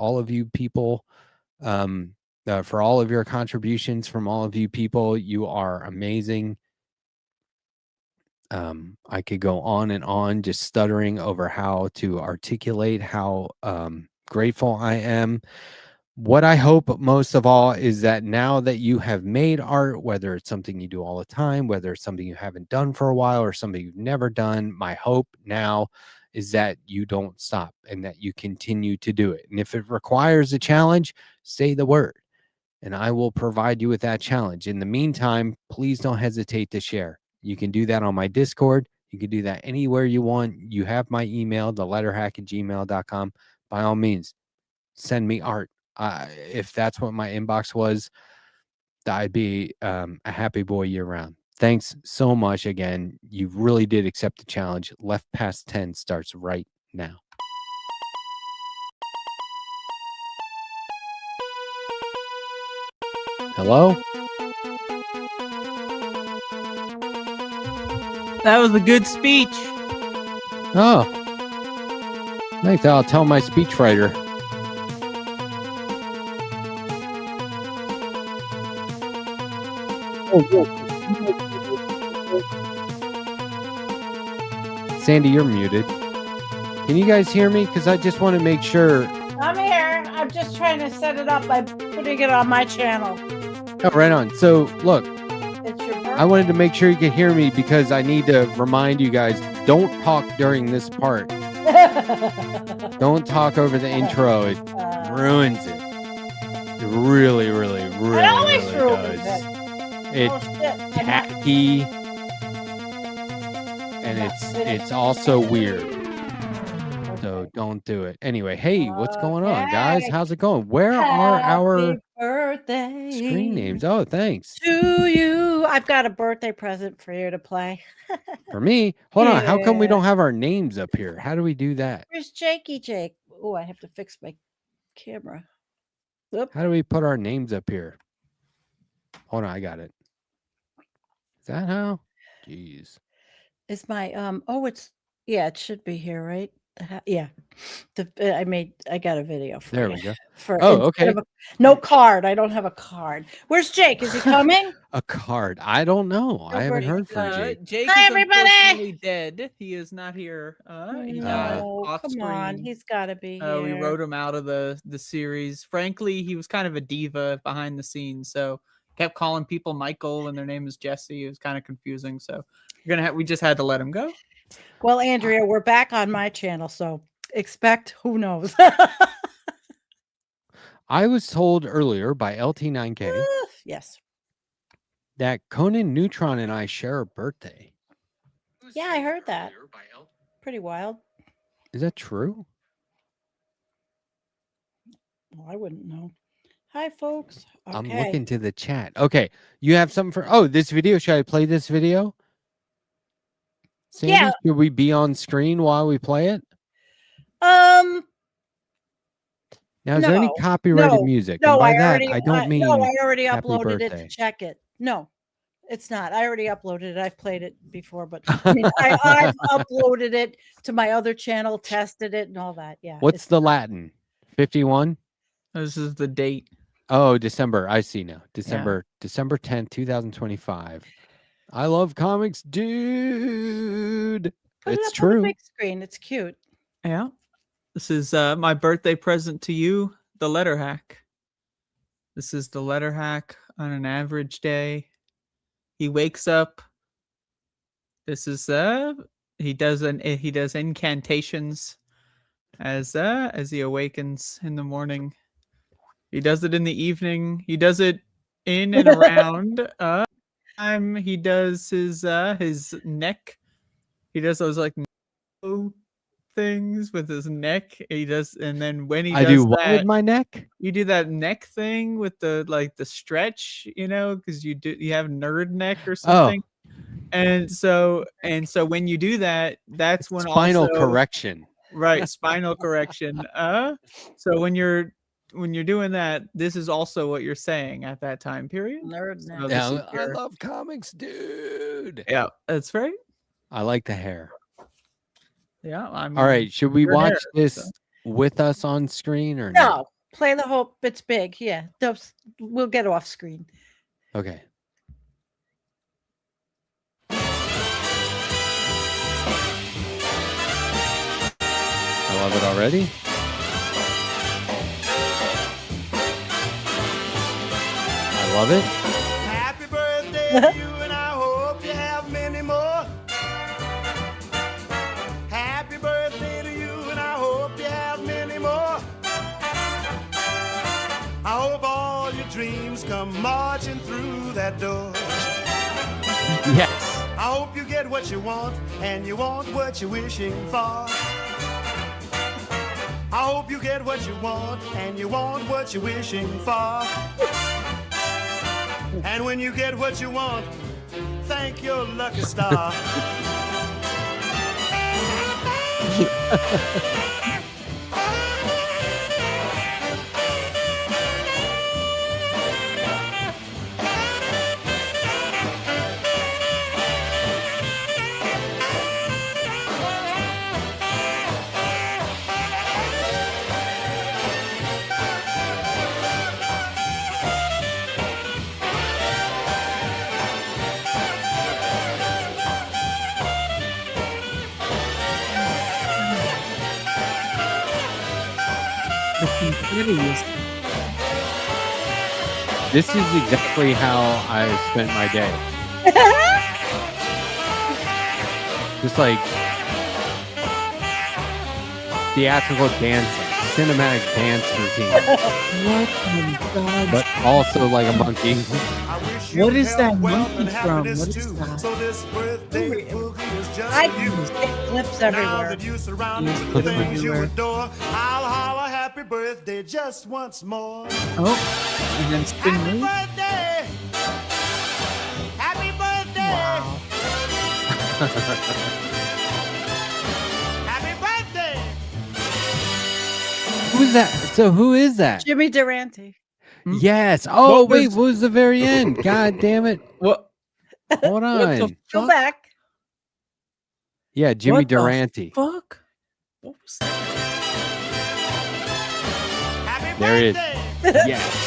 all of you people, for all of your contributions from all of you people. You are amazing. I could go on and on just stuttering over how to articulate how grateful I am. What I hope most of all is that now that you have made art, whether it's something you do all the time, whether it's something you haven't done for a while or something you've never done, my hope now is that you don't stop and that you continue to do it. And if it requires a challenge, say the word and I will provide you with that challenge. In the meantime, please don't hesitate to share. You can do that on my Discord. You can do that anywhere you want. You have my email, theletterhack@gmail.com. By all means, send me art. If that's what my inbox was, I'd be a happy boy year round. Thanks so much again. You really did accept the challenge. Left Past 10 starts right now. Hello? That was a good speech. Oh. Thanks. I'll tell my speechwriter. Sandee, you're muted. Can you guys hear me? Because I just want to make sure. I'm here. I'm just trying to set it up by putting it on my channel. Oh, right on. So, look, It's your birthday. I wanted to make sure you could hear me because I need to remind you guys, don't talk during this part. Don't talk over the intro. It ruins it. It really, really, really, It always really ruins does. it. It's Oh, shit. tacky, and it's also weird. So don't do it. Anyway, hey, what's going on, guys? Okay. How's it going? Where are our Happy birthday screen names? Oh, thanks. to you. I've got a birthday present for you to play. For me, hold on. How come we Yeah. don't have our names up here? How do we do that? Where's Jakey Jake? Oh, I have to fix my camera. Whoop. How do we put our names up here? Hold on, I got it. Is that how? Jeez. Is my oh, it's yeah, it should be here, right? Yeah. I got a video for There you. we go. For Oh, instead okay. of no card. I don't have a card. Where's Jake? Is he coming? A card. I don't know. I haven't heard from Jake. Jake Hi, is everybody. unfortunately dead. He is not here. He's No, off come screen. on. He's got to be here. We wrote him out of the series. Frankly, he was kind of a diva behind the scenes, so kept calling people Michael when their name is Jesse. It was kind of confusing. So we just had to let him go. Well, Andrea, we're back on my channel, so expect who knows. I was told earlier by LT9K Yes. that Conan Neutron and I share a birthday. Yeah, I heard that. Pretty wild. Is that true? Well, I wouldn't know. Hi, folks. Okay. I'm looking to the chat. Okay. You have something for... Oh, this video. Should I play this video? Sandee, Yeah. should we be on screen while we play it? Now, is there any copyrighted music? No, and by I that, already, I don't mean no, I already happy uploaded it birthday. to check it. No, it's not. I already uploaded it. I've played it before, but I mean, I've uploaded it to my other channel, tested it, and all that. Yeah. What's the Latin? 51? This is the date. Oh, December. I see now. December 10th, 2025. I love comics, dude. Put It's it up on the true. big screen. It's cute. Yeah. This is my birthday present to you, the Letterhack. This is the Letterhack on an average day. He wakes up. This is he does incantations as he awakens in the morning. He does it in the evening. He does it in and around. He does his neck. He does those like things with his neck. He does, and then when he I does do what that, with my neck? you do that neck thing with the stretch, because you have nerd neck or something. And so when you do that, that's when Spinal also, correction. right? Spinal correction. So when you're doing that, this is also what you're saying at that time period. Nerd So neck. this is I your- love comics, dude. yeah, that's right. I like the hair. Yeah. I mean, All right. Should we your watch hair, this? so. with us on screen or no? No, play the whole. It's big. Yeah, we'll get off screen. Okay. I love it already. I love it. Happy birthday to you, and I hope you have many more. Happy birthday to you, and I hope you have many more. I hope all your dreams come marching through that door. Yes. I hope you get what you want, and you want what you're wishing for. I hope you get what you want, and you want what you're wishing for. And when you get what you want, thank your lucky star. This is exactly how I spent my day. Just like theatrical dancing, cinematic dance routine, What the God? but also like a monkey. What is that monkey from? What is that? So this birthday boogie is just I for you. take clips Now everywhere. that you surrounded Yes, with the things you everywhere. adore, I'll holler happy birthday just once more. Oh, and then spin Happy move. birthday! Happy birthday! Wow. Happy birthday! Who's that? So who is that? Jimmy Durante. Yes. Oh, What wait. was- What was the very end? God damn it. What? Hold What the on. Go fuck? back. Yeah, Jimmy What the Durante. Fuck. What was that? Happy There it is. birthday! Yes.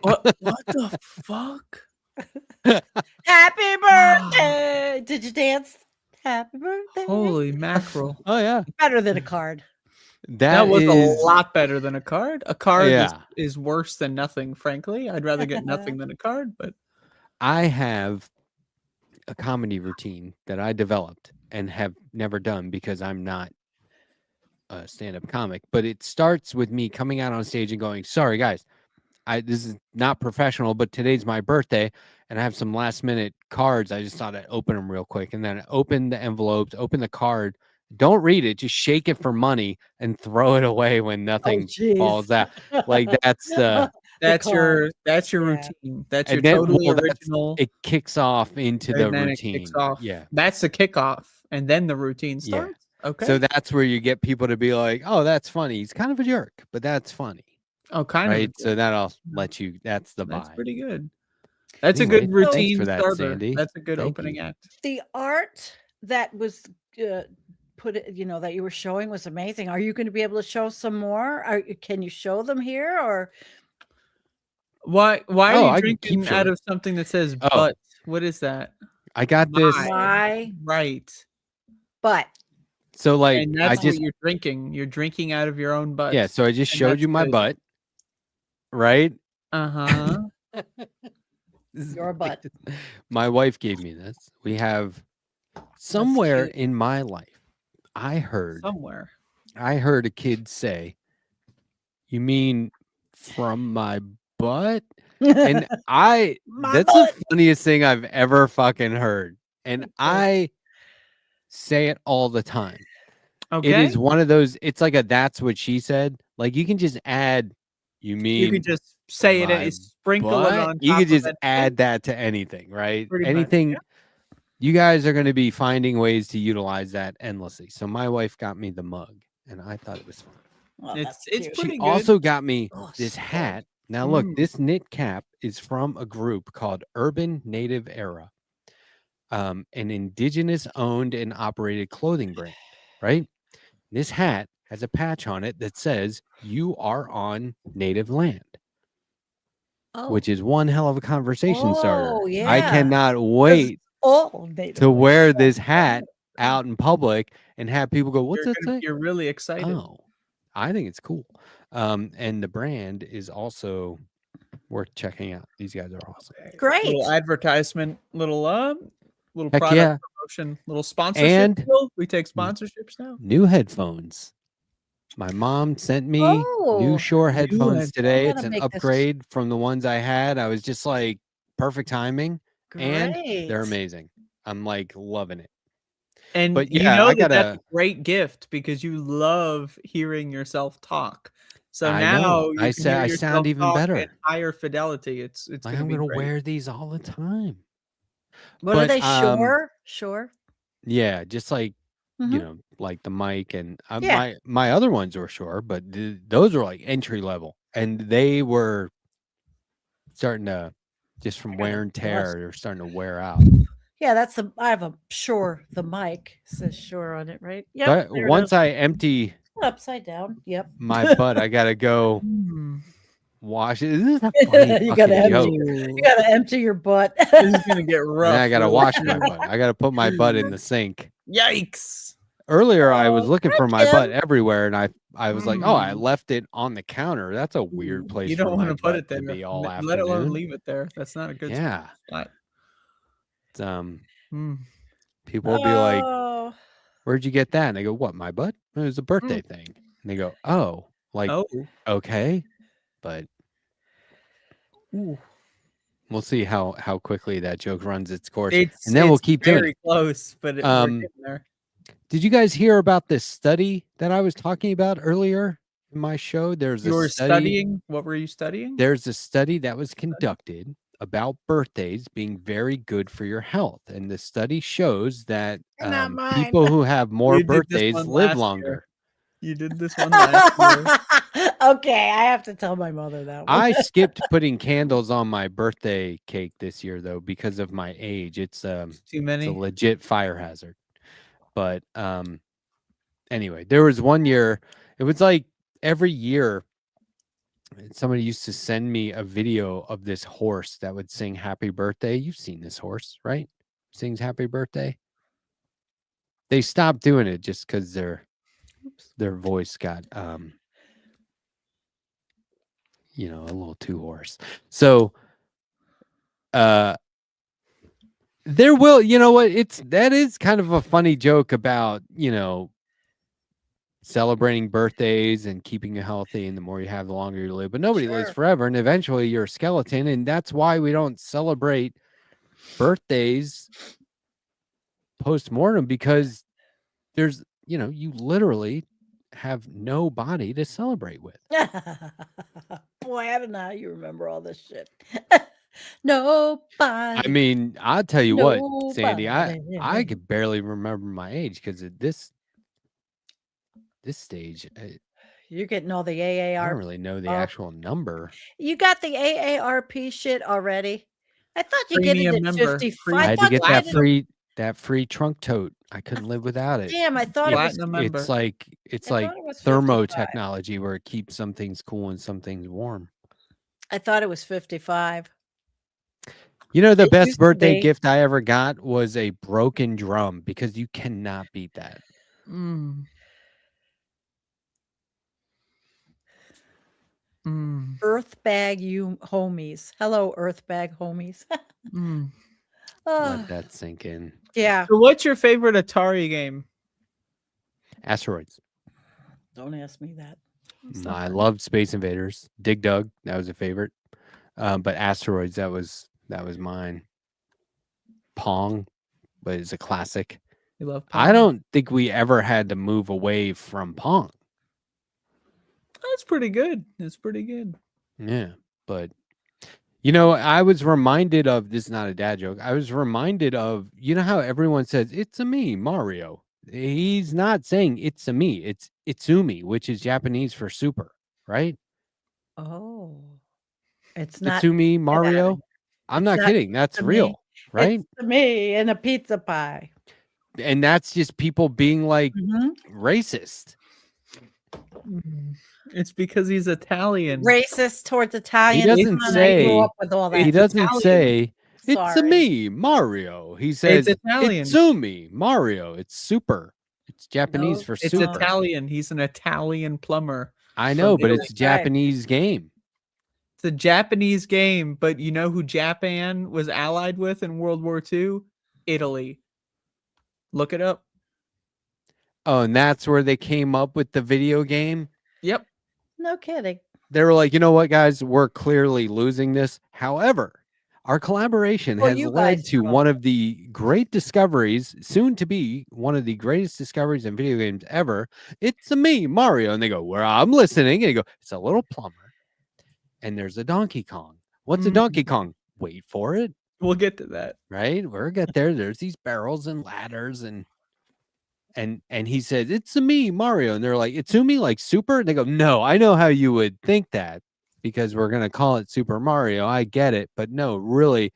What the fuck? Happy birthday! Did you dance? Happy birthday! Holy mackerel. Oh, yeah. Better than a card. That was is- a lot better than a card. A card Yeah. is worse than nothing, frankly. I'd rather get nothing than a card, but I have a comedy routine that I developed and have never done because I'm not a stand-up comic, but it starts with me coming out on stage and going, sorry guys, this is not professional, but today's my birthday and I have some last minute cards. I just thought I'd open them real quick. And then I open the envelopes, open the card, don't read it, just shake it for money and throw it away when nothing jeez. falls out. Like that's the that's your Yeah. routine. That's your and then- totally well, that's- original. it kicks off into the and then routine. it kicks off. Yeah. That's the kickoff, and then the routine Yeah. starts. Okay. So that's where you get people to be like, "Oh, that's funny. He's kind of a jerk, but that's funny." oh, kind Right? of. So that'll let you that's the That's vibe. pretty good. That's Anyway, a good thanks routine for that, starter. Sandee. That's a good Thank opening you. act. The art that was that you were showing was amazing. Are you going to be able to show some more? Can you show them here or Why Oh, are I you can keep drinking out showing. of something that says Oh. butt? What is that? I got this. My. why? Right. But So like And I that's just what you're drinking. You're drinking out of your own butt. yeah, so I just and showed that's you my good. butt. Right? Uh-huh. This is your butt. My wife gave me this. We have somewhere in my life I heard Somewhere. a kid say, "You mean from my butt?" And that's the funniest thing I've ever fucking heard. And I say it all the time. Okay. It is one of those, it's like a that's what she said. Like you can just add, you mean You could just say it my and sprinkle it butt? on top You could of just that add shit. that to anything, right? Pretty much, Anything. yeah. You guys are going to be finding ways to utilize that endlessly. So my wife got me the mug and I thought it was fun. Well, It's that's it's cute. pretty She good. also got me Oh, this so good. hat. Now look, Mm. this knit cap is from a group called Urban Native Era. an indigenous owned and operated clothing brand, right? This hat has a patch on it that says you are on native land, Oh. which is one hell of a conversation starter. Oh, I yeah. cannot 'Cause wait it's all native to land. wear this hat out in public and have people go, "What's that say?" You're really excited. Oh, I think it's cool. And the brand is also worth checking out. These guys are awesome. Great. Little advertisement, little Heck product yeah. promotion, little sponsorship. And deal. We take sponsorships now. new headphones. My mom sent me Oh, new Shure headphones today. I'm It's gonna an make this- upgrade from the ones I had. I was just like, perfect timing. And they're Great. amazing. I'm like loving it. And But you yeah, know I that's gotta- a great gift because you love hearing yourself talk. So I now know. you I can say hear I yourself sound even talk better. at higher fidelity. It's Like gonna I'm be gonna great. wear these all the time. What are But, they? Sure. Sure. Yeah, just like you Mhm. know, like the mic and Yeah. my other ones were Shure, but those are like entry level, and they were starting to just from gotta wear and adjust. tear, they're starting to wear out. Yeah, that's the. I have a Sure. The mic says Sure on it, right? Yep. But there it once is. I empty Upside down. Yep. my butt, I gotta go Mm. wash it. This is a funny You gotta fucking empty. joke. You gotta empty your butt. This is gonna get And rough. then I gotta really wash my soon. butt. I gotta put my butt in the sink. Yikes! Earlier, I was Oh, looking hi, for my butt Kim. everywhere, and I was like, oh, I Mm. left it on the counter. That's a weird place You for don't my want to put butt it there. to be all Let alone afternoon. leave it there. That's not a good Yeah. spot. It's, Mm. people will be like, Oh. where'd you get that? And I go, what, my butt? It was a birthday thing. And they go, oh, like, Oh. okay. But Ooh. we'll see how quickly that joke runs its course. It's and then we'll keep doing very it. close, but we're getting there. Did you guys hear about this study that I was talking about earlier in my show? There's You a were study. studying. What were you studying? There's a study that was conducted about birthdays being very good for your health. And the study shows that Not mine. people who have more You did this birthdays one live last year. longer. You did this one last year. Okay, I have to tell my mother that one. I skipped putting candles on my birthday cake this year, though, because of my age. It's Too it's a many. legit fire hazard. But anyway, there was one year, it was like every year somebody used to send me a video of this horse that would sing happy birthday. You've seen this horse, right? Sings happy birthday. They stopped doing it just because their voice got a little too hoarse. So there will, you know what, that is kind of a funny joke about, celebrating birthdays and keeping you healthy, and the more you have, the longer you live. But nobody lives Sure. forever, and eventually you're a skeleton, and that's why we don't celebrate birthdays post-mortem, because there's, you literally have no body to celebrate with. Boy, I don't know how you remember all this shit. Nobody. I mean, I'll tell you what, Sandy, I Nobody. could barely remember my age, because at this stage, You're getting all the I don't AARP. really know the Oh. actual number. You got the AARP shit already? I thought you get it Premium at member. 55. I had to thought get you that get it- free trunk tote. I couldn't live without it. Damn, I thought it was. Platinum member. It's like I thought it was thermo 55. technology, where it keeps some things cool and some things warm. I thought it was 55. You know, the It best used to birthday be. gift I ever got was a broken drum, because you cannot beat that. Mm. Mm. Earthbag you homies. Hello, Earthbag homies. Mm. Oh, Let that sink in. yeah. So, what's your favorite Atari game? Asteroids. Don't ask me that. I loved Space Invaders. Dig Dug, that was a favorite. But Asteroids, that was mine. Pong, but it's a classic. You love. I Pong? don't think we ever had to move away from Pong. That's pretty good. It's pretty good. Yeah, but I was reminded of this. Is not a dad joke. I was reminded of, how everyone says it's a me, Mario. He's not saying it's a me. It's Itsumi, which is Japanese for super, right? Oh, it's not. Itsumi Mario. I'm not not kidding. That's Itsumi. real. right? It's me and a pizza pie. And that's just people being like Mhm. racist. It's because he's Italian. Racist towards Italians. doesn't Come on, I say- grew up with all that. He doesn't Italian. say it's Sorry. me, Mario. He says Italian. it's me, Mario. It's super. It's Japanese No, for It's super. Italian. He's an Italian plumber. I know, but Italy. it's a Japanese game. It's a Japanese game, but you know who Japan was allied with in World War II? Italy. Look it up. Oh, and that's where they came up with the video game. Yep. No kidding. They were like, you know what, guys, we're clearly losing this. However, our collaboration Well, has you led guys to know. one of the great discoveries, soon to be one of the greatest discoveries in video games ever. It's a me, Mario. And they go, well, I'm listening. And they go, it's a little plumber. And there's a Donkey Kong. What's a Donkey Kong? Wait for it. We'll get to that. Right? We'll get there. There's these barrels and ladders and he says, it's a me, Mario. And they're like, it's me like super? And they go, no, I know how you would think that because we're gonna call it Super Mario. I get it, but no, really,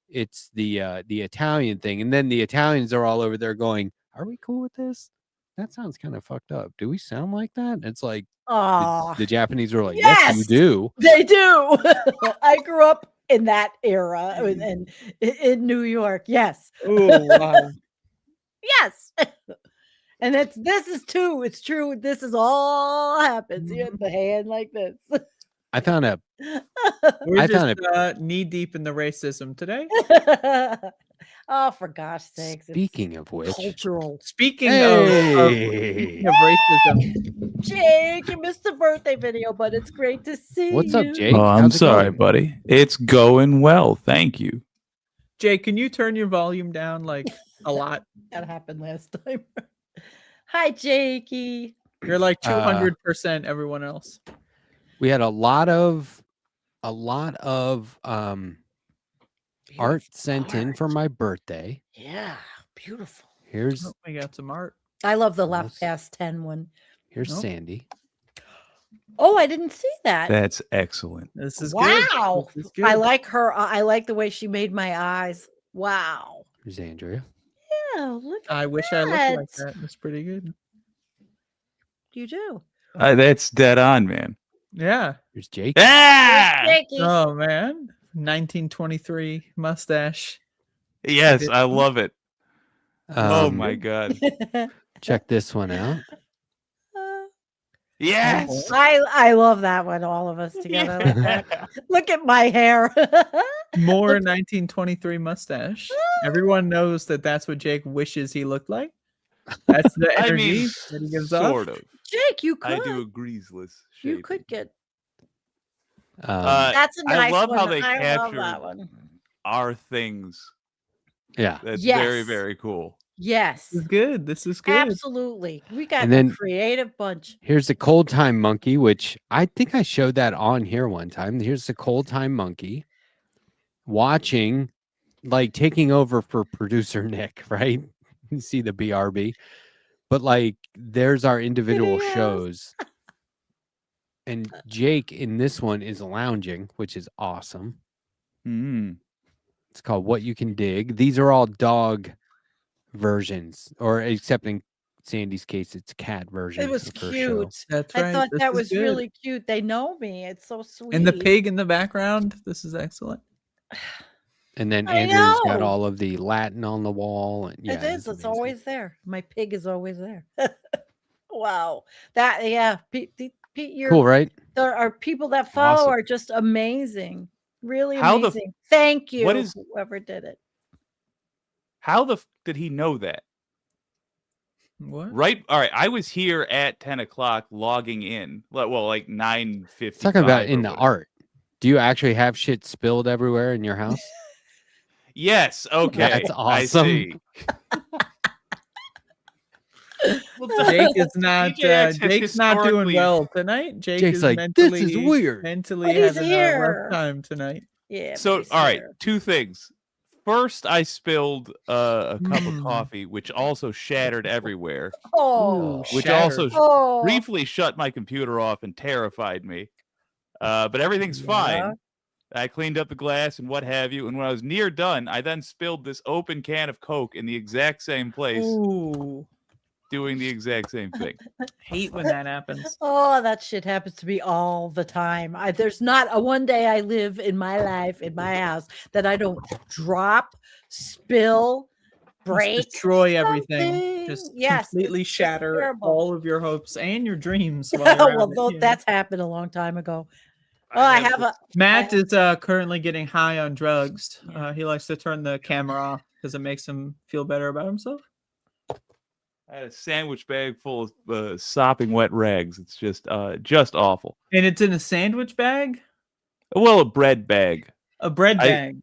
it's the Italian thing. And then the Italians are all over there going, are we cool with this? That sounds kind of fucked up. Do we sound like that? And it's like Oh, the Japanese were like, yes, you Yes! do. they do. I grew up in that era in New York. Yes. Oh, wow. Yes. And this is too. It's true. This is all happens. You have the hand like this. I found a We're I just found knee deep in the racism today. Oh, for gosh sakes. it's speaking of which, cultural. Speaking hey, of racism, Jake, you missed the birthday video, but it's great to see what's up, you. Jake? Oh, I'm How's it sorry, going? buddy. It's going well. Thank you. Jake, can you turn your volume down like a lot? That happened last time. Hi, Jakey. You're like 200% everyone else. We had a lot of art sent in for my birthday. Yeah, beautiful. Here's Oh, we got some art. I love the left Let's- past 10 one. here's Nope. Sandee. Oh, I didn't see that. That's excellent. This is Wow. good. This is I good. like her. I like the way she made my eyes. Wow. Here's Andrea. Yeah, look at I wish I looked like that. that. That's pretty good. You do. That's dead on, man. Yeah. Here's Jake. Ah! Jakey. Oh man. 1923 mustache. Yes, I love it. Oh Um, my god. Check this one out. Yes. I love that one, all of us together. Like that. Look at my hair. More 1923 mustache. Everyone knows that that's what Jake wishes he looked like. That's the I energy mean, that he gives off. sort of. Jake, you could. I do a greaseless You shaving. could get. Um, That's a I nice love one. how they I love captured that one. Our things. yeah. That's very, Yes. very cool. Yes, This is good. This is good. absolutely. We got And a then- creative bunch. Here's the cold time monkey, which I think I showed that on here one time. Here's the cold time monkey watching, like taking over for producer Nick, right? You see the BRB, but like there's our individual Yes. shows. And Jake in this one is lounging, which is awesome. Mm. It's called What You Can Dig. These are all dog versions, or except in Sandee's case, it's cat version. It was of her show. cute. That's I right. thought This that is was good. really cute. They know me. It's so sweet. And the pig in the background. This is excellent. And then I Andrew's got know. all of the Latin on the wall. And yeah, it is. It's amazing. always there. My pig is always there. Wow. That yeah. Pete, you're cool, right? there are people that follow Awesome. are just amazing. Really How the f- amazing. Thank you. what is- whoever did it. How the did he know that? What? Right. All right. I was here at 10 o'clock logging in. Well, like 9:50. Talking about in the art. Do you actually have shit spilled everywhere in your house? Yes. Okay. That's I awesome. see. Jake is not. TJX has Jake's not doing historically- well tonight. Jake Jake's is like, mentally, this is weird. Mentally But he's having here. a rough time tonight. Yeah. So, but he's all right, here. two things. First, I spilled a cup of Mm. coffee, which also shattered everywhere, Oh. which Shattered. also Oh. briefly shut my computer off and terrified me. But everything's Yeah. fine. I cleaned up the glass and what have you. And when I was near done, I then spilled this open can of Coke in the exact same place, Ooh, doing the exact same thing. hate when that happens. Oh, that shit happens to me all the time. There's not a one day I live in my life, in my house, that I don't drop, spill, break, Destroy everything. something. Just Yes, completely it's just shatter terrible. all of your hopes and your dreams. While you're Well, at it, you know. that's happened a long time ago. Oh, I have a Matt is currently getting high on drugs. He likes to turn the camera off because it makes him feel better about himself. I had a sandwich bag full of sopping wet rags. It's just awful. And it's in a sandwich bag? Well, a bread bag. A bread bag.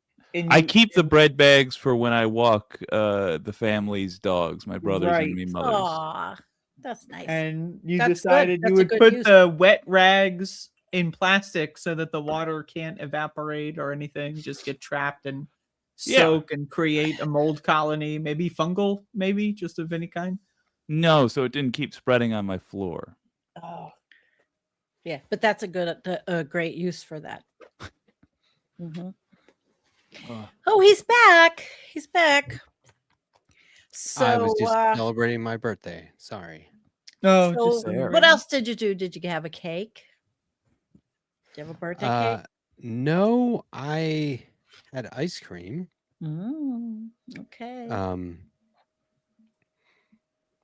I keep the bread bags for when I walk the family's dogs, my brothers and me mothers. Aw, that's nice. And you That's good. decided That's you a would good put use. the wet rags in plastic so that the water can't evaporate or anything, just get trapped and soak and create a mold colony, maybe fungal, maybe just of any kind. No, so it didn't keep spreading on my floor. Oh, yeah, but that's a great use for that. Mhm. Oh, he's back. He's back. So, I was just celebrating my birthday. Sorry. No, so just there. what else did you do? Did you have a cake? Did you have a birthday cake? No, I had ice cream. Okay. A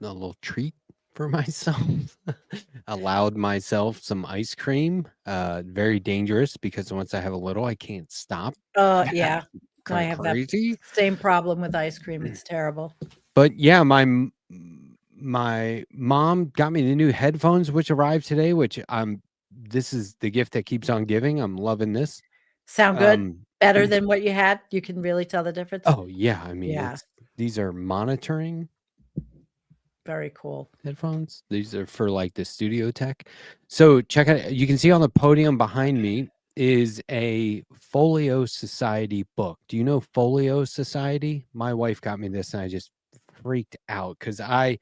little treat for myself. Allowed myself some ice cream. Very dangerous because once I have a little, I can't stop. Yeah. I have Crazy. that same problem with ice cream. It's terrible. But yeah, my mom got me the new headphones, which arrived today. This is the gift that keeps on giving. I'm loving this. Sound good? Better than what you had? You can really tell the difference? Oh yeah, I mean, Yeah. these are monitoring Very cool. headphones. These are for like the studio tech. So check out. You can see on the podium behind me is a Folio Society book. Do you know Folio Society? My wife got me this, and I just freaked out because I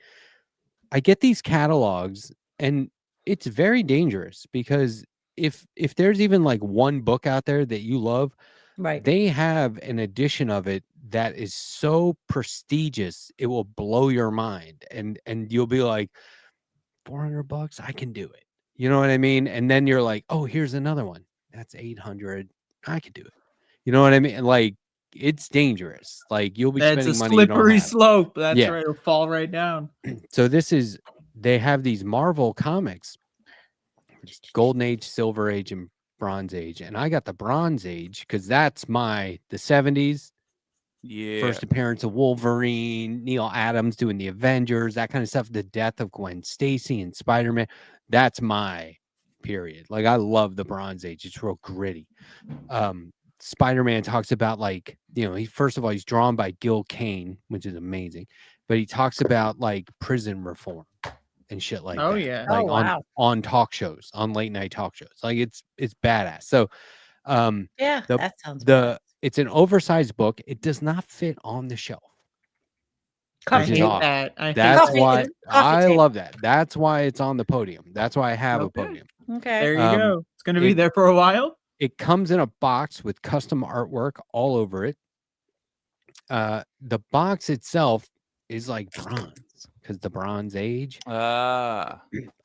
get these catalogs, and it's very dangerous because if there's even like one book out there that you love, Right. they have an edition of it that is so prestigious it will blow your mind, and you'll be like, $400, I can do it. You know what I mean? And then you're like, oh, here's another one. That's $800. I could do it. You know what I mean? Like, it's dangerous. Like, you'll be That's spending a money you don't slippery have. slope. That's Yeah. right. It'll fall right down. So they have these Marvel comics, Golden Age, Silver Age, and Bronze Age. And I got the Bronze Age because that's the 70s. Yeah. First appearance of Wolverine, Neil Adams doing the Avengers, that kind of stuff. The death of Gwen Stacy and Spider-Man. That's my period. Like, I love the Bronze Age. It's real gritty. Spider-Man talks about, like, first of all, he's drawn by Gil Kane, which is amazing. But he talks about like prison reform and shit like that. Oh, yeah. Like, Oh, wow. on talk shows, on late night talk shows. Like, it's badass. So Yeah, the- that sounds it's an oversized book. It does not fit on the shelf. I Which is hate odd. that. I hate That's Coffee- why coffee I table. love that. That's why it's on the podium. That's why I have Okay. a podium. Okay. There you Um, go. It's going to be it- there for a while. It comes in a box with custom artwork all over it. The box itself is like bronze because the Bronze Age.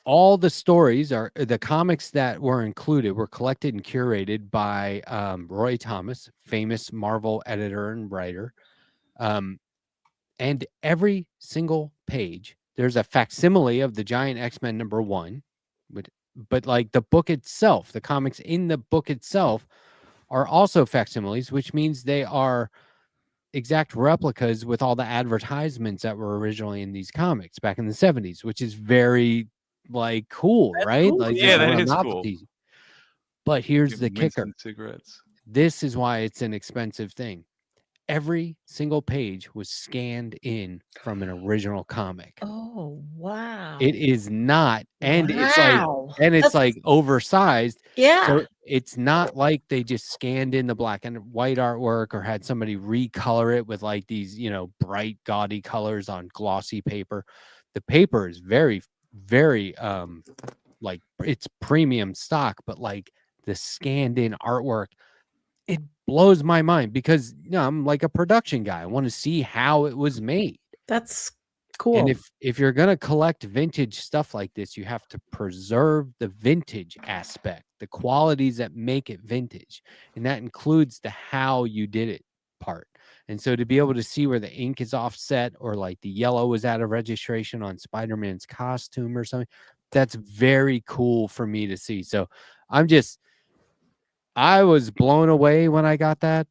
All the stories are the comics that were included were collected and curated by Roy Thomas, famous Marvel editor and writer. And every single page, there's a facsimile of the Giant X-Men #1. But like the book itself, the comics in the book itself are also facsimiles, which means they are exact replicas with all the advertisements that were originally in these comics back in the 70s, which is very like cool, That's right? cool, Like, yeah, just that a is cool. novelty. But here's the Giving kicker. Winston cigarettes. This is why it's an expensive thing. Every single page was scanned in from an original comic. Oh, wow. It is not, and Wow. it's That's- like oversized. Yeah. So it's not like they just scanned in the black and white artwork or had somebody recolor it with like these, bright, gaudy colors on glossy paper. The paper is very, very like it's premium stock, but like the scanned in artwork, it blows my mind because I'm like a production guy. I want to see how it was made. That's cool. And if you're gonna collect vintage stuff like this, you have to preserve the vintage aspect, the qualities that make it vintage, and that includes the how you did it part. And so to be able to see where the ink is offset or like the yellow was out of registration on Spider-Man's costume or something, that's very cool for me to see. So I was blown away when I got that.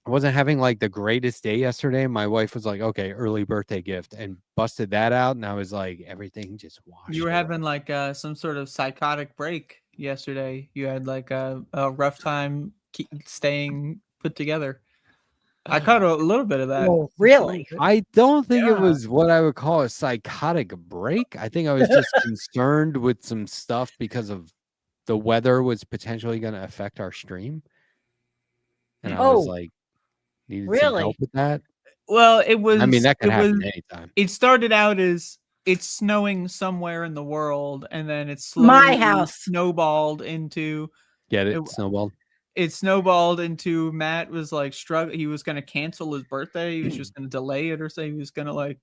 I wasn't having like the greatest day yesterday. My wife was like, okay, early birthday gift, and busted that out. And I was like, everything just washed. You were over. having like some sort of psychotic break yesterday. You had like a rough time staying put together. I caught a little bit of that. Oh, really? I don't think it Yeah. was what I would call a psychotic break. I think I was just concerned with some stuff because of the weather was potentially going to affect our stream. And I was like, needed some really? help with that. Well, it was. I mean, that could it happen was, anytime. It started out as it's snowing somewhere in the world, and then it My slowly house. snowballed into. Get it? Snowballed. It snowballed into Matt was like struggling. He was going to cancel his birthday. He was just going to delay it or say he was going to like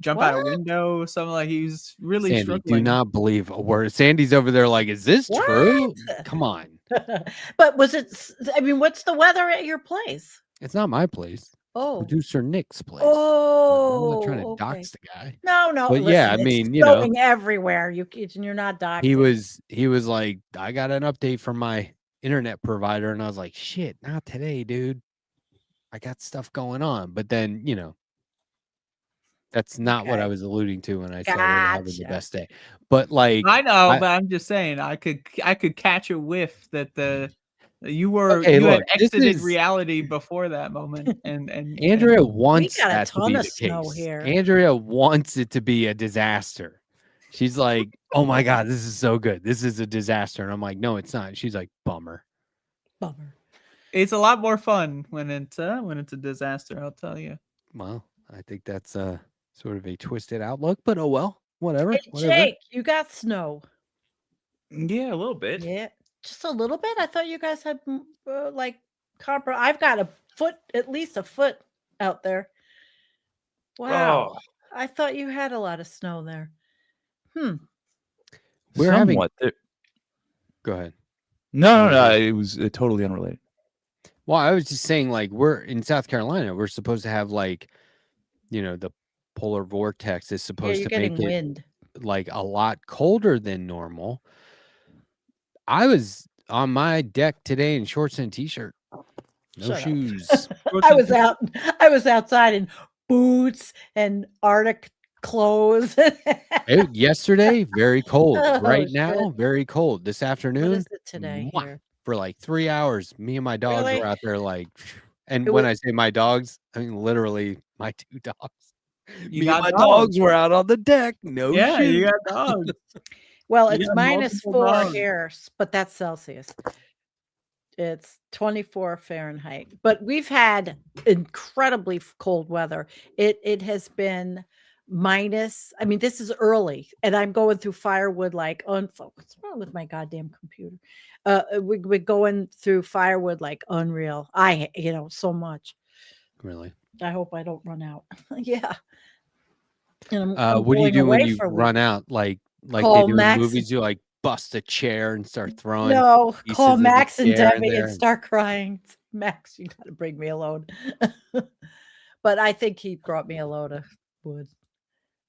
jump out a What? window. Something like he was really Sandee, struggling. do not believe a word. Sandy's over there like, is this true? Come on. But was it? I mean, what's the weather at your place? It's not my place. Oh, Producer Nick's place. oh, I'm not trying to okay. dox the guy. No, But yeah, I it's mean, you know, snowing everywhere. You're not doxing. He was like, I got an update from my internet provider, and I was like, shit, not today, dude. I got stuff going on. But then, you know, that's not what I was alluding to when I said I was having the best day. But like, I know, but I'm just saying I could catch a whiff that you had exited reality before that moment, and Andrea wants we got a that to ton be of the snow case. here. Andrea wants it to be a disaster. She's like, oh my God, this is so good. This is a disaster. And I'm like, no, it's not. She's like, bummer. It's a lot more fun when it's a disaster, I'll tell you. Well, I think that's sort of a twisted outlook, but oh well, whatever. Hey, Jake, you got snow. Yeah, a little bit. Yeah, just a little bit. I thought you guys had like I've got a foot, at least a foot out there. Wow. Oh. I thought you had a lot of snow there. We're Somewhat. Go ahead. No, it was totally unrelated. Well, I was just saying, like, we're in South Carolina. We're supposed to have, like, you know, the polar vortex is supposed to make wind. it like a lot colder than normal. I was on my deck today in shorts and t-shirt, no shoes. I was outside in boots and Arctic clothes. Yesterday, very cold. Right Oh, now, shit. very cold. This afternoon, What is it today here? for like 3 hours, me and my dogs Really? were out there like, and It when was- I say my dogs, I mean literally my 2 dogs. You Me got and my dogs. dogs were out on the deck. No Yeah, shoes. you got dogs. Well, You it's got minus multiple 4 dogs. here, but that's Celsius. It's 24 Fahrenheit. But we've had incredibly cold weather. It has been minus. I mean, this is early, and I'm going through firewood like what's wrong with my goddamn computer? We're going through firewood like unreal. So much. Really? I hope I don't run out. Yeah. And I'm What do you going do when away you for a week. run out? Like Call they do in Max. movies, you like bust a chair and start throwing. No, pieces call of the Max and chair in Debbie there and start crying. Max, you got to bring me a load. But I think he brought me a load of wood.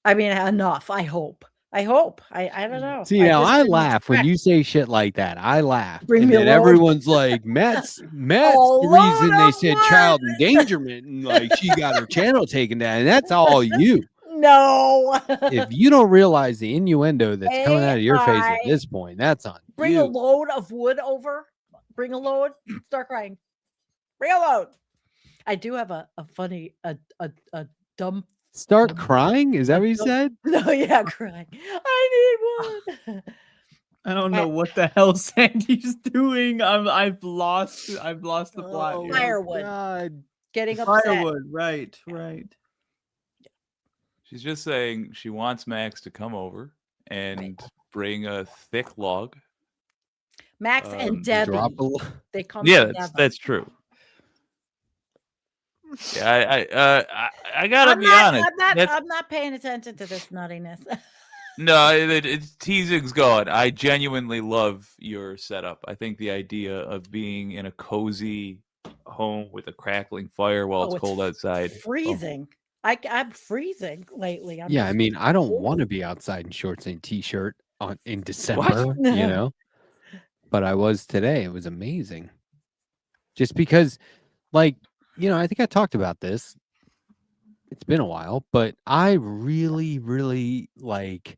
I mean, enough. I hope. I don't know. See, now just I didn't laugh when expect- you say shit like that. I laugh. Bring And me a then load. everyone's like, Matt's the reason load they of said wood. child endangerment and like she got her channel taken down. And that's all you. No. If you don't realize the innuendo that's coming out of your face at AI. this point, that's on Bring you. a load of wood over. Bring a load. Start crying. Bring a load. I do have a funny a dumb. Start crying? Is that what you said? No, yeah, crying. I need wood. I don't know what the hell Sandy's doing. I've lost the plot. Oh, here. firewood. God. Getting upset. Firewood, right. She's just saying she wants Max to come over and bring a thick log. Max and Debbie. Drop a They come Yeah, together. that's true. Yeah, I gotta be honest. I'm not paying attention to this nuttiness. No, it's teasing's gone. I genuinely love your setup. I think the idea of being in a cozy home with a crackling fire while it's cold outside. Freezing. I'm freezing lately. Yeah, I mean, I don't want to be outside in shorts and t-shirt in December, you know, but I was today. It was amazing. Just because, like, you know, I think I talked about this. It's been a while, but I really, really like.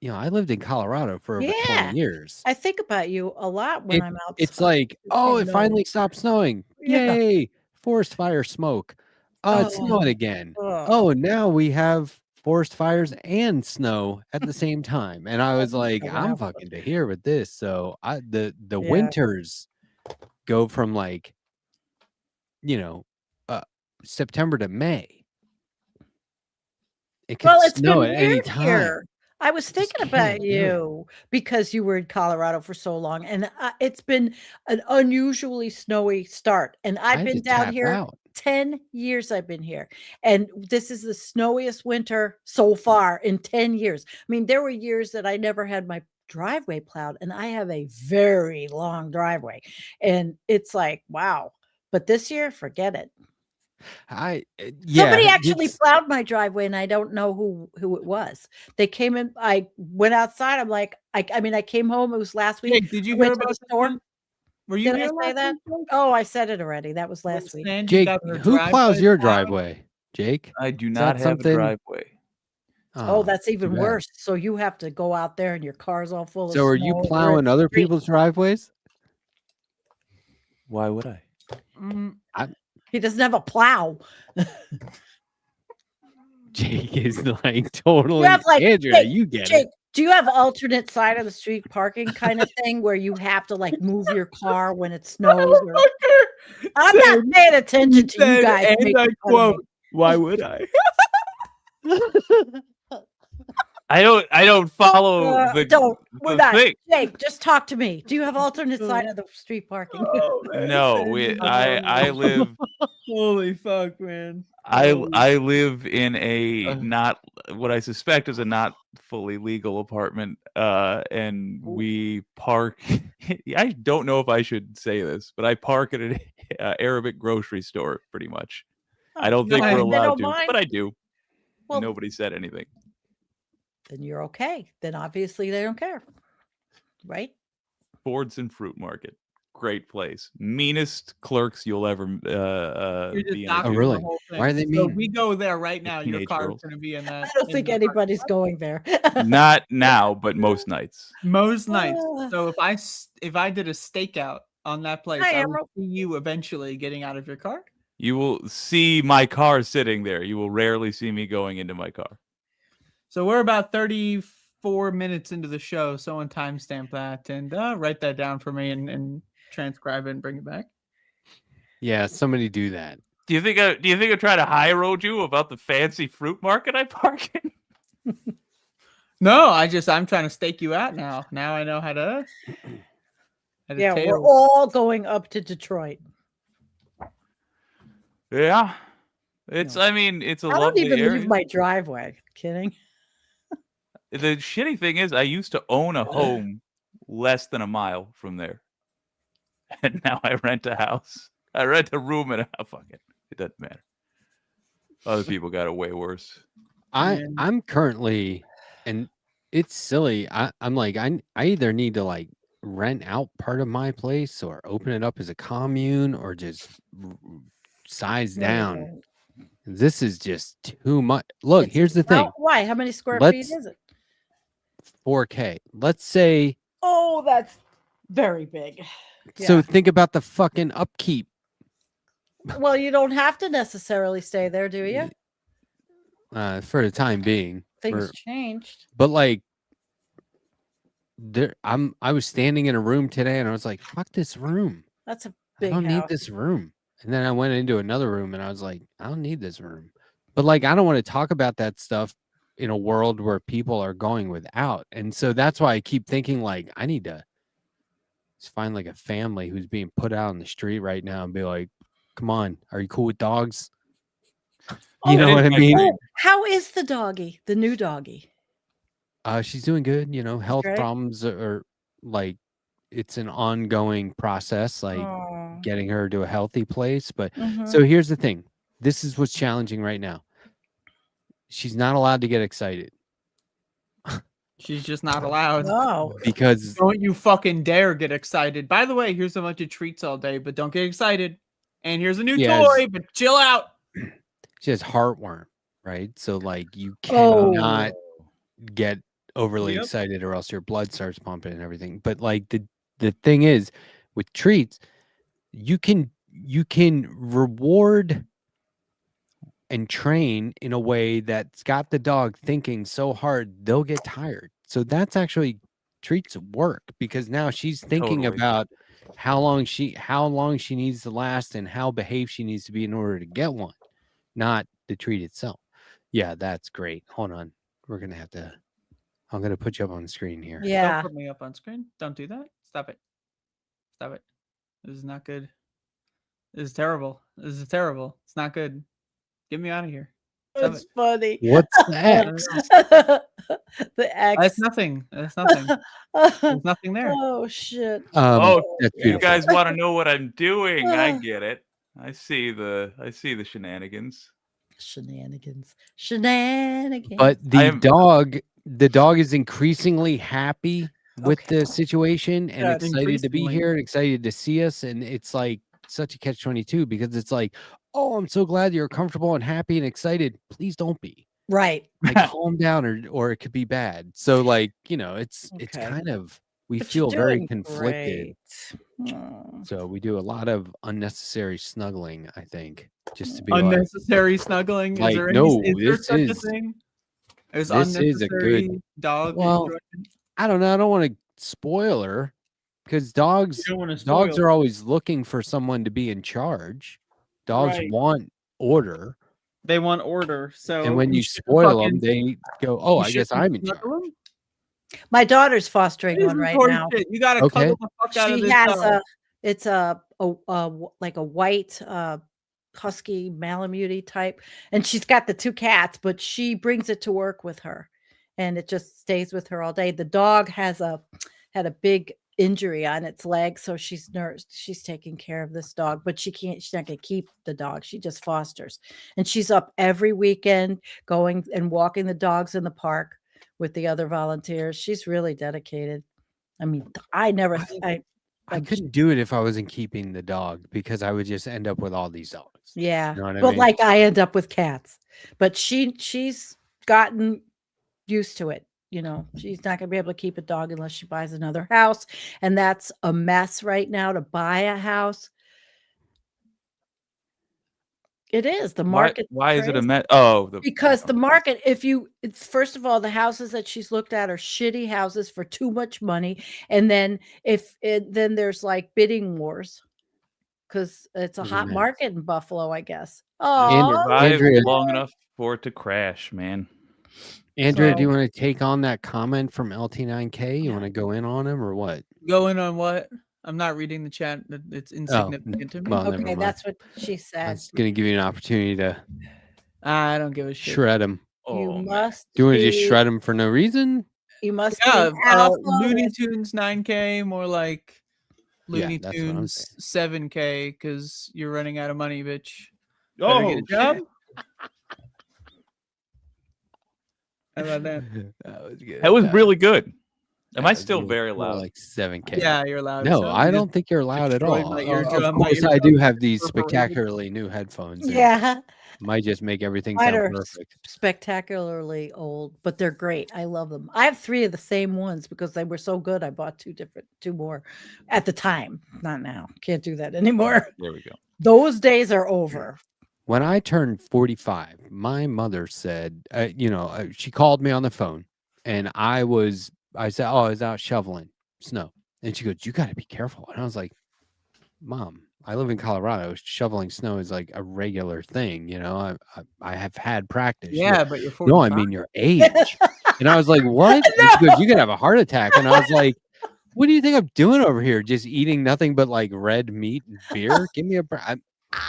You know, I lived in Colorado for over 20 years. I think about you a lot when I'm outside. It's like, oh, it finally stopped snowing. Yeah. Yay! Forest fire smoke. It's snowing again. Oh, now we have forest fires and snow at the same time. And I was like, I'm fucking to here with this. So the winters go from like, you know, September to May. It could snow at any time. Here. I was thinking about you because you were in Colorado for so long, and it's been an unusually snowy start. And I've been down here 10 years. I've been here, and this is the snowiest winter so far in 10 years. I mean, there were years that I never had my driveway plowed, and I have a very long driveway, and it's like, wow. But this year, forget it. Somebody actually plowed my driveway, and I don't know who it was. They came in. I went outside. I'm like, I mean, I came home. It was last week. Jake, did you hear about the storm? Were you? Did I say that? Oh, I said it already. That was last week. Jake, who plows your driveway? Jake? I do not have a driveway. Oh, that's even worse. So you have to go out there, and your car's all full of snow. So are you plowing other people's driveways? Why would I? He doesn't have a plow. Jake is like totally. Andrea, you get Jake, it. Do you have alternate side of the street parking kind of thing where you have to like move your car when it snows? I'm not paying attention to you guys. And I quote, "Why would I?" I don't follow the thing. Jake, just talk to me. Do you have alternate side of the street parking? No, I live. Holy fuck, man! I live in a not what I suspect is a not fully legal apartment, and we park. I don't know if I should say this, but I park at an Arabic grocery store. Pretty much. I don't think we're allowed to, but I do. Well, nobody said anything. Then you're okay. Then obviously they don't care, right? Ford's and Fruit Market, great place. Meanest clerks you'll ever be in. Oh, really? Why are they mean? So we go there right now. Your car is going to be in that. I don't think anybody's going there. Not now, but most nights. Most nights. So if I did a stakeout on that place, I will see you eventually getting out of your car. You will see my car sitting there. You will rarely see me going into my car. So we're about 34 minutes into the show. Someone timestamp that and write that down for me and transcribe it and bring it back. Yeah, somebody do that. Do you think I try to high road you about the fancy fruit market I park in? No, I'm trying to stake you out now. Now I know how to. Yeah, we're all going up to Detroit. Yeah, it's. No. I mean, it's a lovely area. I don't even leave my driveway. Kidding. The shitty thing is, I used to own a home less than a mile from there, and now I rent a house. I rent a room and fuck it. It doesn't matter. Other people got it way worse. I'm currently, and it's silly. I'm like I either need to like rent out part of my place or open it up as a commune or just size down. This is just too much. Look, here's the thing. Why? How many square feet is it? 4K. Let's say. Oh, that's very big. So think about the fucking upkeep. Well, you don't have to necessarily stay there, do you? For the time being. Things changed. But like, I was standing in a room today, and I was like, "Fuck this room. That's a big. I don't need this room." And then I went into another room, and I was like, "I don't need this room." But like, I don't want to talk about that stuff in a world where people are going without. And so that's why I keep thinking like, I need to find like a family who's being put out on the street right now and be like, Come on, are you cool with dogs? Oh, You know that what is I my mean? thing. How is the doggy? The new doggy? She's doing good. You know, health Great. problems are like it's an ongoing process, like Oh. getting her to a healthy place. But Mhm. so here's the thing. This is what's challenging right now. She's not allowed to get excited She's just not allowed. No. because Don't you fucking dare get excited. By the way, here's a bunch of treats all day, but don't get excited. And here's a new Yes. toy, but chill out. she has heartworm, right? So like you Oh. cannot get overly Yep. excited or else your blood starts pumping and everything. But like the thing is with treats, you can reward and train in a way that's got the dog thinking so hard they'll get tired. So that's actually treats work because now she's thinking Totally. about how long she needs to last and how behaved she needs to be in order to get one, not the treat itself. Yeah, that's great. Hold on. I'm gonna put you up on the screen here. Yeah. Don't put me up on screen. Don't do that. Stop it. Stop it. This is not good. This is terrible. This is terrible. It's not good. Get me out of here. Stop It's it. funny. What's the X? The X. That's nothing. That's nothing. There's nothing there. Oh shit. Oh, That's you beautiful. guys want to know what I'm doing? I get it. I see the shenanigans. Shenanigans. But I am- the dog is increasingly happy with Okay. the situation and Yeah, excited to be increasingly. here and excited to see us. And it's like such a catch-22 because it's like, oh, I'm so glad you're comfortable and happy and excited. Please don't be. Right. Like calm down or it could be bad. So like, you know, it's Okay. kind of we But you're feel very doing conflicted. great. Oh. So we do a lot of unnecessary snuggling, I think, just to be like, Unnecessary snuggling. Like, Is there no, is there this such is- a thing? There's this is a unnecessary good- dog Well, enjoyment? I don't know. I don't want to spoil her because You dogs don't want to dogs spoil. are always looking for someone to be in charge. Dogs Right. want order, They want order. So and when you should spoil them, fucking- they go, "Oh, you I guess shouldn't I'm in snuggle charge." 'em? My daughter's fostering This one is right horse now. shit. You gotta Okay. cuddle the fuck out of She this has dog. it's like a white husky Malamute type, and she's got the two cats, but she brings it to work with her, and it just stays with her all day. The dog had a big injury on its leg, so she's nursed. She's taking care of this dog, but she's not gonna keep the dog. She just fosters, and she's up every weekend going and walking the dogs in the park with the other volunteers. She's really dedicated. I mean, I couldn't do it if I wasn't keeping the dog because I would just end up with all these dogs. yeah. You know what I But mean? like I end up with cats. But she's gotten used to it. You know, she's not gonna be able to keep a dog unless she buys another house. And that's a mess right now to buy a house. It is the market. Why is it a crazy. mess? Oh, Because the market, it's first of all, the houses that she's looked at are shitty houses for too much money, and then then there's like bidding wars because it's a It's a hot mess. market in Buffalo, I guess. And- Oh, survive Andrea- long enough for it to crash, man. Andrea, do you So- want to take on that comment from LT9K? You want to go in on him or what? Going on what? I'm not reading the chat. It's insignificant to me. well, never okay, mind. that's what she I said. was gonna give you an opportunity to I don't give a shit. shred him. You Oh, man. must. Do you want to just be- shred him for no reason? You must. Yeah, be alpha Looney with- Tunes 9K, more like Yeah, Looney that's what I'm Tunes saying. 7K, because you're running out of money, bitch. Oh, Better get a job. shit. How about that? That was good. That was really good. Am I That was still really very cool, loud? Like 7K. Yeah, you're loud. No, So I you don't just- think you're loud at destroyed all. my Of eardrum. My course, I do eardrum have these perforated. spectacularly new headphones. and Yeah, might just make everything mine sound are perfect. spectacularly old, but they're great. I love them. I have 3 of the same ones because they were so good. I bought 2 more at the time. Not now. Can't do that anymore. There we go. Those days are over. When I turned 45, my mother said, she called me on the phone, and I said, "Oh, I was out shoveling snow," and she goes, "You got to be careful." And I was like, "Mom, I live in Colorado. Shoveling snow is like a regular thing. You know, I have had practice." She goes, Yeah, but you're 45. "No, I mean your age." And I was like, "What?" And she goes, "You could have a heart attack." And I was like, "What do you think I'm doing over here? Just eating nothing but like red meat and beer? Give me a break."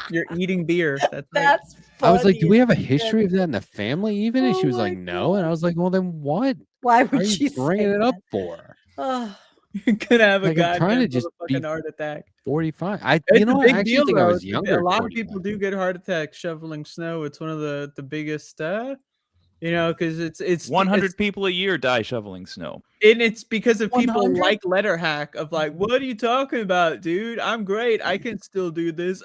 You're eating beer. That's right. That's funny. I was like, do we have a as shit. history of that in the family even? And Oh she was my like, no. And I God. was like, well, then what? Why Why are would you she bringing say it up that? for? Oh, You're gonna have a Like, I'm trying to goddamn just be motherfucking heart attack. 45. It's You know a what? big I actually deal, think I though. was younger. A at lot of people 45. do get heart attacks shoveling snow. It's one of the biggest, because it's 100 people a year die shoveling snow. and it's because of people 100? like Letterhack of like, what are you talking about, dude? I'm great. I can still do this.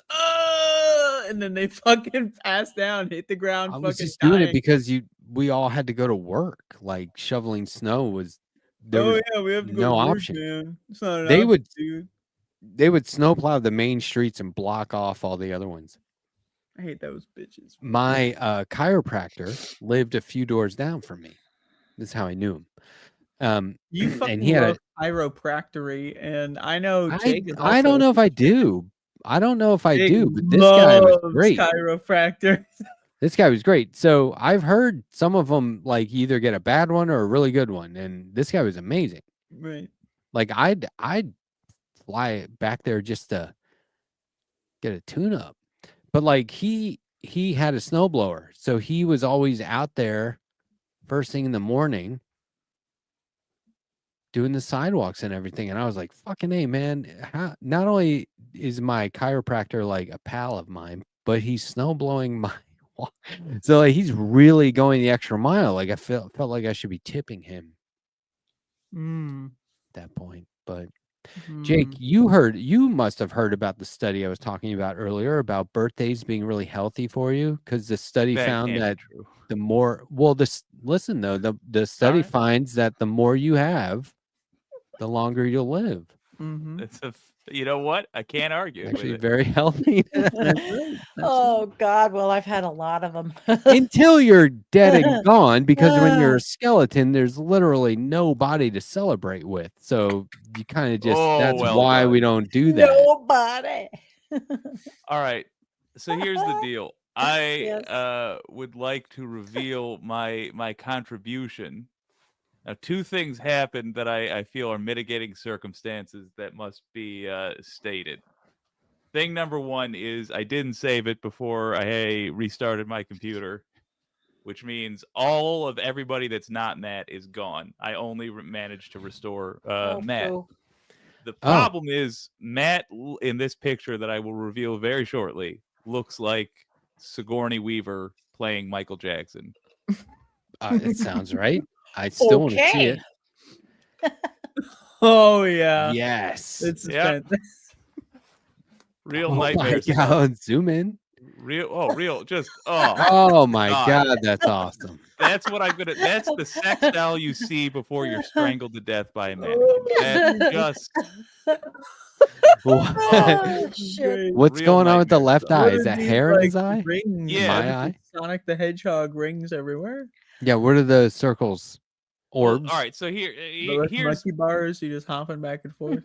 And then they fucking pass down, hit the ground, I was fucking just doing it dying. because we all had to go to work. Like shoveling snow was there was yeah, we have to go no to work, option. man. It's not an They option, would dude. they would snowplow the main streets and block off all the other ones. I hate those bitches. My chiropractor lived a few doors down from me. This is how I knew him. You And fucking he had love chiropractory, and I know Jake is also. I don't know if I do. I don't know if I Jake do, but this guy was loves great. chiropractor. This guy was great. So I've heard some of them like either get a bad one or a really good one, and this guy was amazing. Right. Like I'd fly back there just to get a tune up. But like he had a snowblower, so he was always out there first thing in the morning doing the sidewalks and everything. And I was like, fucking A, man, not only is my chiropractor like a pal of mine, but he's snow blowing my walk. So like he's really going the extra mile. Like I felt like I should be tipping him Mm. at that point. But Jake, you must have heard about the study I was talking about earlier about birthdays being really healthy for you, because the study That found can't be that true. the more listen though, the study Sorry? finds that the more you have, the longer you'll live. Mm-hmm. It's you know what? I can't argue Actually with it. very healthy. oh God. Well, I've had a lot of them. Until you're dead and gone, because when you're a skeleton, there's literally no body to celebrate with. So you kind of just Oh, that's well why we done. don't do that. Nobody. All right. So here's the deal. I Yes. would like to reveal my contribution. Now, two things happened that I feel are mitigating circumstances that must be stated. Thing number one is I didn't save it before I restarted my computer, which means all of everybody that's not Matt is gone. I only managed to restore Matt. Boo. The problem is Matt in this picture that I will reveal very shortly looks like Sigourney Weaver playing Michael Jackson. It sounds right. I still want to see it. Oh yeah. Yes. It's Yeah. Real Oh my nightmare stuff. God, zoom in. Real, just oh. Oh my God. God, that's awesome. That's what I'm gonna. That's the sex doll you see before you're strangled to death by a mannequin. That's just Oh, shit. What's real going on with the nightmare left stuff. eye? What Is are that these, hair in his eye? Rings? Yeah. My What is eye? it, Sonic the Hedgehog rings everywhere. Yeah, what are the circles? Well, Orbs? all right, so The here's monkey bars. You just hopping back and forth.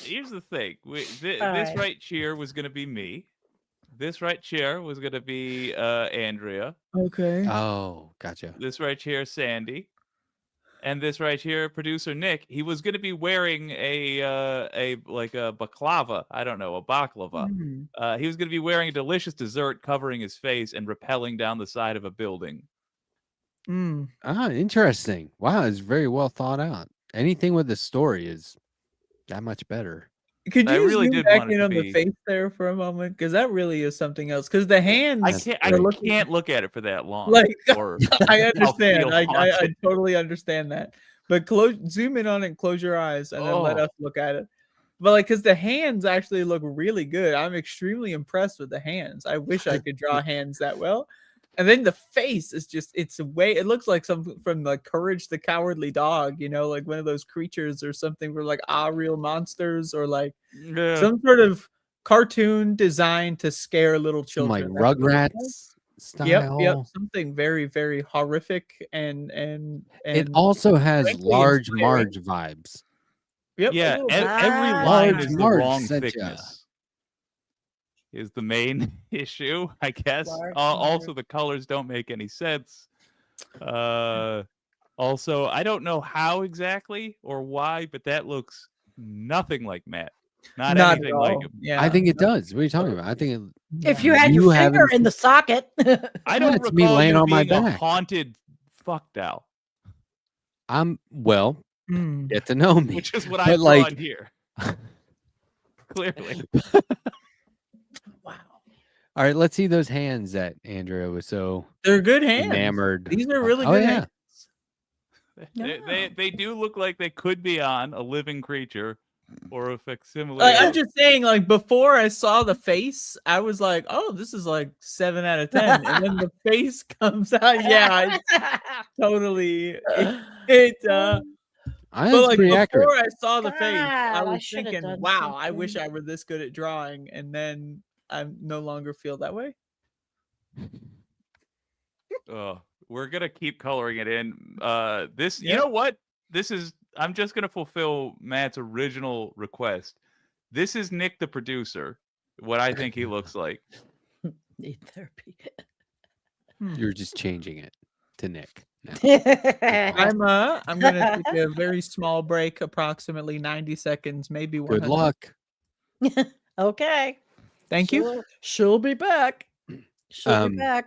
here's the thing. This right. right here was gonna be me. This right here was gonna be Andrea. Okay. Oh, gotcha. This right here, Sandee. And this right here, producer Nick, he was going to be wearing a baklava. I don't know, a baklava. He was going to be wearing a delicious dessert covering his face and rappelling down the side of a building. Ah, interesting. Wow, it's very well thought out. Anything with the story is that much better. Could I you really zoom did back want it in to on the be- face there for a moment? Because that really is something else. Because the hands, I are looking can't look at it for that long. like. or I I'll understand. feel I haunted. totally understand that. But zoom in on it, and close your eyes, and then let Oh. us look at it. But like, because the hands actually look really good. I'm extremely impressed with the hands. I wish I could draw hands that well. And then the face is just—it's a way. It looks like something from like Courage the Cowardly Dog. You know, like one of those creatures or something from like Real Monsters, or like Yeah. some sort of cartoon designed to scare little Some like children. That's what it looks like. Rugrats style. Yep. Something very, very horrific and It also has frankly large inspiring. Marge vibes. Yep. Yeah, Ooh, every wow. line Large is the Marge wrong sent ya. thickness. Is the main issue, I guess. Large Also, Marge. the colors don't make any sense. Also, I don't know how exactly or why, but that looks nothing like Matt. Not Not anything at like all. him. Yeah. I think it does. What are you talking about? I think If you had You your finger haven't- in the socket. I don't That's me recall laying you on my being a back. haunted fuck doll, well, Mm. get to know me. which is what But, I've like- drawn here. Clearly. Wow. All right, let's see those hands that Andrea was so They're good hands. enamored. These are of. really Oh, good yeah. hands. They do look like they could be on a living creature or a facsimile. I'm just saying, like, before I saw the face, I was like, "Oh, this is like 7 out of 10," and then the face comes out. Yeah, it's totally. That's But like pretty before accurate. I saw the face, I God, I was shoulda thinking, done "Wow, I wish something. I were this good at drawing," and then I no longer feel that way. Oh, we're gonna keep coloring it in. This, you Yeah. know what? This is. I'm just gonna fulfill Matt's original request. This is Nick, the producer. What I think he looks like. Need therapy. You're just changing it to Nick. now. I'm gonna take a very small break, approximately 90 seconds, maybe 100. Good luck. Okay. Thank you. She'll be back. She'll be back.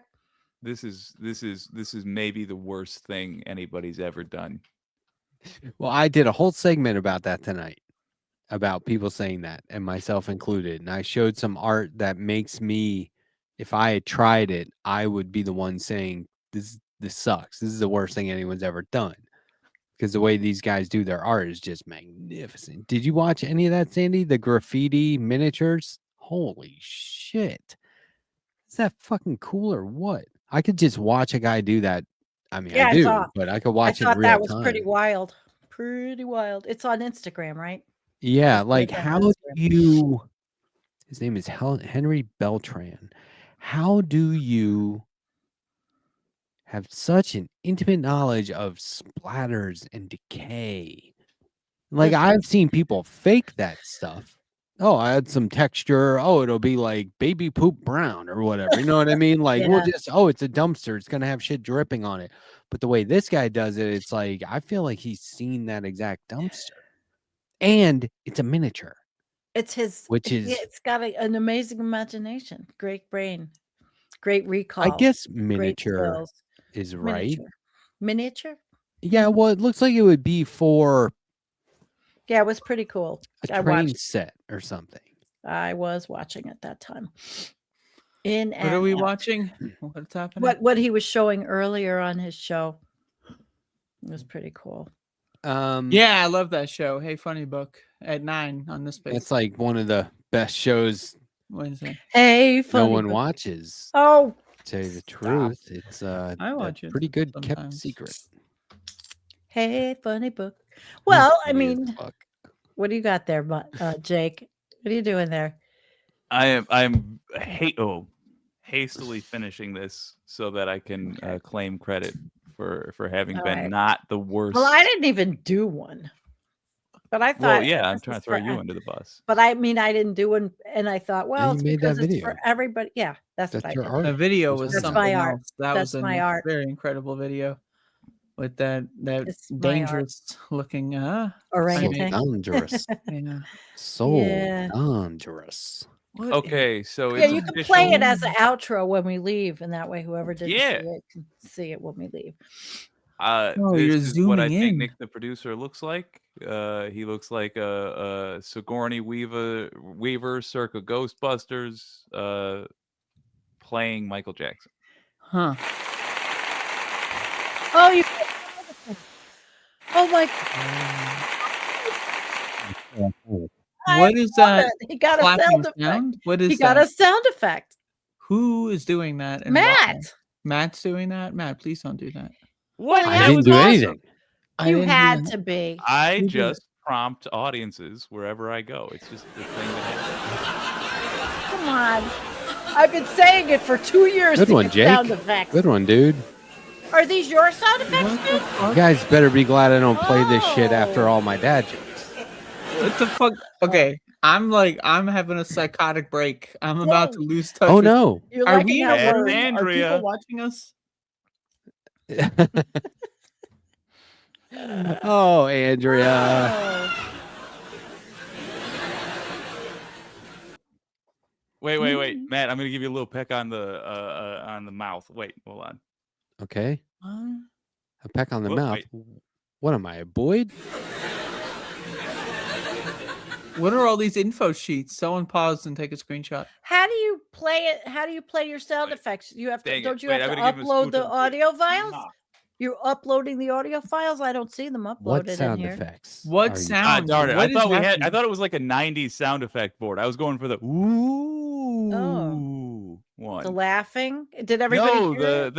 This is maybe the worst thing anybody's ever done. Well, I did a whole segment about that tonight, about people saying that, and myself included. And I showed some art that makes me, if I had tried it, I would be the one saying, this sucks. This is the worst thing anyone's ever done. Because the way these guys do their art is just magnificent. Did you watch any of that, Sandee? The graffiti miniatures? Holy shit. Is that fucking cool or what? I could just watch a guy do that. I mean, Yeah, I I do, thought- but I could I watch it in thought real that was time. pretty wild. Pretty wild. It's on Instagram, right? Yeah, It's like on how do Instagram. you? His name is Henry Beltran. How do you have such an intimate knowledge of splatters and decay? Like Listen. I've seen people fake that stuff. Oh, I had some texture. Oh, it'll be like baby poop brown or whatever. You know what I mean? Like we'll Yeah. just, oh, it's a dumpster. It's gonna have shit dripping on it. But the way this guy does it, it's like I feel like he's seen that exact dumpster. And it's a miniature. It's his, Which is- it's got an amazing imagination, great brain, great recall. I guess great miniature skills. is right. Miniature? Yeah, well, it looks like it would be for Yeah, it was pretty cool. a I train watched. set or something. I was watching at that time. What are we watching? What's happening? What he was showing earlier on his show. It was pretty cool. Yeah, I love that show. Hey, Funny Book at 9 on this space. That's like one of the best shows Wednesday. Hey, funny no one book. watches. Oh, To tell you the stop. truth, it's I a watch it pretty good kept sometimes. secret. Hey, funny book. Well, I Funny as mean, fuck. what do you got there, Jake? What are you doing there? I'm hastily finishing this so that I can claim credit for having All been right. not the worst. Well, I didn't even do one, but I thought. Well, yeah, I'm this trying to is throw for- you under the bus. But I mean, I didn't do one, and I thought, well, you it's made that because it's for video. everybody. Yeah, that's what That's I your did. art. The video That's was my something art. else. That That's was my a art. very incredible video with that It's my art. dangerous looking So Orangutan. dangerous. yeah. So Yeah. dangerous. What Okay, so Yeah, it's you can play it official. as an outro when we leave, and that way, whoever didn't Yeah. see it can see it when we leave. Oh, This you're is what I zooming think in. Nick, the producer, looks like. He looks like a Sigourney Weaver circa Ghostbusters, playing Michael Jackson. Huh. Oh, you. Oh my! What is that He got a clapping sound effect. sound? What is He got that? a sound effect. Who is doing that? and why? Matt, Matt's doing that? Matt, please don't do that. What? Well, I that didn't was do awesome. anything. I you didn't do had that. to be. I Who did just prompt audiences wherever I go. It's just the thing that happens. Come on. I've been saying it for 2 years. Good to one, get Jake. Sound effects. Good one, dude. Are these your sound effects, What the dude? You fuck? guys better be glad I don't play this shit after Oh. all my dad jokes. What the fuck? Okay, I'm having a psychotic break. I'm about to lose touch. Oh with- no. You're Are liking we in how a Bad room? we're- man. Are Andrea. people watching us? Oh, Andrea. Oh. Wait, Matt. I'm gonna give you a little peck on the mouth. Wait, hold on. Okay. A peck on the Whoa, mouth. wait. What am I, a Boyd? What are all these info sheets? Someone pause and take a screenshot. How do you play it? How do you play your sound Wait. effects? You have to. Dang it. Don't you Wait, have I'm to gonna give him a upload smooch the on the audio files? Nah. You're uploading the audio files. I don't see them uploaded What in sound here. effects? What are you- sound? Darn it! What I is thought we had. I happening? thought it was like a '90s sound effect board. I was going for the ooh one. The laughing. Did everybody No, hear it?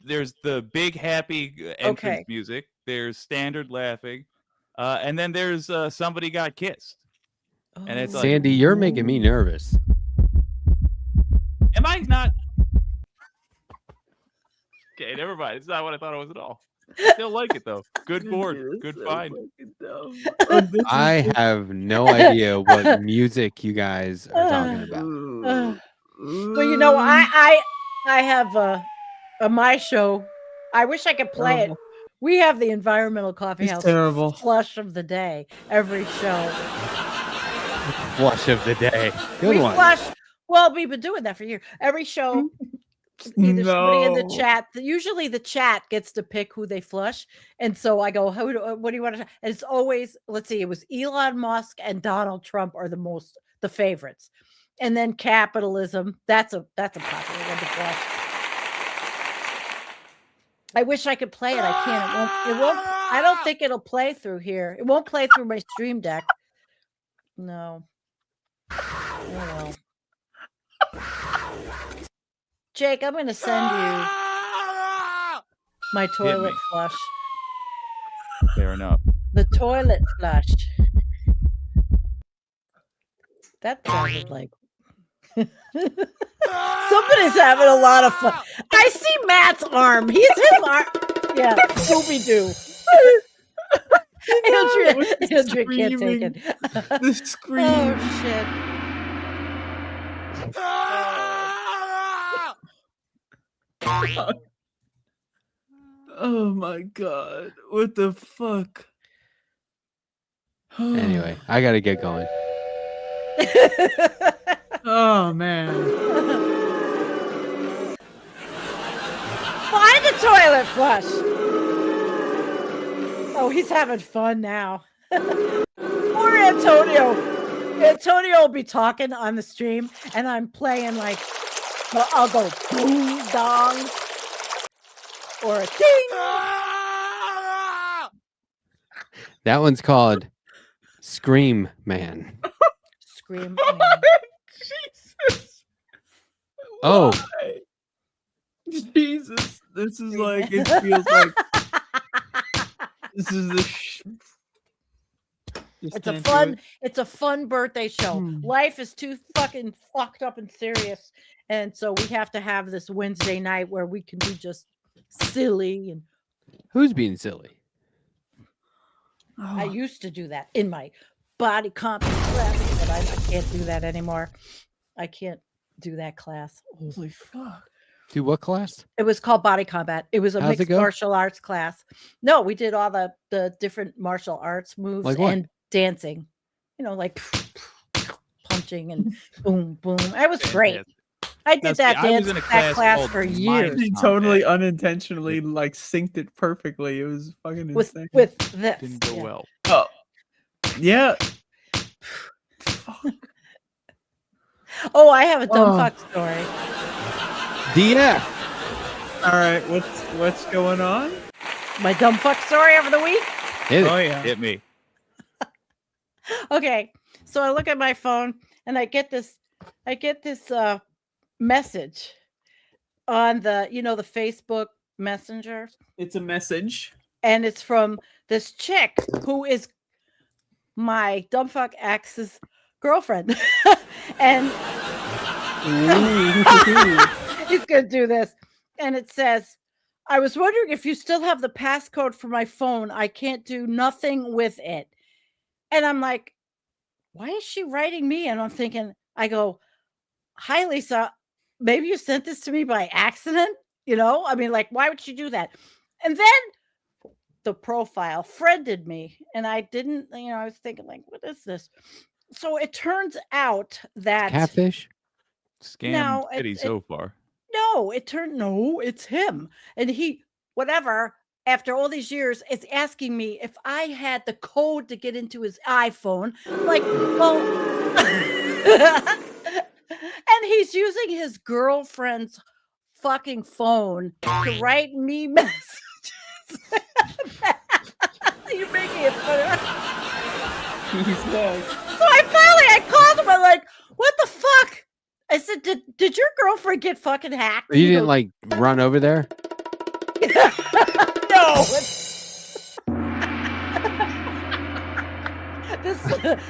there's the big happy entrance Okay. music. There's standard laughing, and then there's somebody got kissed. And it's like, Sandy, you're making me nervous. am I not? Okay, never mind. It's not what I thought it was at all. Still like it though. Good board. Good find. I have no idea what music you guys are talking about. Well, you know, I have my show. I wish I could play it. We have the Environmental Coffee It's House terrible. flush of the day every show. Flush of the day. Good we one. flush. Well, we've been doing that for years. Every show, either somebody in the No. chat. Usually, the chat gets to pick who they flush, and so I go, "What do you want to?" And it's always, let's see, it was Elon Musk and Donald Trump are the favorites, and then capitalism. That's a popular one to flush. I wish I could play it. I can't. It won't. I don't think it'll play through here. It won't play through my stream deck. No. Oh, well. Jake, I'm going to send you my toilet me. flush. Fair enough. The toilet flush. That sounded like somebody's having a lot of fun. I see Matt's arm. His arm. Yeah, Scooby Doo. Andrea can't take it. The scream. Oh shit. Oh my god. What the fuck? Anyway, I got to get going. Oh man. Find the toilet flush. Oh, he's having fun now. Poor Antonio. Antonio will be talking on the stream, and I'm playing like, well, I'll go boom dongs or a ding. That one's called Scream Man. Scream. Jesus. Oh. Why? Jesus. This is like, it feels like this is the It's a fun birthday show. Life is too fucking fucked up and serious. And so we have to have this Wednesday night where we can be just silly. And Who's being silly? I used to do that in my body comp class, but I can't do that anymore. I can't do that class. Holy fuck. Do what class? It was called Body Combat. It was a How's it mixed go? martial arts class. No, we did all the different martial arts moves Like what? and dancing. You know, like punching and boom, boom. It was great. I did that dance that class for years. He totally unintentionally like synced it perfectly. It was fucking insane. With this. Didn't go well. Oh. Yeah. Oh, I have a dumb fuck story. DF. All right, what's going on? My dumb fuck story over the week. Hit it. Oh yeah. Hit me. Okay, so I look at my phone and I get this message on the the Facebook Messenger, It's a message. and it's from this chick who is my dumb fuck ex's girlfriend, and he's gonna do this, and it says, "I was wondering if you still have the passcode for my phone. I can't do nothing with it." And I'm like, why is she writing me? And I'm thinking, I go, "Hi, Lisa. Maybe you sent this to me by accident. I mean, like, why would she do that?" And then the profile friended me, and I didn't, I was thinking, like, what is this? So it turns out that Catfish? Scam No, city so far. no, it's him. And he, whatever, after all these years, is asking me if I had the code to get into his iPhone. Like, well, and he's using his girlfriend's fucking phone to write me messages. You're making it funny. Jesus. So I called him. I'm like, what the fuck? I said, did your girlfriend get fucking hacked? You He didn't goes, like run over there? no.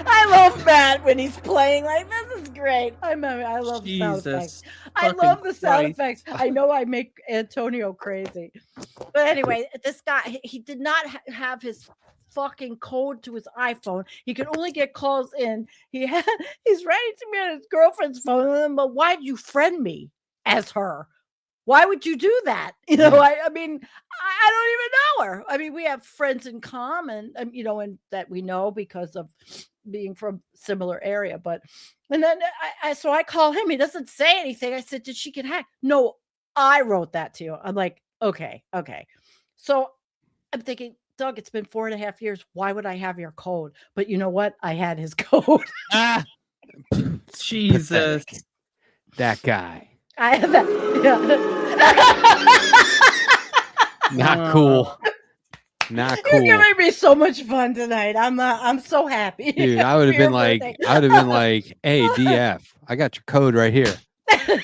I love Matt when he's playing. Like, this is great. I love the sound effects. Jesus. I love the sound Christ. effects. I know I make Antonio crazy. But anyway, this guy, he did not have his fucking code to his iPhone. He could only get calls in. He's writing to me on his girlfriend's phone. But why'd you friend me as her? Why would you do that? You know, I mean, I don't even know her. I mean, we have friends in common, you know, and that we know because of being from similar area. But and then so I call him. He doesn't say anything. I said, "Did she get hacked?" No, I wrote that to you. I'm like, okay. So I'm thinking, Doug, it's been 4.5 years. Why would I have your code? But you know what? I had his code. Ah, Jesus. Pathetic. That guy. I have that. Not cool. Not You're cool. giving me so much fun tonight. I'm so happy. Dude, I would have for your been like, birthday. hey, DF, I got your code right here. I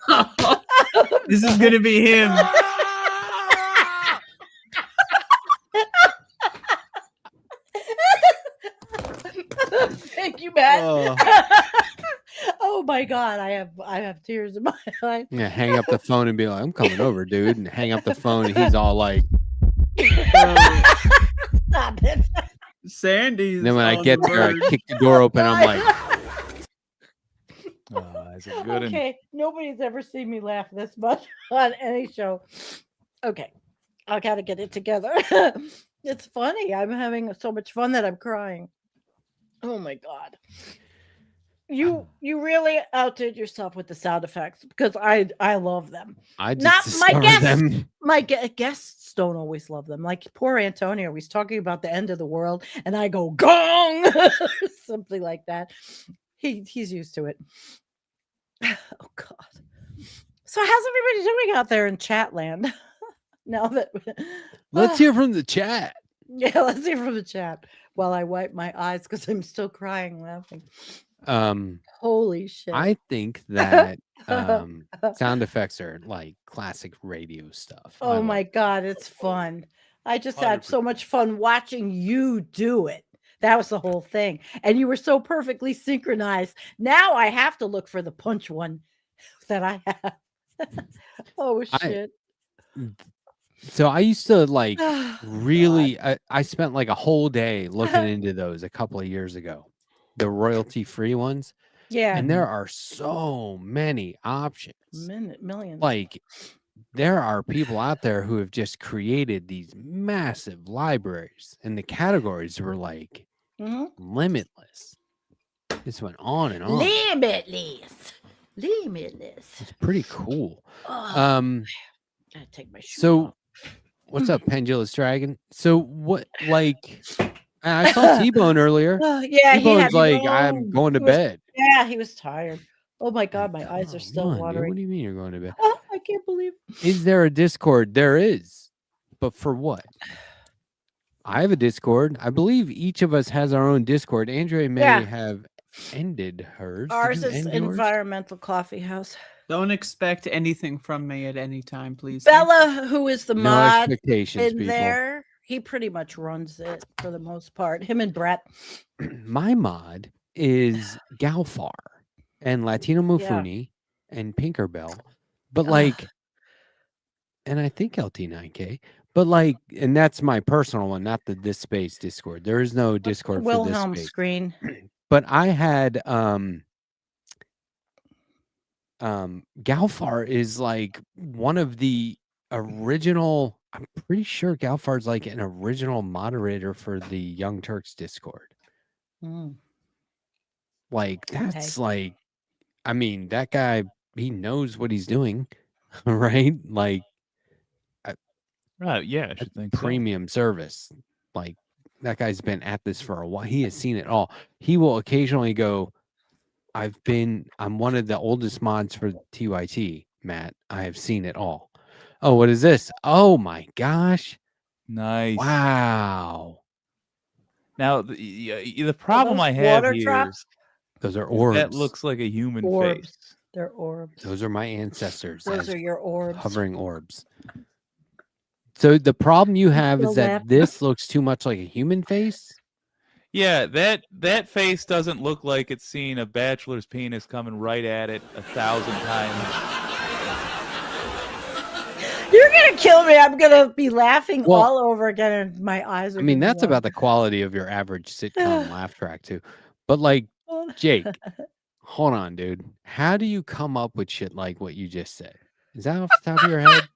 got- This is gonna be him. Thank you, Matt. Oh. Oh my God, I have tears in my eyes. Yeah, hang up the phone and be like, I'm coming over, dude. And hang up the phone and he's all like, Stop it. Sandee's. and then when I on get the there, I word. kick the door open. I'm like, It's a good one. Okay, nobody's ever seen me laugh this much on any show. Okay, I gotta get it together. It's funny. I'm having so much fun that I'm crying. Oh my God. You really outdid yourself with the sound effects because I love them. I just Not my discovered guests. them. My guests don't always love them. Like poor Antonio, he's talking about the end of the world, and I go gong, something like that. He's used to it. Oh God. So how's everybody doing out there in chat land? Now that Let's hear from the chat. yeah, let's hear from the chat while I wipe my eyes because I'm still crying laughing. Holy shit. I think that sound effects are like classic radio stuff. I Oh love my it. God, it's fun. I just had 100%. so much fun watching you do it. That was the whole thing. And you were so perfectly synchronized. Now I have to look for the punch one that I have. Oh shit. So I used to like really, I spent like a whole day looking into those a couple of years ago, the royalty free ones. Yeah. And there are so many options. Millions. Like there are people out there who have just created these massive libraries and the categories were like Mhm. limitless. This went on and on. Limitless. It's pretty cool. Oh, gotta take my shoes So off. what's up, Pendulous Dragon? So what, like, I saw T-Bone earlier. Yeah, he had T-Bone's like, I'm going to he was- bed. Yeah, he was tired. Oh my God, my eyes are Come still on, dude. watering. What do you mean you're going to bed? Oh, I can't believe. Is there a Discord? There is, but for what? I have a Discord. I believe each of us has our own Discord. Andrea may Yeah. have ended hers. Did Ours you is end yours? Environmental Coffee House. Don't expect anything from me at any time, please. Thank you. Bella, who is the No mod expectations, in people. there, he pretty much runs it for the most part. Him and Brett. My mod is Galfar and Latino Mufuni and Pinkerbell, but like, and I think LT9K, but like, and that's my personal one, not the This Space Discord. There is no Discord for Wilhelm This Space. screen. But I had Galfar is like one of the original. I'm pretty sure Galfar's like an original moderator for the Young Turks Discord. Mm. Like, that's like, I mean, that guy, he knows what he's doing, right? Like, Right? Yeah, I that's should think so. premium service. Like, that guy's been at this for a while. He has seen it all. He will occasionally go, I'm one of the oldest mods for TYT, Matt. I have seen it all. Oh, what is this? Oh my gosh. Nice. Wow. Now the problem those I have water here drops? Those are is orbs. that looks like a human Orbs. face. They're orbs. Those are my ancestors. Those as are your orbs. hovering orbs. So the problem you have is feel that that? this looks too much like a human face. Yeah, that face doesn't look like it's seen a bachelor's penis coming right at it 1,000 times. You're gonna kill me. I'm gonna be laughing Well, all over again, and my eyes are. I mean, gonna that's about the quality of your average sitcom laugh track too. But like, Jake, hold on, dude. How do you come up with shit like what you just said? Is that off the top of your head?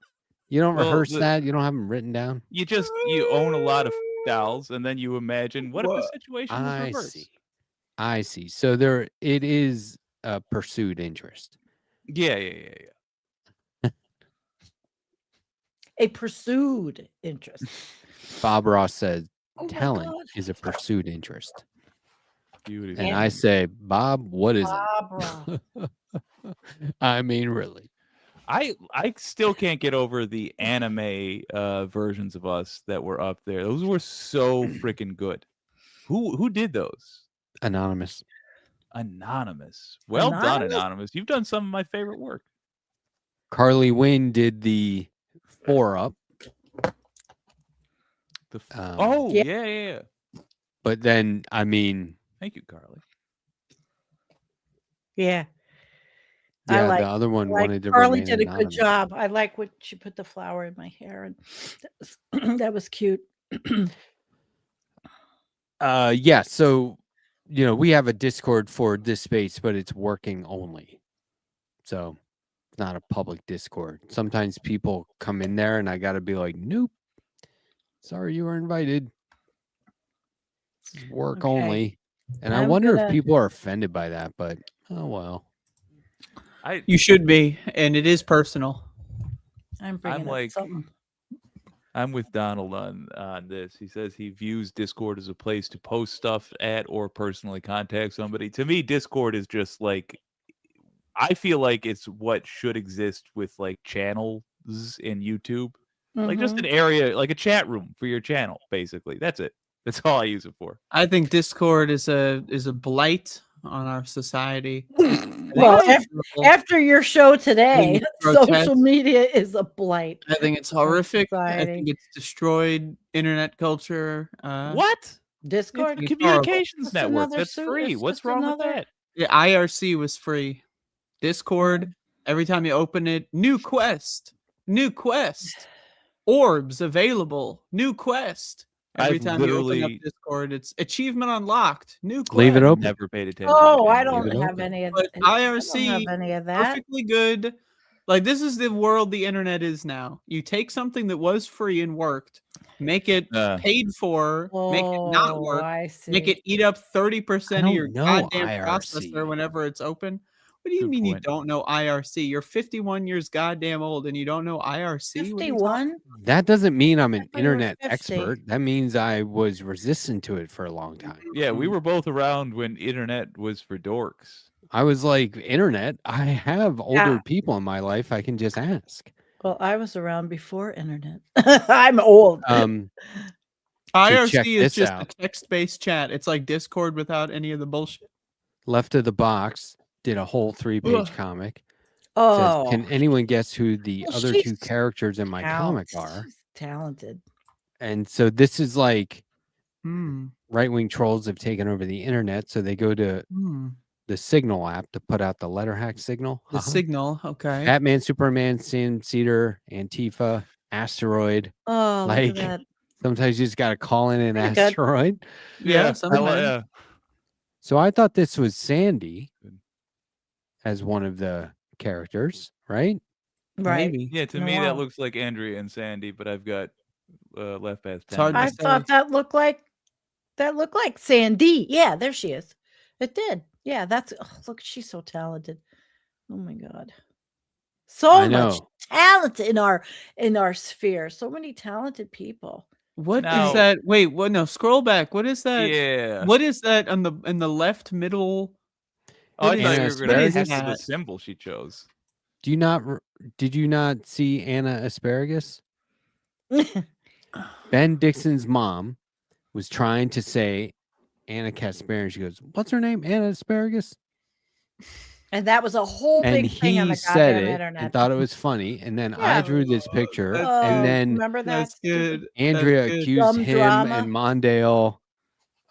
You don't Well, rehearse that? You don't have them written down? You own a lot of dolls, and then you imagine what if the situation was I reversed? see. I see. So it is a pursued interest. Yeah. a pursued interest. Bob Ross says Oh my talent God. is a pursued interest. Beautiful. And I say, Bob, what is Barbara. it? I mean, really. I still can't get over the anime versions of us that were up there. Those were so freaking good. Who did those? Anonymous. Anonymous. Well done, Anonymous. You've done some of my favorite work. Carly Wynn did the 4-up. Yeah. But then, I mean, Thank you, Carly. Yeah. yeah, like- the other one Like wanted to Carly remain did a good anonymous. job. I like what she put the flower in my hair, and that was cute. Yeah, so we have a Discord for this space, but it's working only. So it's not a public Discord. Sometimes people come in there and I gotta be like, nope. Sorry you were invited. This is work Okay. only. And I I'm wonder if gonna- people are offended by that, but oh well. You should be, and it is personal. I'm bringing up like- something. I'm with Donald on this. He says he views Discord as a place to post stuff at or personally contact somebody. To me, Discord is just like, I feel like it's what should exist with like channels in YouTube. Like just Mhm. an area, like a chat room for your channel, basically. That's it. That's all I use it for. I think Discord is a blight on our society. Well, it's after your show today, it's social grotesque. media is a blight. I think it's horrific. I society. think it's destroyed internet culture. What? Discord. It's Communications Just network. another That's su- free. it's What's just wrong another- with that? Yeah, IRC was free. Discord, every time you open it, new quest, orbs available, new quest. Every I've time you open up literally- Discord, it's achievement unlocked, new quest. Leave it open. Never paid attention. Oh, to I any of don't it. have any of But I don't IRC have any of that. Perfectly good. Like this is the world the internet is now. You take something that was free and worked, make it paid for, make it not Oh, work, I see. make it eat up 30% I of your don't know goddamn IRC. processor whenever it's open. What do you Good mean you point. don't know IRC? You're 51 years goddamn old and you don't know IRC? What are you talking- 51. That doesn't mean I'm an thought you were internet 50. expert. That means I was resistant to it for a long time. Yeah, we were both around when internet was for dorks. I was like, internet, I have older Yeah. people in my life I can just ask. Well, I was around before internet. I'm old. check IRC is this just out. a text-based chat. It's like Discord without any of the bullshit. Left of the Box did a whole 3-page Ugh. comic. Oh, Says, can anyone guess who the Well, other two she's characters in my comic are? She's talented. And so this is like Hmm. right-wing trolls have taken over the internet, so they go to Hmm. the Signal app to put out the Letterhack signal. The signal, okay. Batman, Superman, Sam Cedar, Antifa, Asteroid. Oh, look Like, at that. sometimes you just got to call in an Pretty good. asteroid. Yeah, I something li- like- yeah. So I thought this was Sandee Good. as one of the characters, right? Right. Maybe. Yeah, to Oh, me wow. that looks like Andrea and Sandee, but I've got left pass. It's hard to I say. thought that looked like That looked like Sandee. Yeah, there she is. It did. Yeah, that's look, she's so talented. Oh my god. So I much know. talent in our sphere. So many talented people. What is Now- that? Wait, what? No, scroll back. What is that? Yeah. What is that on the in the left middle? Oh, I What thought is- you were what going is to heckle the that? symbol she chose. Did you not see Anna Asparagus? Ben Dixon's mom was trying to say Anna Kasparian. She goes, "What's her name? Anna Asparagus?" And that was a whole And big thing on he the said goddamn it internet. and thought it was funny. And then I Yeah. drew this picture, That's Oh, and then remember that? That's good. Andrea That's good. accused Dumb him drama. and Mondale,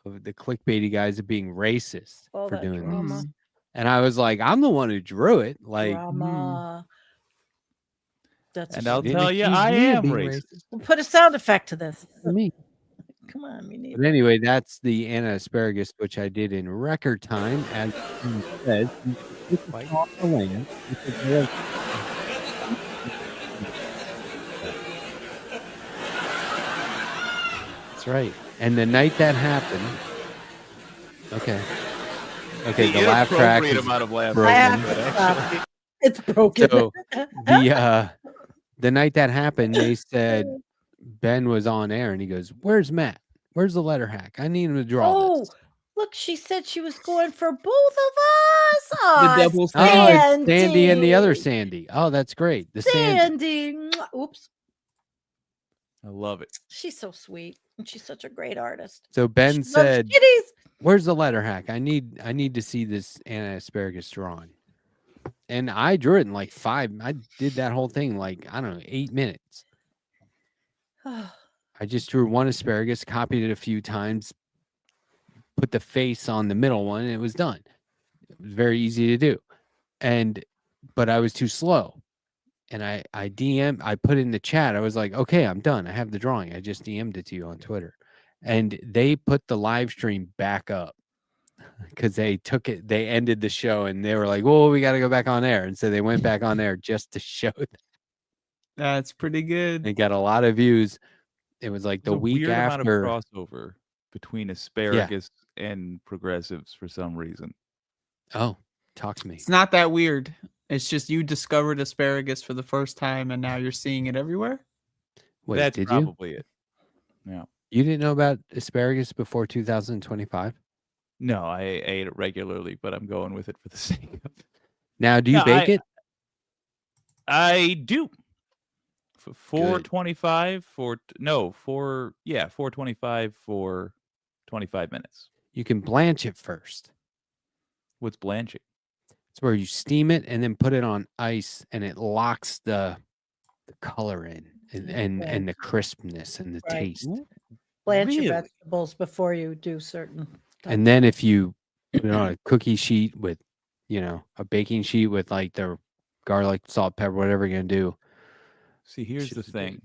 of the clickbaity guys, of being racist All for that doing drama. this. And I was like, I'm the one who drew it. Like, Drama. That's a And I'll shame. tell you, accuse I me of am being racist. We'll put a sound effect to this. me. Come on, we need But anyway, that's the Anna Asparagus, which I did in record time, as he said. Quite off the land. That's right. And the night that happened. Okay. Okay, the laugh track inappropriate is amount of laughter. broken. I have to stop. It's broken. So the night that happened, they said Ben was on air, and he goes, "Where's Matt? Where's the letter hack? I need him to draw Oh, this." look, she said she was going for both of us. The double Oh, standard. it's Sandee and the other Sandee. Oh, that's great. The Sandee. Sandee. Mwah. Oops. I love it. She's so sweet. And she's such a great artist. So She Ben loves said, kitties. "Where's the letter hack? I need to see this Anna Asparagus drawing." And I drew it in like 5. I did that whole thing like, I don't know, 8 minutes. I just drew one asparagus, copied it a few times, put the face on the middle one, and it was done. It was very easy to do. But I was too slow. And I put it in the chat. I was like, "Okay, I'm done. I have the drawing. I just DM'd it to you on Twitter." And they put the live stream back up because they ended the show, and they were like, "Well, we got to go back on air." And so they went back on air just to show that. That's pretty good. They got a lot of views. It was like the There's a week weird after. amount of crossover between asparagus and progressives for some reason. Oh, talk to me. It's not that weird. It's just you discovered asparagus for the first time, and now you're seeing it everywhere. Wait, That's did you? probably it. Yeah. You didn't know about asparagus before 2025? No, I ate it regularly, but I'm going with it for the sake of it. Now, do you No, bake it? I do. For Good. 425 425 for 25 minutes. You can blanch it first. What's blanching? It's where you steam it and then put it on ice, and it locks the color in and the crispness and the Right. taste. Blanch Really? your vegetables before you do certain. And then if you put it on a cookie sheet with, a baking sheet with like the garlic, salt, pepper, whatever you're going to do. See, here's the Shit's good. thing.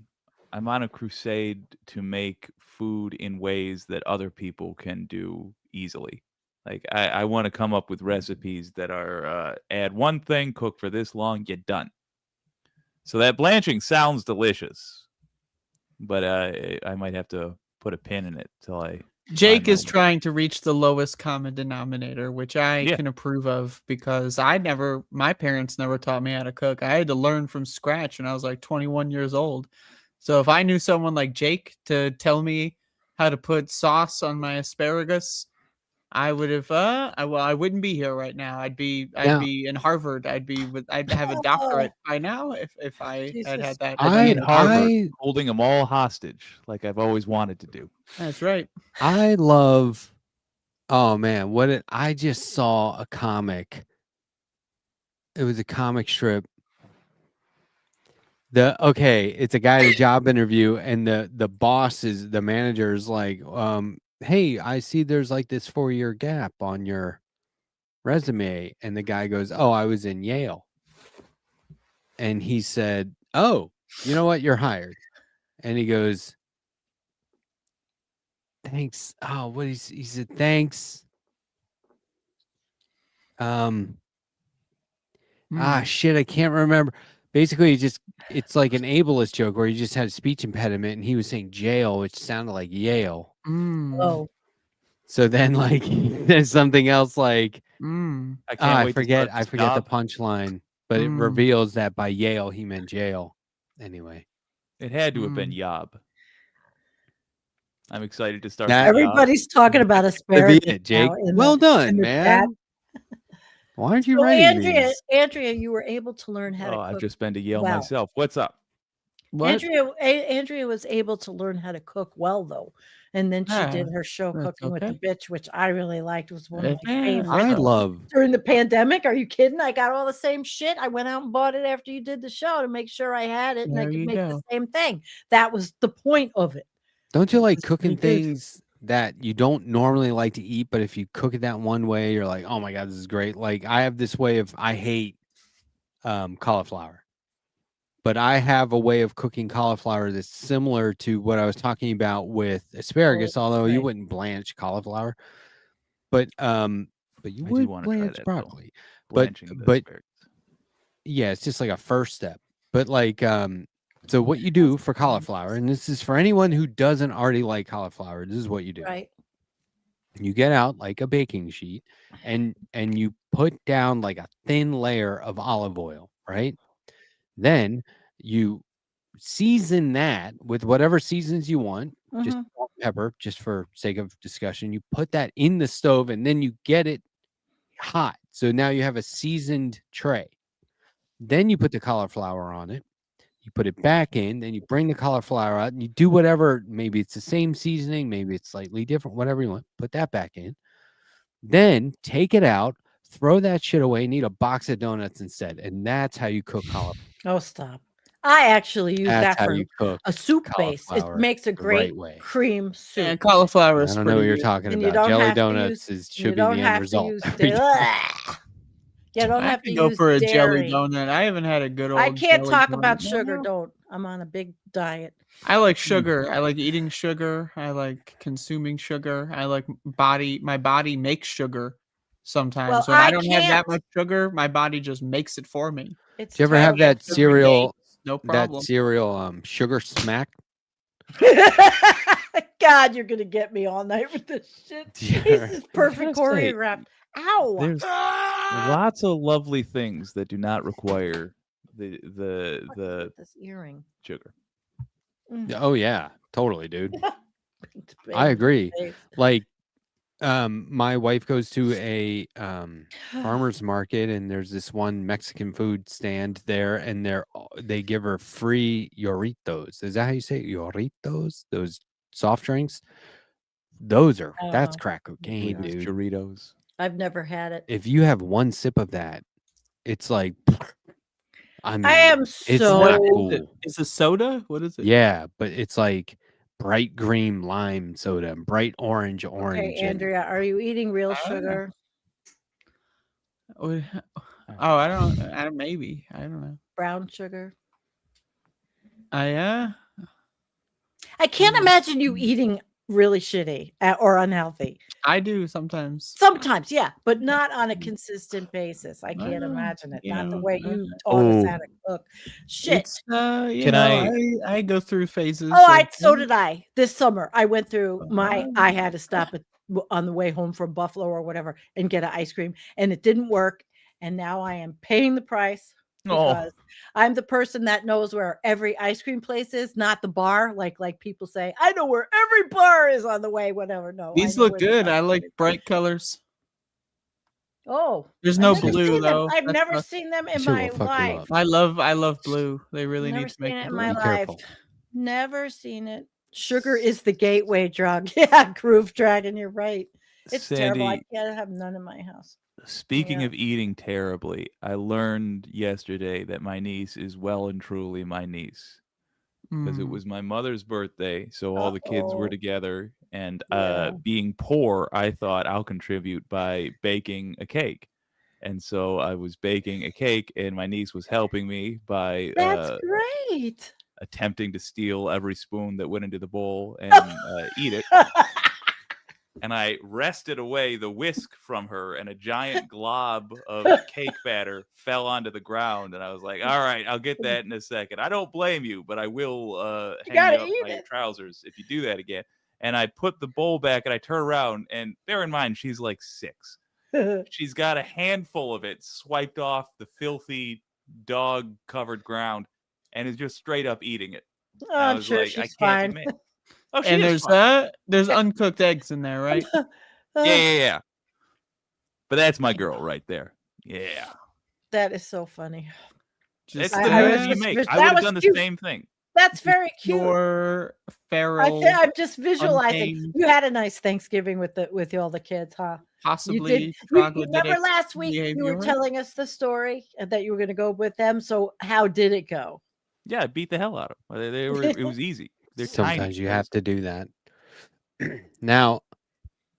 I'm on a crusade to make food in ways that other people can do easily. Like I want to come up with recipes that are add one thing, cook for this long, get done. So that blanching sounds delicious, but I might have to put a pin in it till I. Jake is moment. trying to reach the lowest common denominator, which I Yeah. can approve of because my parents never taught me how to cook. I had to learn from scratch when I was like 21 years old. So if I knew someone like Jake to tell me how to put sauce on my asparagus, I would have. I wouldn't be here right now. I'd be in Harvard. I'd have a doctorate by now if I had Jesus. that. I'd be in Harvard, I holding them all hostage, like I've always wanted to do. That's right. I love. Oh man, I just saw a comic. It was a comic strip. It's a guy at a job interview, and the boss is the manager is like, "Hey, I see there's like this 4-year gap on your resume," and the guy goes, "Oh, I was in Yale," and he said, "Oh, you know what? You're hired," and he goes, "Thanks." Oh, he said, "Thanks." Shit, I can't remember. Basically, it's like an ableist joke where he just had a speech impediment, and he was saying jail, which sounded like Yale. Mm. Oh, So then, like, there's something else like Mm. I can't I wait to forget start this the job. punchline, but it Mm. reveals that by Yale he meant jail. Anyway, It had to have been Mm. Yob. I'm excited to start That- the job. Everybody's talking about That'd asparagus be it, Jake. now in Well the done, chat. man. Why aren't you So writing Andrea, these? you were able to learn how Oh, to I've cook. just been to Yale well. myself. What's up? What? Andrea was able to learn how to cook well though, and then she Yeah, did her show that's Cooking with the okay. Bitch, which I really liked. It was one of my Yeah, favorites. I love. During the pandemic, are you kidding? I got all the same shit. I went out and bought it after you did the show to make sure I had it and I There could you make the go. same thing. That was the point of it. Don't you like It's cooking pretty good. things that you don't normally like to eat, but if you cook it that one way, you're like, oh my god, this is great. Like I have this way of I hate cauliflower. But I have a way of cooking cauliflower that's similar to what I was talking about with asparagus, although you right. wouldn't blanch cauliflower. But you I do would wanna try blanch that, though. broccoli. Blanching the but asparagus. yeah, it's just like a first step. But like so what you do for cauliflower, and this is for anyone who doesn't already like cauliflower, this is what you do. Right. You get out like a baking sheet and you put down like a thin layer of olive oil, right? Then you season that with whatever seasons you want, just Mhm. salt and pepper, just for sake of discussion. You put that in the stove and then you get it hot. So now you have a seasoned tray. Then you put the cauliflower on it. You put it back in, then you bring the cauliflower out and you do whatever. Maybe it's the same seasoning, maybe it's slightly different, whatever you want. Put that back in. Then take it out, throw that shit away, and eat a box of donuts instead. And that's how you cook cauliflower. Oh, stop. I actually use That's that how for you cook a soup base. It cauliflower makes a the great right way. cream And soup. cauliflower I is don't know what pretty you're good. talking And you about. don't Jelly have to donuts use should you be don't the end have to result. use you don't I have to could go use for a dairy. jelly donut. I haven't had a good old I can't jelly talk donut about in a sugar. while. Don't. I'm on a big diet. I like sugar. I like eating sugar. I like consuming sugar. I like my body makes sugar sometimes. Well, When I I don't have that can't. much sugar, my body just makes it for me. It's Do you ever have terrible that for me. cereal? No That problem. cereal, sugar smack. God, you're gonna get me all night with this shit. Yeah. This is perfect gonna say, choreographed. Ow! There's lots of lovely things that do not require the With this earring. sugar. Oh yeah, totally, dude. It's big I in agree. the face. Like, my wife goes to a farmer's market, and there's this one Mexican food stand there, and they give her free Lloritos. Is that how you say it? Lloritos? Those soft drinks. That's Oh, crack cocaine, Those dude. Doritos. I've never had it. If you have one sip of that, it's like, I mean, I am it's so not What is cool. it? Is it soda? What is it? Yeah, but it's like bright green lime soda and bright orange. Okay, And Andrea, are you eating real Ah. sugar? Oh, I don't. Maybe I don't know. Brown sugar? Yeah. I can't imagine you eating really shitty or unhealthy. I do sometimes. Sometimes, yeah, but not on a consistent basis. I can't imagine it. you Not the know, way you taught us how to cook. Shit. It's you Can know, I go through phases. Oh, of so things. did I. This summer, I went through Oh. I had to stop on the way home from Buffalo or whatever and get an ice cream, and it didn't work. And now I am paying the price because I'm the person that knows where every ice cream place is, not the bar. Like people say, I know where every bar is on the way. Whatever. No, I These know look where the good. bar I like is. bright colors. Oh, There's I've no never blue seen them. though. I've That's never not- seen them in shit will my fuck you life. up. I love blue. They really Never need to make seen it it in blue. my Be life. careful. Never seen it. Sugar is the gateway drug. Yeah, Groove Dragon, you're right. It's terrible. I Sandy, can't have none in my house. speaking Yeah. of eating terribly, I learned yesterday that my niece is well and truly my niece because it Mm. was my mother's birthday, so all the kids were Uh-oh. together. And Yeah. being poor, I thought I'll contribute by baking a cake. And so I was baking a cake, and my niece was helping me by That's great. attempting to steal every spoon that went into the bowl and eat it. And I wrested away the whisk from her, and a giant glob of cake batter fell onto the ground. And I was like, all right, I'll get that in a second. I don't blame you, but I will hang gotta you up eat by your it. trousers if you do that again. and I put the bowl back, and I turn around, and bear in mind, she's like 6. She's got a handful of it swiped off the filthy dog-covered ground, and is just straight up eating it. Oh, I I'm was sure like, she's I can't fine. be mad. Oh, she And is fine. there's uncooked eggs in there, right? Yeah. But that's my girl right there. Yeah. That is so funny. It's Just the I was movie you just make. vis- I that would have was done the cute. same thing. That's very cute. your feral, I'm just visualizing. untamed- You had a nice Thanksgiving with all the kids, huh? You possibly did. You troglodytic remember last week you were behavior. telling us the story that you were going to go with them. So how did it go? Yeah, I beat the hell out of them. They were. It was easy. They're Sometimes tiny. you have to do that. Now,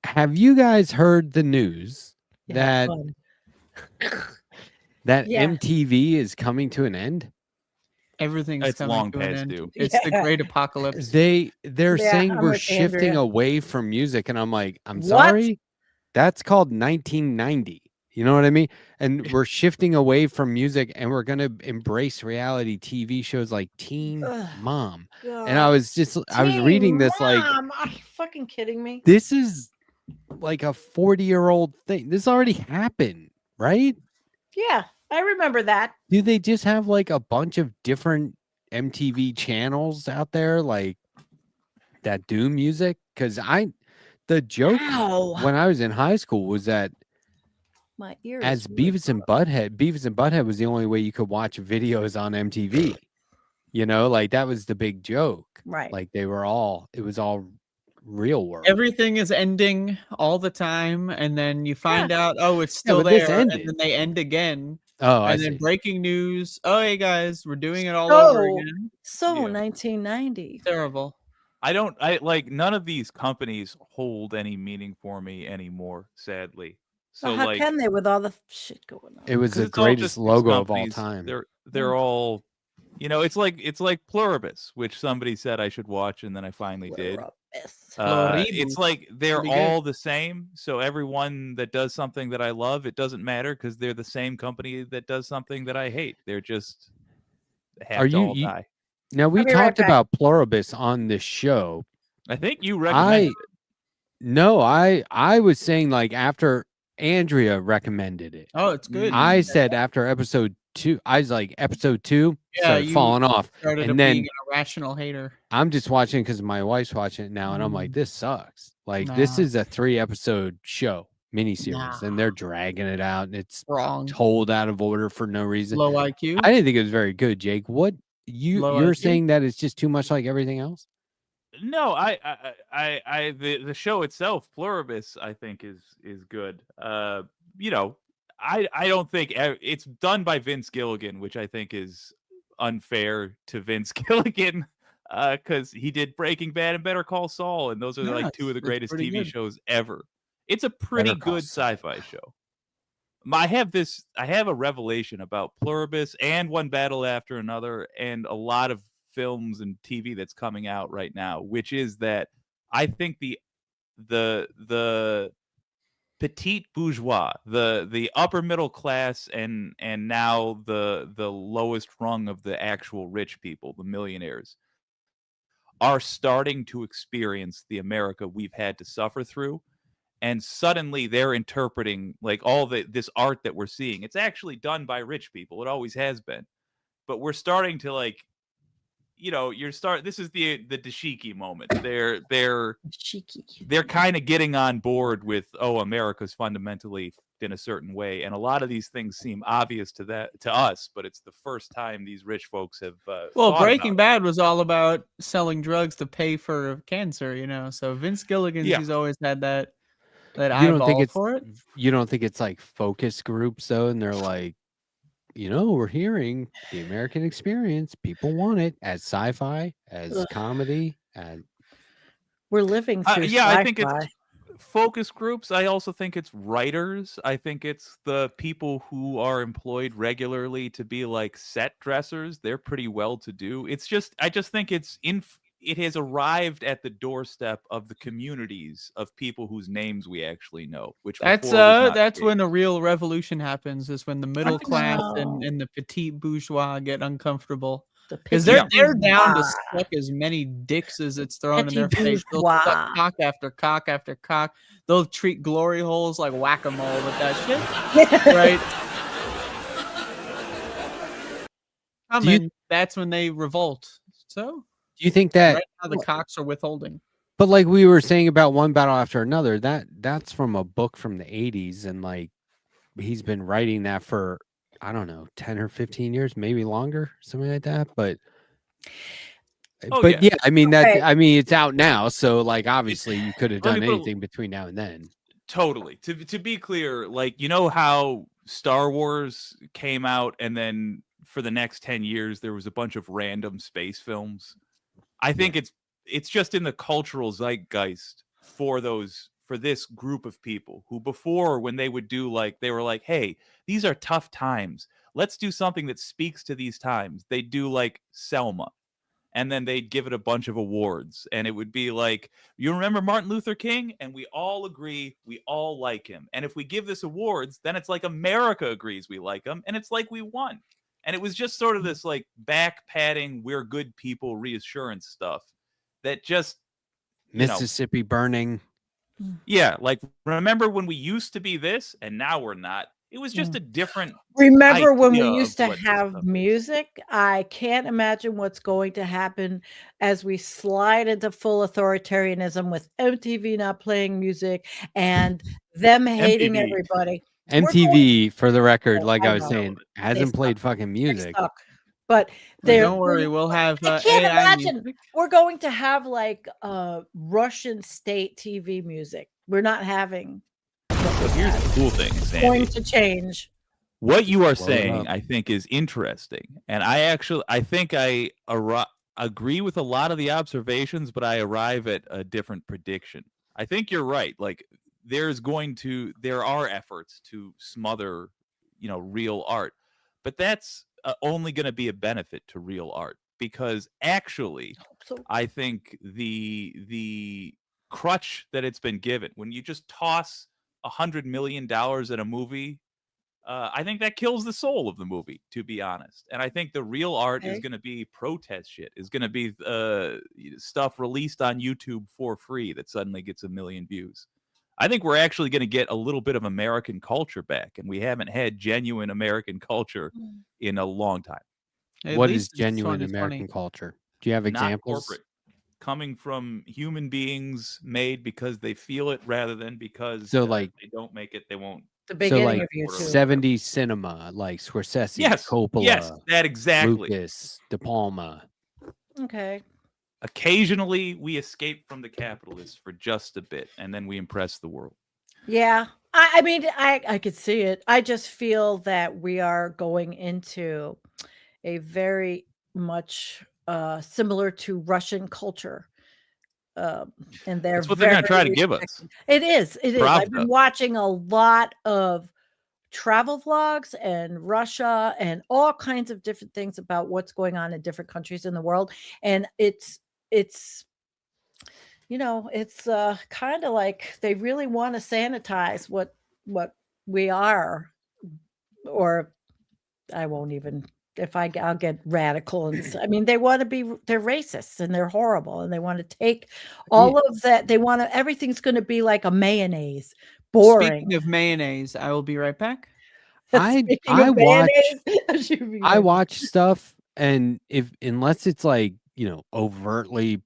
have you guys heard the news Yeah, that fun. that Yeah. MTV is coming to an end? Everything's It's coming long to an past end. due. It's the Yeah. great apocalypse. They're Yeah, saying I'm we're with shifting Andrea. away from music, and I'm like, I'm What? sorry, that's called 1990. You know what I mean? And we're shifting away from music, and we're gonna embrace reality TV shows like Teen Ugh, Mom. God. And I was reading this like, Mom, are you fucking kidding me? this is like a 40-year-old thing. This already happened, right? Yeah, I remember that. Do they just have like a bunch of different MTV channels out there like that do music? Because the joke Ow. when I was in high school was that My ear as is really Beavis and Butthead was the only way you could watch videos on MTV. You know, like that was the big joke. right. Like it was all real world. Everything is ending all the time, and then you find out, oh, it's still but this there, and ended. then they end again. Oh, I And then see. breaking news. Oh, hey guys, we're doing it all over So- again. So Yeah. 1990. Terrible. I like none of these companies hold any meaning for me anymore, sadly. So So how like, can they with all the shit going on? It was 'cause the it's all greatest just these logo of all companies, time. They're all, you know, it's like Pluribus, which somebody said I should watch, and then I finally did. Pluribus. It's Pluribus. like they're Pretty good. all the same. So everyone that does something that I love, it doesn't matter because they're the same company that does something that I hate. They're just have Are to you- all you- die. Now we I'll be right talked back. about Pluribus on this show. I think you recommended it. No, I was saying like after Andrea recommended it. Oh, it's good. I said after episode 2, I was like episode 2 Yeah, started you falling off. started and being then an irrational hater. I'm just watching because my wife's watching it now, and I'm like, this sucks. Like this Nah. is a 3-episode show miniseries, and they're dragging it out, and it's Wrong. told out of order for no reason. Low IQ. I didn't think it was very good, Jake. What Low you're IQ? saying that it's just too much like everything else? No, the show itself, Pluribus, I think is good. You know, I don't think it's done by Vince Gilligan, which I think is unfair to Vince Gilligan, because he did Breaking Bad and Better Call Saul, and those are like two of the it's greatest pretty TV good. shows ever. It's a pretty Better Call good Saul. sci-fi show. I have a revelation about Pluribus and One Battle After Another, and a lot of films and TV that's coming out right now, which is that I think the petite bourgeois, the upper middle class, and now the lowest rung of the actual rich people, the millionaires, are starting to experience the America we've had to suffer through. And suddenly they're interpreting like all this art that we're seeing. It's actually done by rich people. It always has been. But we're starting to like, you know, this is the dashiki moment. Cheeky. They're kind of getting on board with, oh, America's fundamentally in a certain way. And a lot of these things seem obvious to us, but it's the first time these rich folks have Well, thought Breaking about Bad was all about selling drugs to pay for cancer, you know. So Vince Gilligan's Yeah. he's always had that You don't think eyeball it's for it. you don't think it's like focus groups though, and they're like, you know, we're hearing the American experience. People want it as sci-fi, as Ugh. comedy, and We're living through yeah, I think sci-fi. it's focus groups. I also think it's writers. I think it's the people who are employed regularly to be like set dressers. They're pretty well to do. I just think it has arrived at the doorstep of the communities of people whose names we actually know. Which That's before was not that's the when case. a real revolution happens, is when the middle think class so. and the petite bourgeois get uncomfortable. Because petit they're down to bourgeois. suck as many dicks as it's thrown in Petit their face. They'll suck bourgeois. cock after cock after cock. They'll treat glory holes like whack-a-mole with that shit. Right? Do you- And that's when they revolt. So Do you think that? right now the cocks are withholding. But like we were saying about One Battle After Another, that's from a book from the 80s, and like he's been writing that for I don't know 10 or 15 years, maybe longer, something like that. But yeah, I mean Okay. I mean it's out now, so like obviously you could have Let me done put a- anything between now and then. Totally. To be clear, like you know how Star Wars came out and then for the next 10 years there was a bunch of random space films. I think it's just in the cultural zeitgeist for this group of people who before when they would do like they were like, hey, these are tough times. Let's do something that speaks to these times. They'd do like Selma. And then they'd give it a bunch of awards. And it would be like, you remember Martin Luther King? And we all agree we all like him. And if we give this awards, then it's like America agrees we like him. And it's like we won. And it was just sort of this like back patting, we're good people reassurance stuff that just, Mississippi Burning. Yeah. Like, remember when we used to be this and now we're not? It was just a different. Remember when we idea of used to what this have stuff is. music? I can't imagine what's going to happen as we slide into full authoritarianism with MTV not playing music and them hating MTV. everybody. MTV, for the record, Oh, like I I was know. saying, They hasn't suck. played fucking They music. suck. But Don't worry, we'll have I can't AI imagine music. we're going to have like Russian state TV music. We're not having. So here's the cool thing, Sandy. Going to change. What you are it saying, up. I think, is interesting, and I think I agree with a lot of the observations, but I arrive at a different prediction. I think you're right. Like there are efforts to smother, real art, but that's only going to be a benefit to real art because actually, So I think the crutch that it's been given when you just toss $100 million at a movie. I think that kills the soul of the movie, to be honest. And I think the real art is Okay. going to be protest shit. Is going to be stuff released on YouTube for free that suddenly gets 1 million views. I think we're actually going to get a little bit of American culture back, and we haven't had genuine American culture in a long time. At What least is it's genuine 2020. American culture? Do you have Not examples? corporate, coming from human beings made because they feel it rather than because So, if like- they don't make it, they won't. the So beginning like of YouTube. 70s cinema, like Scorsese, Yes, Coppola, yes, that exactly. Lucas, De Palma. Okay. Occasionally, we escape from the capitalists for just a bit, and then we impress the world. Yeah. I mean, I could see it. I just feel that we are going into a very much similar to Russian culture. And they're That's what they're going to try to very give us. restrictive. It is. It is. I've been Pravda. watching a lot of travel vlogs and Russia and all kinds of different things about what's going on in different countries in the world. And it's kind of like they really want to sanitize what we are, or I won't even I'll get radical and I mean they're racist and they're horrible and they want to take all of that. They want to everything's going to be like a mayonnaise, boring. Speaking of mayonnaise, I will be right back. Speaking I of watch mayonnaise, she'll be I right watch stuff, and unless it's like overtly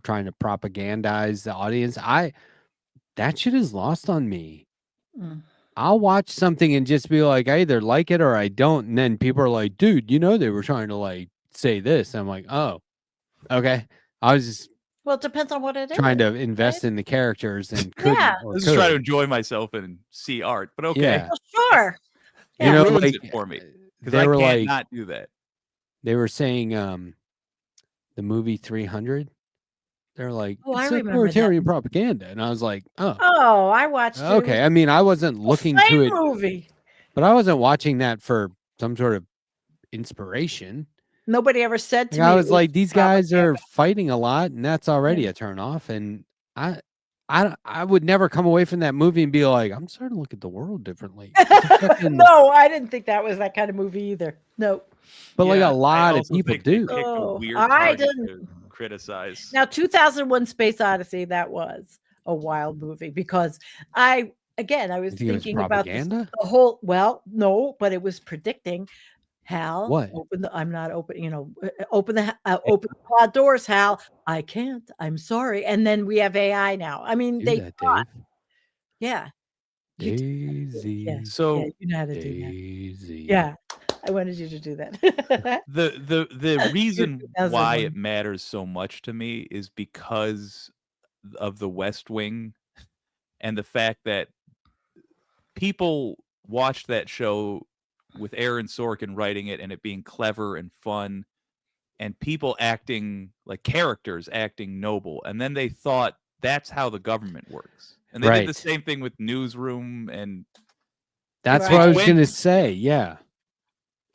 trying to propagandize the audience, that shit is lost on me. back. I'll watch something and just be like, I either like it or I don't, and then people are like, dude, they were trying to like say this. I'm like, oh, okay. I was just Well, it depends on what it is. trying to invest in the characters and couldn't. Yeah. or Let's just try to could. enjoy myself and see art, but okay. Yeah. Well, sure. You Yeah. know, Ruins like it for me, because they I were can't like, not do that. they were saying, the movie 300. They're like, Oh, I it's remember that authoritarian movie. propaganda, and I was like, oh, Oh, I watched it. It was okay. I mean, I wasn't the looking same to it, movie. but I wasn't watching that for some sort of inspiration. Nobody ever said to Like, me. I it was like, these guys are propaganda. fighting a lot, and that's already a turn off. And I would never come away from that movie and be like, I'm starting to look at the world differently. It's a fucking- No, I didn't think that was that kind of movie either. No. But like Yeah, a I lot of also people think they do. picked a Oh, weird I target didn't. to criticize. Now, 2001 Space Odyssey, that was a wild movie because I was You think it was thinking about this, propaganda? the whole, well, no, but it was predicting, Hal, What? I'm not open, open the quad doors, Hal. I can't. I'm sorry. And then we have AI now. I mean, Do they that, thought, Dave. yeah. You did. Daisy. Yeah, So you know how to do that. Daisy. Yeah. I wanted you to do that. the reason why 2001. it matters so much to me is because of the West Wing and the fact that people watched that show with Aaron Sorkin writing it and it being clever and fun and people acting like characters acting noble, and then they thought that's how the government works, and they did the Right. same thing with Newsroom. And That's Right. what I was When- gonna say. Yeah,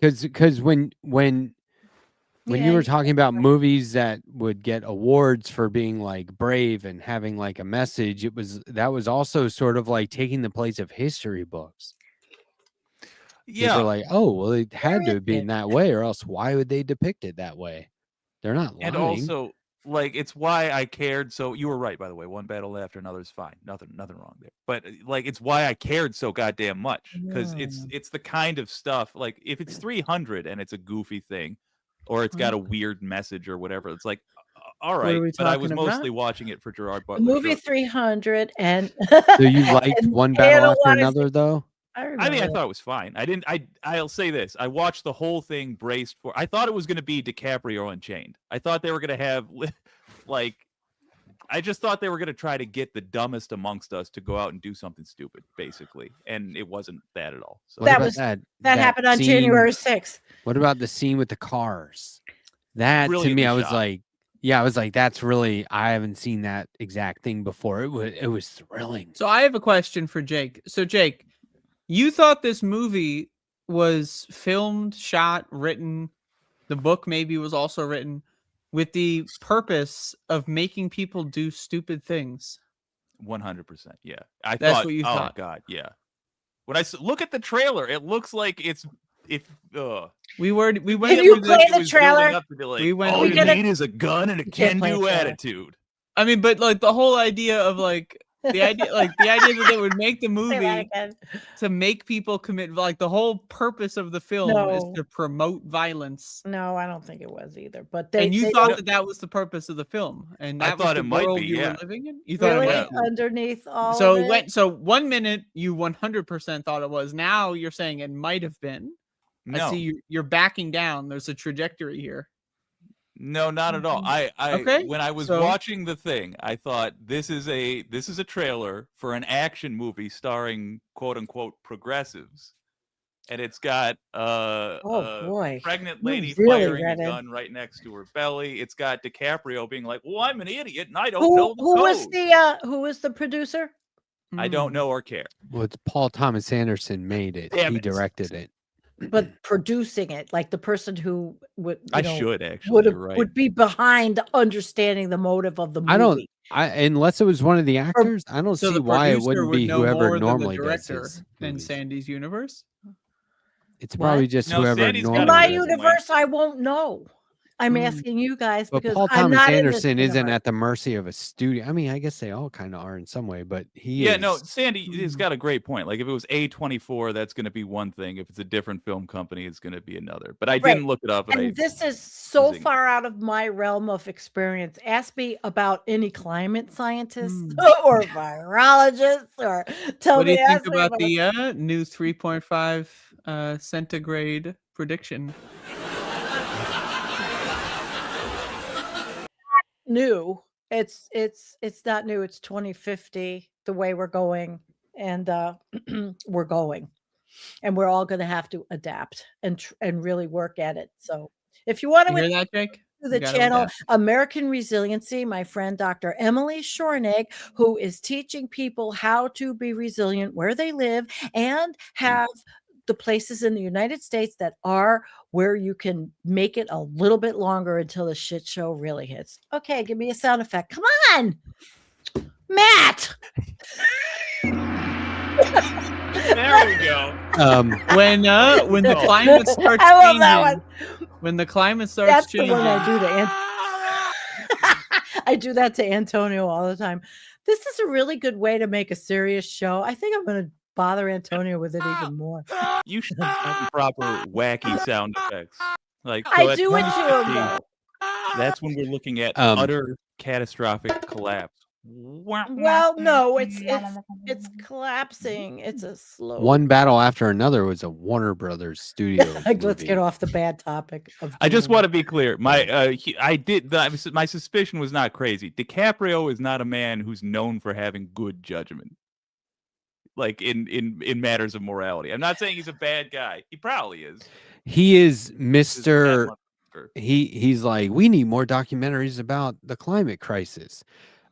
because when you Yeah, were talking about movies that would get awards for being like brave and having like a message, that was also sort of like taking the place of history books. People yeah, are like, oh, well, it had to is have been it? that way, or else why would they depict it that way? They're not lying. and also like it's why I cared. So you were right, by the way. One battle after another is fine. Nothing wrong there. But like it's why I cared so goddamn much, because it's the kind of stuff like if it's 300 and it's a goofy thing, or it's got a weird message or whatever, it's like all What are right. we But I was talking about? mostly watching it for Gerard The Butler. movie 300 and So you liked and One Battle Hannah After wanted to- Another, though? I mean, I thought it was fine. I'll say this. I watched the whole thing braced for. I thought it was going to be DiCaprio Unchained. I thought they were going to have, like, I just thought they were going to try to get the dumbest amongst us to go out and do something stupid, basically. And it wasn't that at all. So What That about was- that happened on scene- January 6th. What about the scene with the cars? That to Brilliantly me, I was shot. like, yeah, I was like, that's really, I haven't seen that exact thing before. It was thrilling. So I have a question for Jake. So Jake, you thought this movie was filmed, shot, written, the book maybe was also written with the purpose of making people do stupid things. 100%. Yeah. I That's thought, what you oh thought. God, yeah. When I look at the trailer, it looks like We went Did through you this- play it the was building trailer? up to be like, We went all through you this- need is a gun and a You can't play a can-do trailer. attitude. I mean, but like the whole idea of like the idea that they would make the Say that movie again. to make people commit, like the whole purpose of the film is No. to promote violence. No, I don't think it was either. But And you they thought don't- that that was the purpose of the film, and I that was thought the it might world be, you yeah. were living in. You thought really it was. underneath all So of it it? went. So 1 minute you 100% thought it was. Now you're saying it might have been. I No, see you're backing down. There's a trajectory here. no, not at all. I Okay, when I was so- watching the thing, I thought this is a trailer for an action movie starring quote unquote progressives, and it's got boy. pregnant You lady really firing a read it. gun right next to her belly. It's got DiCaprio being like, "Well, I'm an idiot and I don't Who know the code. who was the producer? I don't know or care." Well, it's Paul Thomas Anderson made it. Damn He it. directed it. But producing it, like the person who would I should actually. would You're right. would be behind understing the motive of the movie. I don't. Unless it was one of the actors, I don't So see the why it producer wouldn't would be know whoever more than the normally does director his in movies. Sandee's universe. It's What? probably just No, whoever Sandee's got In it normally my with does his it. universe, I won't know. I'm Mm. asking you guys But because Paul I'm Thomas not in this Anderson isn't universe. at the mercy of a studio. I mean, I guess they all kind of are in some way, but he Yeah, is. no, Sandy has Mm. got a great point. Like if it was A24, that's going to be one thing. If it's a different film company, it's going to be another. But I Right. didn't look it up. And I, this is so using- far out of my realm of experience. Ask me about any climate scientists or virologists, or tell What do me. you think ask me about the new 3.5 centigrade prediction? new. It's not new. It's 2050. The way we're going, and we're going, and we're all going to have to adapt and really work at it. So, if you want You to hear that, Jake? to the You gotta channel adapt. American Resiliency, my friend Dr. Emily Shornig, who is teaching people how to be resilient where they live and have the places in the United States that are where you can make it a little bit longer until the shit show really hits. Okay, give me a sound effect. Come on, Matt. There we go. When the Oh. climate starts I love changing, that one. when the climate starts That's changing, the one I do to I do that to Antonio all the time. This is a really good way to make a serious show. I think I'm going to bother Antonio with it even more. You should have some proper wacky sound effects. Like I at do it to 2050, him though. That's when we're looking at utter catastrophic collapse. Well, no, it's collapsing. It's a slow. One battle after another was a Warner Brothers studio. Let's get off the bad topic of. I just doom. want to be clear. My my suspicion was not crazy. DiCaprio is not a man who's known for having good judgment, like in matters of morality. I'm not saying he's a bad guy. He probably is. He is He's a bad Mr. motherfucker. He's like, we need more documentaries about the climate crisis.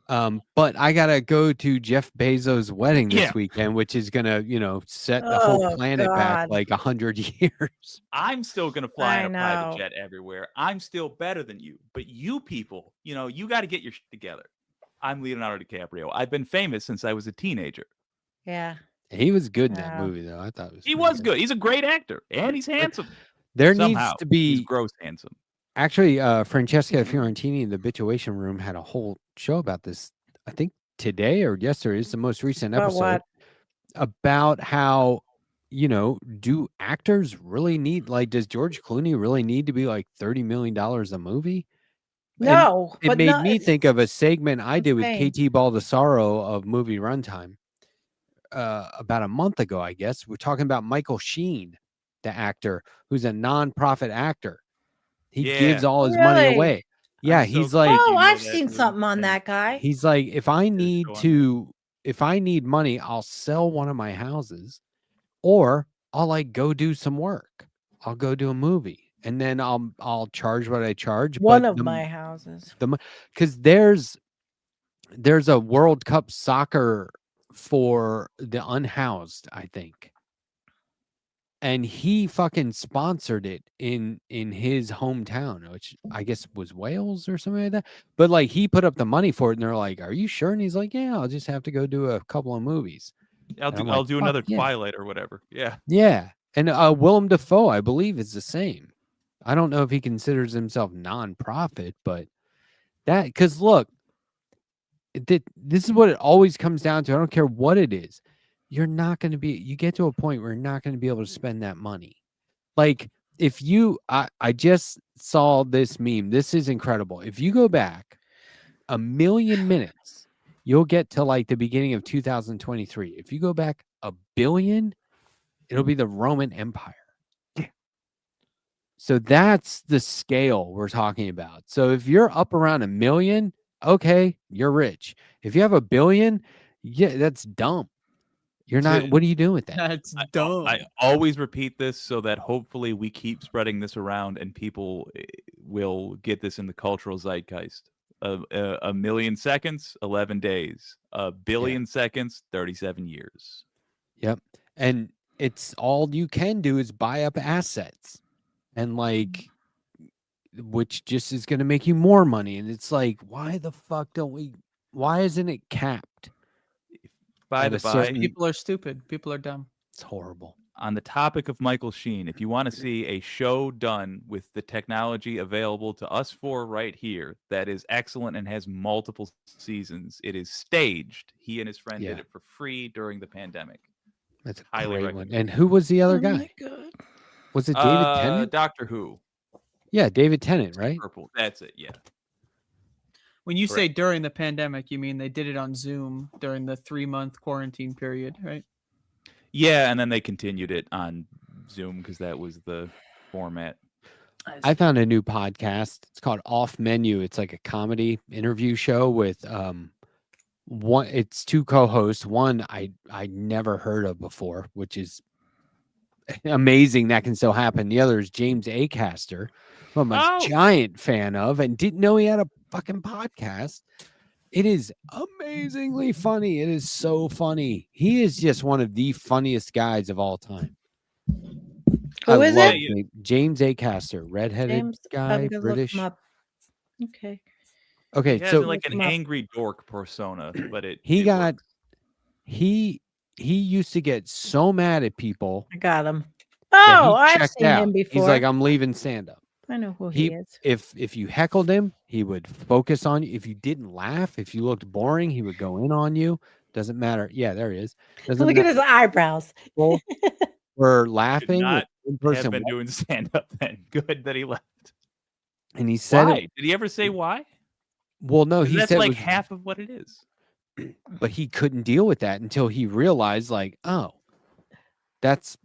But I gotta go to Jeff Bezos' wedding this Yeah. weekend, which is gonna, set the whole Oh, planet back God. like 100 years. I'm still gonna fly I in a private know. jet everywhere. I'm still better than you. But you people, you got to get your shit together. I'm Leonardo DiCaprio. I've been famous since I was a teenager. Yeah. He was good in that Wow. movie, though. I thought it was. He pretty was good. He's a great actor, and he's handsome. There Somehow, needs to he's be gross handsome. actually. Francesca Fiorentini in the Bituation Room had a whole show about this. I think today or yesterday is the most recent About episode what? about how do actors really need, like, does George Clooney really need to be like $30 million a movie? And No, it but made no, me it's think of a segment I did with insane. KT Baldessaro of Movie Runtime about a month ago, I guess. We're talking about Michael Sheen, the actor who's a non-profit actor. He gives Yeah. all his money Really? away. Yeah, I'm so he's glad like, Oh, you know I've that seen movie, something on and that guy. he's like, if I need show on if I need money, I'll sell one of my houses, or I'll like go do some work. I'll go do a movie, and then I'll charge what I charge. One but of my houses. because there's a World Cup soccer for the unhoused, I think. And he fucking sponsored it in his hometown, which I guess was Wales or something like that. But like he put up the money for it, and they're like, "Are you sure?" And he's like, "Yeah, I'll just have to go do a couple of movies." I'll And do I'm I'll like, do "Fuck another yeah." Twilight or whatever. Yeah. Yeah, and Willem Dafoe, I believe, is the same. I don't know if he considers himself non-profit, but because look, this is what it always comes down to. I don't care what it is. You get to a point where you're not going to be able to spend that money. Like if I just saw this meme. This is incredible. If you go back 1,000,000 minutes, you'll get to like the beginning of 2023. If you go back 1,000,000,000, it'll be the Roman Empire. So that's the scale we're talking about. So if you're up around 1,000,000, okay, you're rich. If you have 1,000,000,000, yeah, that's dumb. You're not. What are you doing with that? That's dumb. I always repeat this so that hopefully we keep spreading this around and people will get this in the cultural zeitgeist. A million seconds, 11 days. A billion seconds, 37 years. Yep. And it's all you can do is buy up assets, and like, which just is going to make you more money. And it's like, why the fuck don't we? Why isn't it capped? By At the a by, certain- People are stupid. People are dumb. It's horrible. on the topic of Michael Sheen, if you want to see a show done with the technology available to us four right here that is excellent and has multiple seasons, it is staged. He and his friend did Yeah. it for free during the pandemic. That's a Highly great one. recommend. And who was the other Oh my guy? God. Was it David Tennant? Doctor Who. Yeah, David Tennant, right? Purple. That's it. Yeah. When you say Correct. during the pandemic, you mean they did it on Zoom during the 3-month quarantine period, right? Yeah, and then they continued it on Zoom because that was the format. I found a new podcast. It's called Off Menu. It's like a comedy interview show with one. It's two co-hosts. One I never heard of before, which is amazing that can still happen. The other is James Acaster, who I'm a Oh. giant fan of, and didn't know he had a fucking podcast. It is amazingly funny. It is so funny. He is just one of the funniest guys of all time. Who is love it? James Acaster, redheaded James, guy, I'm gonna look British. him up. Okay. Okay, He has so like an Look him up. angry dork persona, but he it got works. he he used to get so mad at people I got him. that he Oh, I've checked seen out. him before. He's like, I'm leaving stand-up. I know who he is. If you heckled him, he would focus on you. If you didn't laugh, if you looked boring, he would go in on you. Doesn't matter. Yeah, there he is. Doesn't Look at his eyebrows. people were Should laughing. not One have person been doing stand up then. Good that he left. and he said Why? it. Did he ever say why? Well, no, 'Cause he that's said like it was, half of what it is. but he couldn't deal with that until he realized, like, oh, that's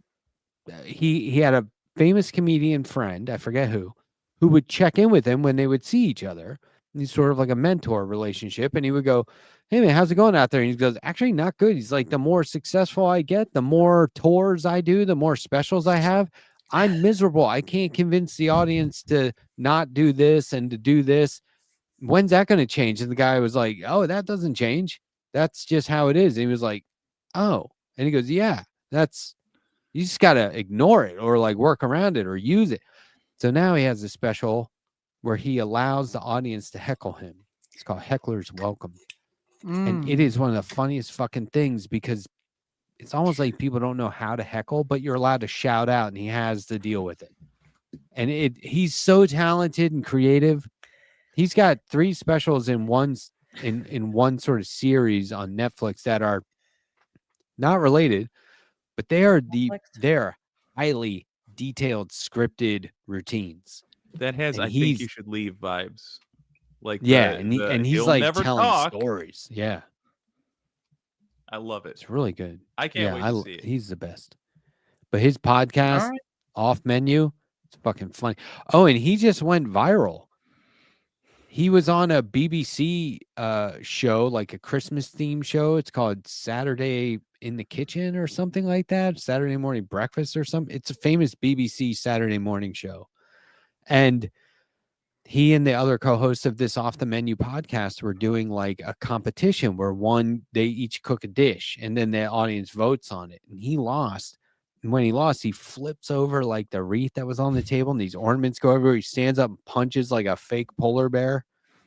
he had a famous comedian friend, I forget who would check in with him when they would see each other. He's sort of like a mentor relationship, and he would go, "Hey man, how's it going out there?" And he goes, "Actually, not good." He's like, "The more successful I get, the more tours I do, the more specials I have. I'm miserable. I can't convince the audience to not do this and to do this. When's that going to change?" And the guy was like, "Oh, that doesn't change. That's just how it is." And he was like, "Oh," and he goes, "Yeah, that's." You just got to ignore it or like work around it or use it. So now he has a special where he allows the audience to heckle him. It's called Heckler's Welcome. And it is one of the funniest fucking things because it's almost like people don't know how to heckle, but you're allowed to shout out and he has to deal with it. And he's so talented and creative. He's got 3 specials in one sort of series on Netflix that are not related, but they're highly detailed scripted routines. That has, And I think you should leave vibes. Like Yeah, the, and he's he'll like never telling talk. stories. Yeah, I love it. it's really good. I can't Yeah, wait to see it. he's the best. But his podcast, right. Off Menu, it's fucking funny. Oh, and he just went viral. He was on a BBC show, like a Christmas theme show. It's called Saturday in the Kitchen or something like that. Saturday morning breakfast or something. It's a famous BBC Saturday morning show. And he and the other co-hosts of this Off the Menu podcast were doing like a competition where they each cook a dish and then the audience votes on it. And he lost. And when he lost, he flips over like the wreath that was on the table and these ornaments go everywhere. He stands up and punches like a fake polar bear,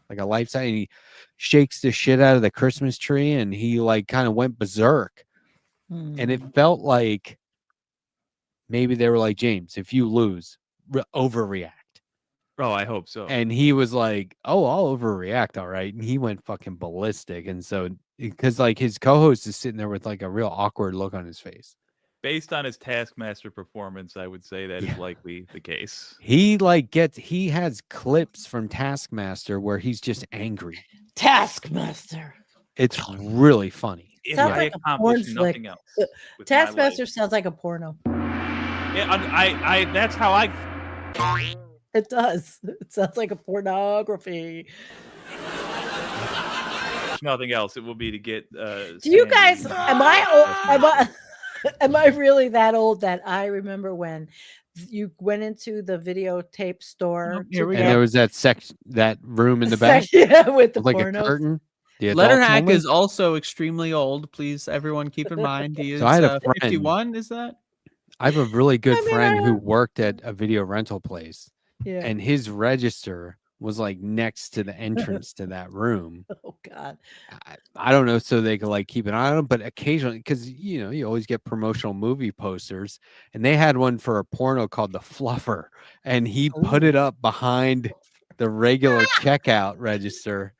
like a life size, and he shakes the shit out of the Christmas tree and he like kind of went berserk. And it felt like maybe they were like, James, if you lose, overreact. Oh, I hope so. And he was like, "Oh, I'll overreact, all right." And he went fucking ballistic. And so, because like his co-host is sitting there with like a real awkward look on his face. Based on his Taskmaster performance, I would say that is likely the case. He has clips from Taskmaster where he's just angry. Taskmaster. It's really funny. If Sounds I like a porn accomplished flick. nothing else, with my Taskmaster life. sounds like a porno. Yeah, I that's how I. It does. It sounds like a pornography. Nothing else. It will be to get. Do you guys? Am I old? Am I really that old that I remember when you went into the videotape store? Here we And go. there was that room in the back Yeah, with the with like pornos. a curtain. The adults Letterhack only. is also extremely old. Please, everyone, keep in mind he is So I had a friend- 51. Is that? I have a really good I mean, friend I who have- worked at a video rental place, Yeah. and his register was like next to the entrance to that room. Oh God. I don't know, so they could like keep an eye on him, but occasionally, because you always get promotional movie posters, and they had one for a porno called The Fluffer, and he put it up behind the regular checkout register.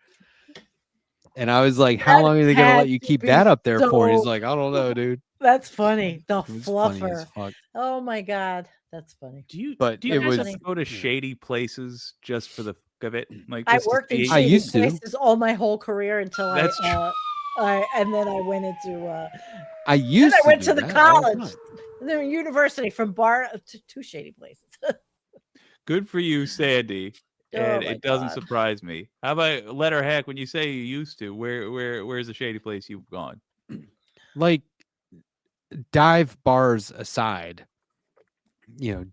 And I was like, "How That long are they gonna had let you to keep be that up there for?" And he's so- like, "I don't know, dude." That's funny. The It was funny as fluffer. fuck. Oh my God. That's funny. Do you? But do you it guys was- go to shady places just for the fuck of it? Like I just to worked in see- I shady used to. places all my whole career until That's and then I went into I used. I went to do the that all college, time. the university, from bar to 2 shady places. Good for you, Sandee. Oh And my it doesn't God. surprise me. How about Letterhack? When you say you used to, where's a shady place you've gone? Like dive bars aside,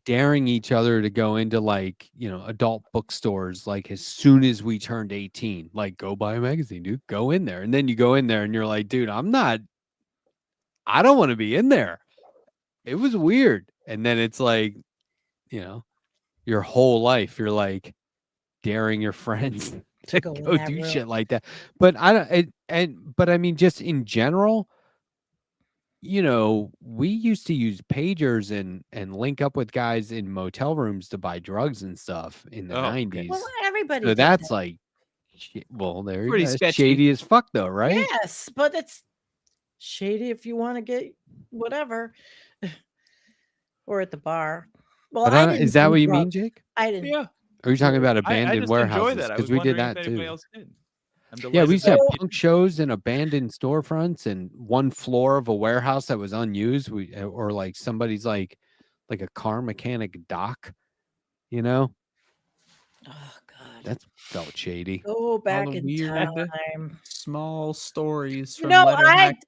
daring each other to go into like, adult bookstores, like as soon as we turned 18, like go buy a magazine, dude, go in there. And then you go in there and you're like, dude, I don't want to be in there. It was weird. And then it's like, your whole life, you're like daring your friends to go in go that do room. shit like that. But I don't, but I mean, just in general, you know, we used to use pagers and link up with guys in motel rooms to buy drugs and stuff in the Oh, okay. 90s. Well, everybody So did that's that. like, well, there you Pretty go. sketchy. Shady as fuck, though, right? Yes, but it's shady if you want to get whatever, or at the bar. Well, But I is didn't that do what you mean, drugs. Jake? I didn't. Yeah. Or are you talking about I abandoned just enjoy warehouses? that. I Because was we did wondering that if anybody too. else did. I'm Yeah, we delighted used to have that you- punk shows in abandoned storefronts and one floor of a warehouse that was unused. Or like somebody's like a car mechanic dock, you know? Oh God. That felt shady. Go All back the in weird time. small stories You from know, Letterhack I past.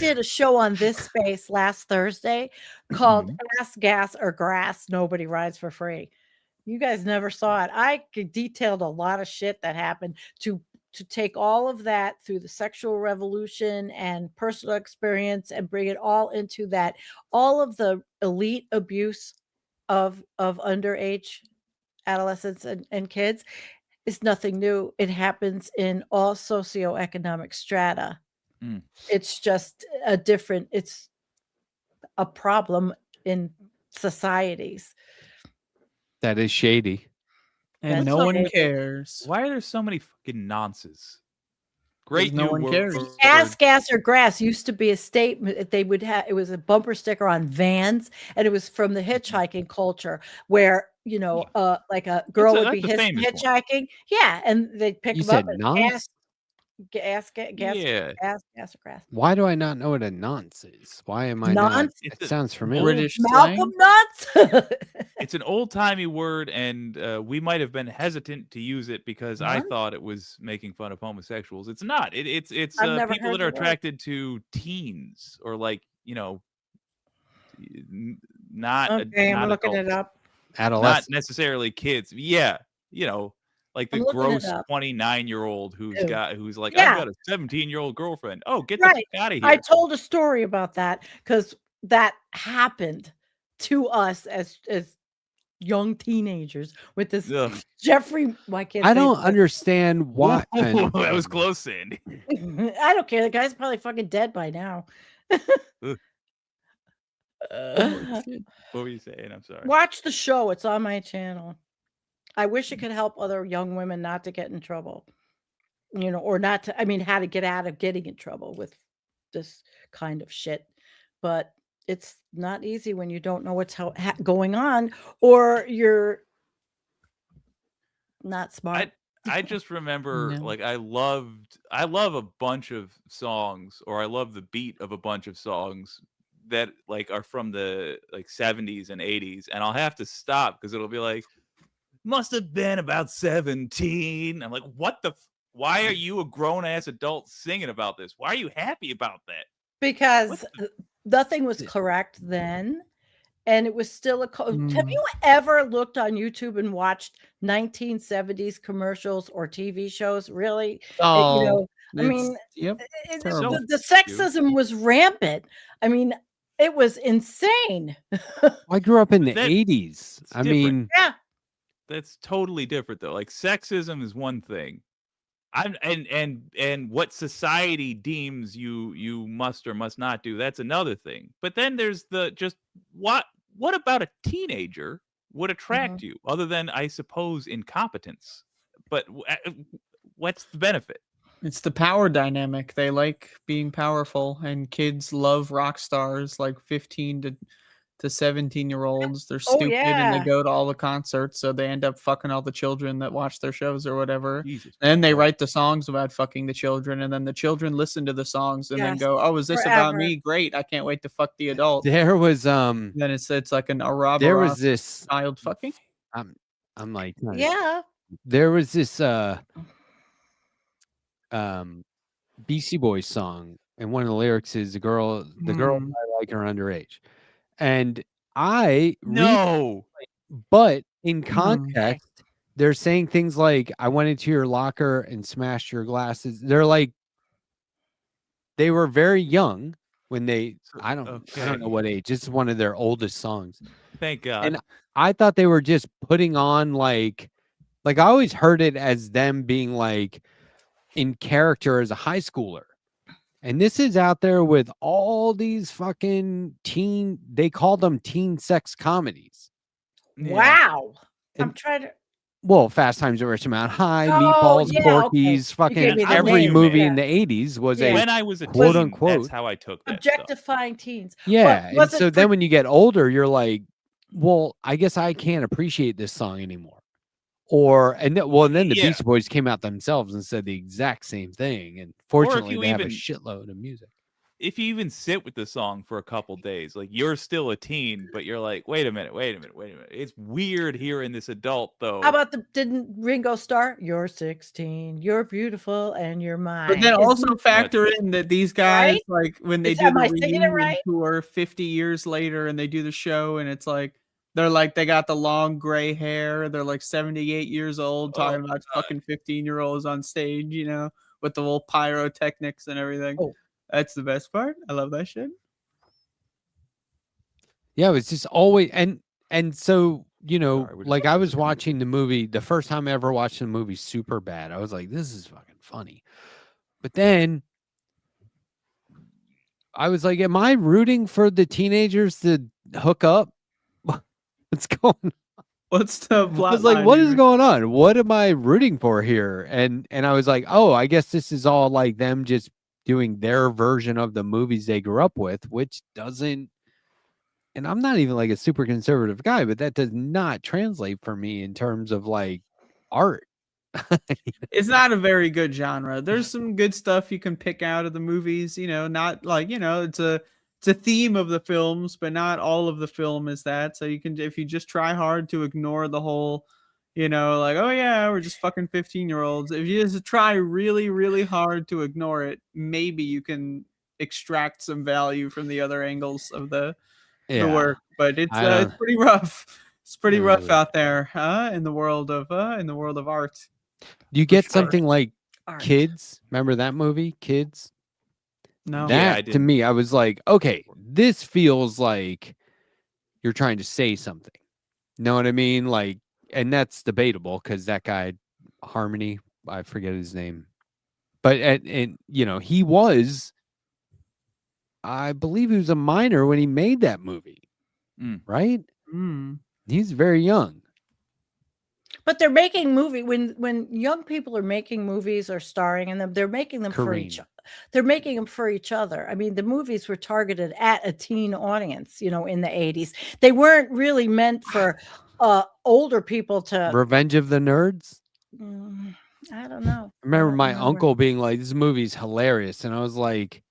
did a show on this space last Thursday called Mhm. Ass, Gas, or Grass. Nobody rides for free. You guys never saw it. I detailed a lot of shit that happened to take all of that through the sexual revolution and personal experience and bring it all into that. All of the elite abuse of underage adolescents and kids is nothing new. It happens in all socioeconomic strata. Mm. It's just it's a problem in societies. That is shady. And That's no one shady. cares. Why are there so many fucking nonces? 'Cause Great no new one word. cares. Ass, gas, or grass used to be a statement. They would have it was a bumper sticker on vans, and it was from the hitchhiking culture where like a girl would be that's a famous one. hitchhiking, yeah, and they'd pick You them up said and nonce? Yeah. gas, or grass. Why do I not know what a nonce is? Why am I not? Nonce? It It's a sounds familiar. British Malcolm slang. nuts. It's an old timey word, and we might have been hesitant to use it because I Nonce? thought it was making fun of homosexuals. It's not. It's I've never people heard that are the word. attracted to teens or like not Okay, I'm not looking it adults, up. not Adolescent. necessarily kids. Yeah, like the I'm looking it gross up. 29-year-old who's Ew. like, Yeah. I've got a 17-year-old girlfriend. Oh, get the Right. fuck out of I here. told a story about that because that happened to us as young teenagers with this Ugh. Jeffrey. Why can't I say don't the- understand why. That was close, Sandy. I don't care. The guy's probably fucking dead by now. Ugh. Oh, shit. What were you saying? I'm sorry. Watch the show. It's on my channel. I wish it could help other young women not to get in trouble, or not to, how to get out of getting in trouble with this kind of shit. But it's not easy when you don't know what's going on or you're not smart. I just remember No. like I love a bunch of songs, or I love the beat of a bunch of songs that like are from the like 70s and 80s, and I'll have to stop because it'll be like, must have been about 17. I'm like, what the why are you a grown ass adult singing about this? Why are you happy about that? Because nothing was correct then. And it was still have Mm. you ever looked on YouTube and watched 1970s commercials or TV shows? Really? Oh, Yep. terrible. The sexism was rampant. It was insane. I grew up in the That- 80s. it's I different. mean, Yeah. That's totally different though. Like sexism is one thing. And what society deems you must or must not do, that's another thing. But then there's the just what about a teenager would attract you other than, I suppose, incompetence? But what's the benefit? It's the power dynamic. They like being powerful, and kids love rock stars like 15 to 17-year-olds. They're stupid and they yeah. go to all the concerts, so they end up fucking all the children that watch their shows or whatever. Jesus. And they write the songs about fucking the children, and then the children listen to the songs and then Yes, go, "Oh, is this about forever. me? Great! I can't wait to fuck the adult." there was Then it's like an there Arabara was this child fucking. I'm like Yeah. there was this BC Boys song, and one of the lyrics is the girl Hmm. I like are underage. And I No. but in Hmm. context, they're saying things like, I went into your locker and smashed your glasses. They're like, they were very young when they, I don't know what age. This is one of their oldest songs. Thank God. And I thought they were just putting on like I always heard it as them being like in character as a high schooler. And this is out there with all these fucking they call them teen sex comedies. Yeah. Wow. I'm And- trying to. Well, Fast Times at Richmond High, Oh, Meatballs, yeah, Porky's, okay. You gave fucking me the every names, movie yeah. in the 80s was Yeah. a When I was a quote teen, unquote that's how I took that stuff. Objectifying teens. yeah. was And it so for- then when you get older, you're like, well, I guess I can't appreciate this song anymore. And then the Yeah. Beastie Boys came out themselves and said the exact same thing. And fortunately, you they have a even- shitload of music. If you even sit with the song for a couple days, like you're still a teen, but you're like, wait a minute. It's weird hearing this adult though. How about didn't Ringo Starr? You're 16, you're beautiful, and you're mine. But then Isn't also it- factor in that these guys, Right? like when they Is- do am the I singing it reunion right? tour 50 years later and they do the show and it's like they got the long gray hair, they're like 78 years old talking about fucking 15-year-olds on stage, you know, with the little pyrotechnics and everything. Oh. That's the best part. I love that shit. Yeah, it was just always and so Sorry, we're just like I talking was about watching the movie the first time I ever watched the movie Super Bad. I was like, this is fucking funny. But then I was like, am I rooting for the teenagers to hook up? What's going on? What's the I plot? was like, line what is here? going on? What am I rooting for here? And I was like, oh, I guess this is all like them just doing their version of the movies they grew up with, which doesn't. And I'm not even like a super conservative guy, but that does not translate for me in terms of like art. It's not a very good genre. There's some good stuff you can pick out of the movies, you know, not like, you know, it's a theme of the films, but not all of the film is that. So you can, if you just try hard to ignore the whole, you know, like, oh yeah, we're just fucking 15-year-olds. If you just try really, really hard to ignore it, maybe you can extract some value from the other angles of the work. But it's pretty rough. It's pretty rough out there, in the world of art. Do you get sure. something like Art. Kids? Remember that movie, Kids? No. Yeah, I That to didn't. me, I was like, okay, this feels like you're trying to say something. Know what I mean? Like, and that's debatable because that guy, Harmony, I forget his name, but and he was, I believe he was a minor when he made that movie, right? Mm. He's very young. But they're making when young people are making movies or starring in them, they're making them for each. Kareem. They're making them for each other. I mean, the movies were targeted at a teen audience, in the 80s. They weren't really meant for older people to. Revenge of the Nerds. I don't know. I remember don't my uncle being like, "This movie's hilarious," and I was like,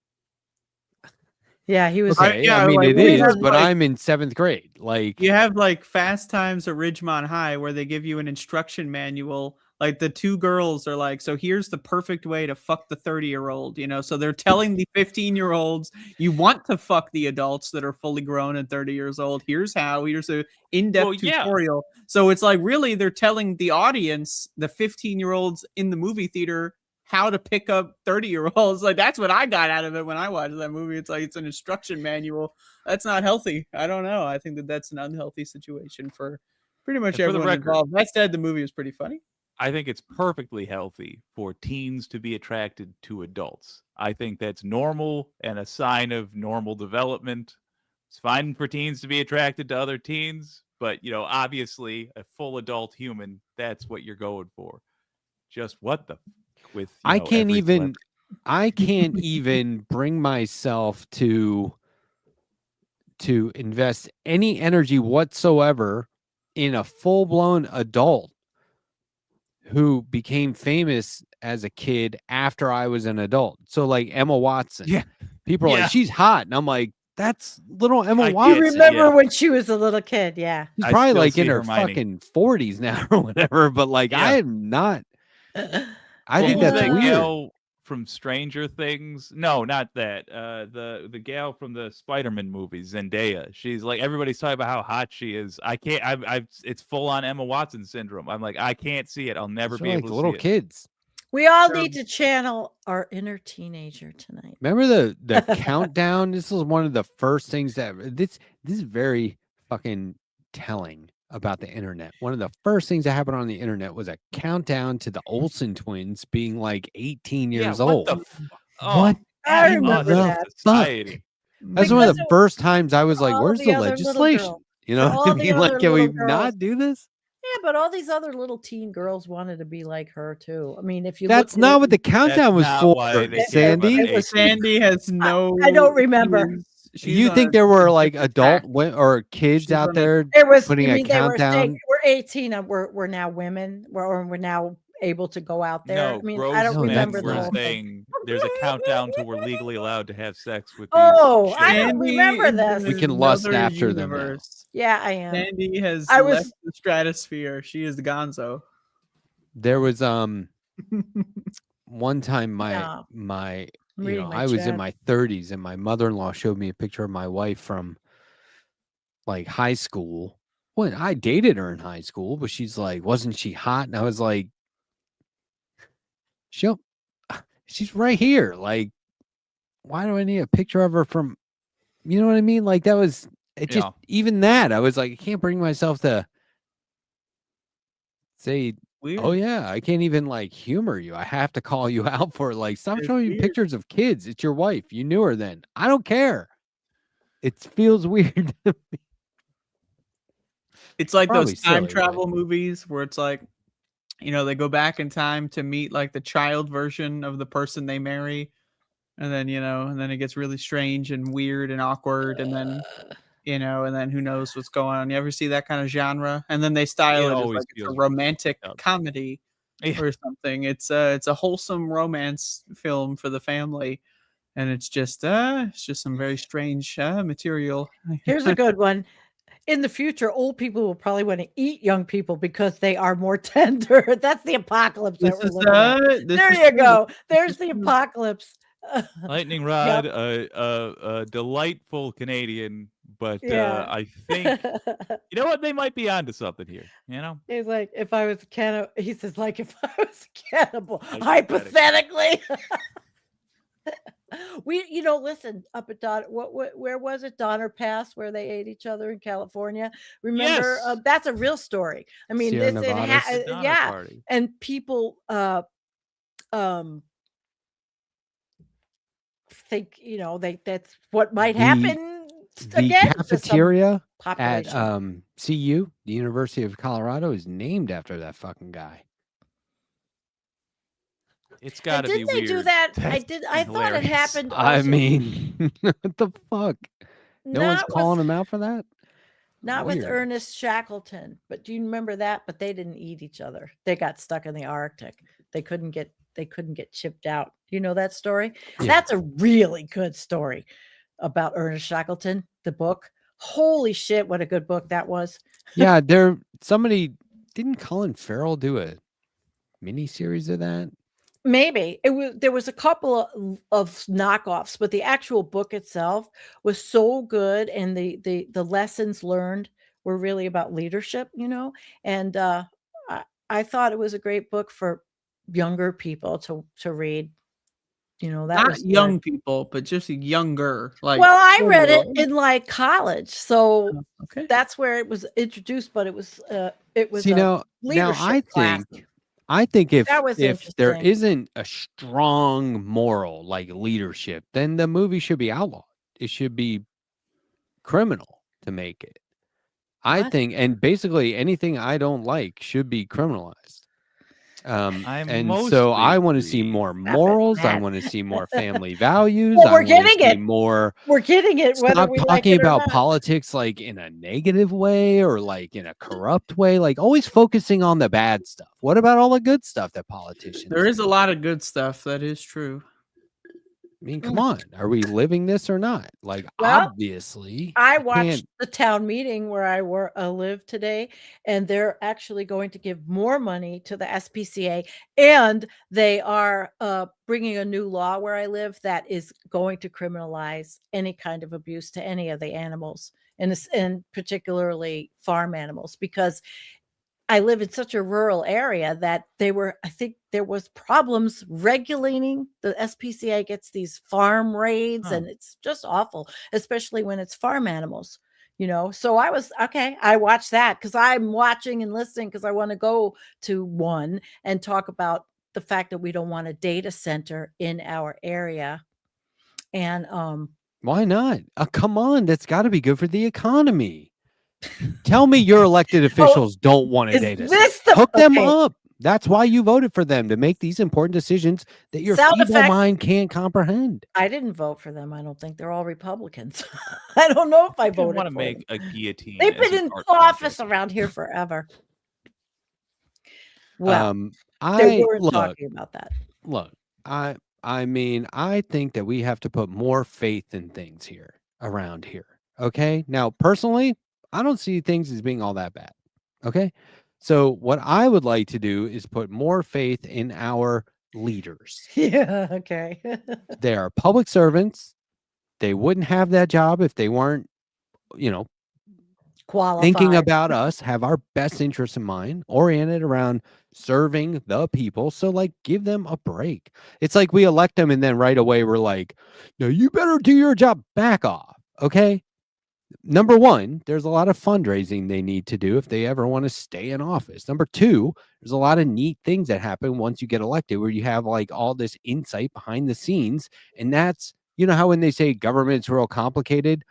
Yeah, he was. "Okay, yeah, I mean like, it we is, have, but like- I'm in 7th grade." Like, You have like Fast Times at Ridgemont High where they give you an instruction manual. Like the two girls are like, so here's the perfect way to fuck the 30-year-old, so they're telling the 15-year-olds, you want to fuck the adults that are fully grown and 30 years old. Here's how, here's a in-depth Well, yeah. tutorial. So it's like, really, they're telling the audience, the 15-year-olds in the movie theater, how to pick up 30-year-olds. Like, that's what I got out of it when I watched that movie. It's like, it's an instruction manual. That's not healthy. I don't know. I think that's an unhealthy situation for pretty much And for the everyone record- involved. That said, the movie was pretty funny. I think it's perfectly healthy for teens to be attracted to adults. I think that's normal and a sign of normal development. It's fine for teens to be attracted to other teens, but obviously a full adult human, that's what you're going for. Just what the with I can't every even celebrity. I can't even bring myself to invest any energy whatsoever in a full-blown adult who became famous as a kid after I was an adult. So like Emma Watson. Yeah. People are Yeah. like, she's hot. And I'm like, that's little Emma I get Watson. it. Remember Yeah. when she was a little kid? Yeah. She's I probably still like in see her Hermione. fucking 40s now or whatever. But like, Yeah. I am not. I What think was that's that weird. gal from Stranger Things? No, not that. The gal from the Spider-Man movies, Zendaya. She's like, everybody's talking about how hot she is. I can't. I've it's full on Emma Watson syndrome. I'm like, I can't see it. I'll never They're be like able to little see it. kids. We all need to channel our inner teenager tonight. Remember the countdown? This was one of the first things that this is very fucking telling about the internet. One of the first things that happened on the internet was a countdown to the Olsen twins being like 18 years what old. the oh, What I F remember us, that. society. That's one of Because the it- first times I was like, all "Where's the the other little legislation?" girls- You know for what I all the mean? Like, other can we little girls. not do this? Yeah, but all these other little teen girls wanted to be like her too. I mean, if you That's look not at what the countdown was not for, why they care Sandy. about It was Sandy has no. I don't remember. she's You on think a there were like different adult track. or kids She's out on a- there It was. putting I a mean, they were saying countdown? we're 18 and we're now women. We're now able to go out there. No, I mean, grown I don't No, men remember that's the were whole thing. saying there's a countdown till we're legally allowed to have sex with these Oh, I children. don't remember is this. in We can lust another after them now. universe. Yeah, I am. Sandy has I was- left the stratosphere. She is the Gonzo. There was one time Yeah. my I'm you reading know, my I was in chat. my 30s and my mother-in-law showed me a picture of my wife from like high school. Well, I dated her in high school, but she's like, wasn't she hot? And I was like, she's right here. Like, why do I need a picture of her from, you know what I mean? Like that was it. Just Yeah. even that, I was like, I can't bring myself to say, Weird. oh yeah, I can't even like humor you. I have to call you out for like, stop It's showing me weird. pictures of kids. It's your wife. You knew her then. I don't care. It feels weird. It's like Probably those time silly, but- travel movies where it's like, they go back in time to meet like the child version of the person they marry. And then, and then it gets really strange and weird and awkward. And then, and then who knows what's going on. You ever see that kind of genre? And then they style It it as always like it's a feels romantic up. comedy Yeah. or something. It's a wholesome romance film for the family. And it's just some very strange material. Here's a good one. In the future, old people will probably want to eat young people because they are more tender. That's the apocalypse that we're looking at. There you go. There's the apocalypse. Lightning Rod, a delightful Canadian, but Yeah. I think you know what, they might be onto something here. You know, He's like, if I was a cannibal, he says, like, if I was a cannibal, Hypothetically. hypothetically. Listen, up at where was it? Donner Pass, where they ate each other in California. Remember, Yes. that's a real story. I mean, Sierra this Nevadas. The Donner yeah, Party. and people think that's what might The- happen The again to some cafeteria at population. CU, the University of Colorado, is named after that fucking guy. It's And got to be didn't they weird. do that? That's I thought it hilarious. happened. I also- mean, what the fuck? No one's not calling with, him out for that? not with Weird. Ernest Shackleton, but do you remember that? But they didn't eat each other. They got stuck in the Arctic. They couldn't get chipped out. Do you know that story? Yeah. That's a really good story about Ernest Shackleton, the book. Holy shit, what a good book that was. Yeah, somebody didn't Colin Farrell do a mini series of that? Maybe there was a couple of knockoffs, but the actual book itself was so good, and the lessons learned were really about leadership, and I thought it was a great book for younger people to read. That Not was young good. people, but just younger. Like, Well, I read it older. in like college, so Okay. that's where it was introduced. But it was See, a now leadership class. I think if That was there interesting. isn't a strong moral like leadership, then the movie should be outlawed. It should be criminal to make it. I What? think, and basically anything I don't like should be criminalized. I And so I mostly want to see agree. more it, morals. I Matt. want to see more family values. Well, I we're wanna getting see it. more. We're getting it whether Stop we like talking it or about not. politics like in a negative way or like in a corrupt way. Like always focusing on the bad stuff. What about all the good stuff that politicians? There is do? a lot of good stuff. That is true. I mean, come on. Are we living this or not? Like, Well, obviously. I you watched can't- the town meeting where I live today, and they're actually going to give more money to the SPCA, and they are bringing a new law where I live that is going to criminalize any kind of abuse to any of the animals, and particularly farm animals, because I live in such a rural area that I think there was problems regulating. The SPCA gets these farm raids, Huh. and it's just awful, especially when it's farm animals, So I watched that because I'm watching and listening because I want to go to one and talk about the fact that we don't want a data center in our area. And Why not? Come on, that's got to be good for the economy. Tell me your elected officials don't want a is data this center. the- Hook them okay. up. That's why you voted for them, to make these important decisions that your Sound feeble effects. mind can't comprehend. I didn't vote for them. I don't think they're all Republicans. I don't know if I I voted want to for make them. a guillotine. They've as been an in art office project. around here forever. Well, they I weren't look, talking about that. look, I mean, I think that we have to put more faith in things here around here. Okay. Now, personally, I don't see things as being all that bad. Okay. So what I would like to do is put more faith in our leaders. Yeah. Okay. They are public servants. They wouldn't have that job if they weren't, Qualified. thinking about us, have our best interests in mind, oriented around serving the people. So, like, give them a break. It's like we elect them and then right away we're like, no, you better do your job. Back off. Okay. Number one, there's a lot of fundraising they need to do if they ever want to stay in office. Number two, there's a lot of neat things that happen once you get elected where you have like all this insight behind the scenes. And that's, how when they say government's real complicated,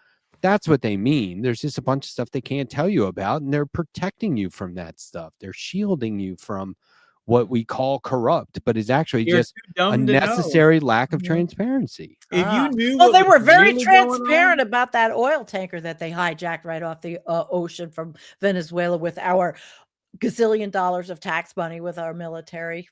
that's what they mean. There's just a bunch of stuff they can't tell you about, and they're protecting you from that stuff. They're shielding you from what we call corrupt, but is actually You're just too dumb a to know. necessary lack of Mhm. transparency. If you knew, Well, what they were was very really going on- transparent about that oil tanker that they hijacked right off the ocean from Venezuela with our gazillion dollars of tax money with our military.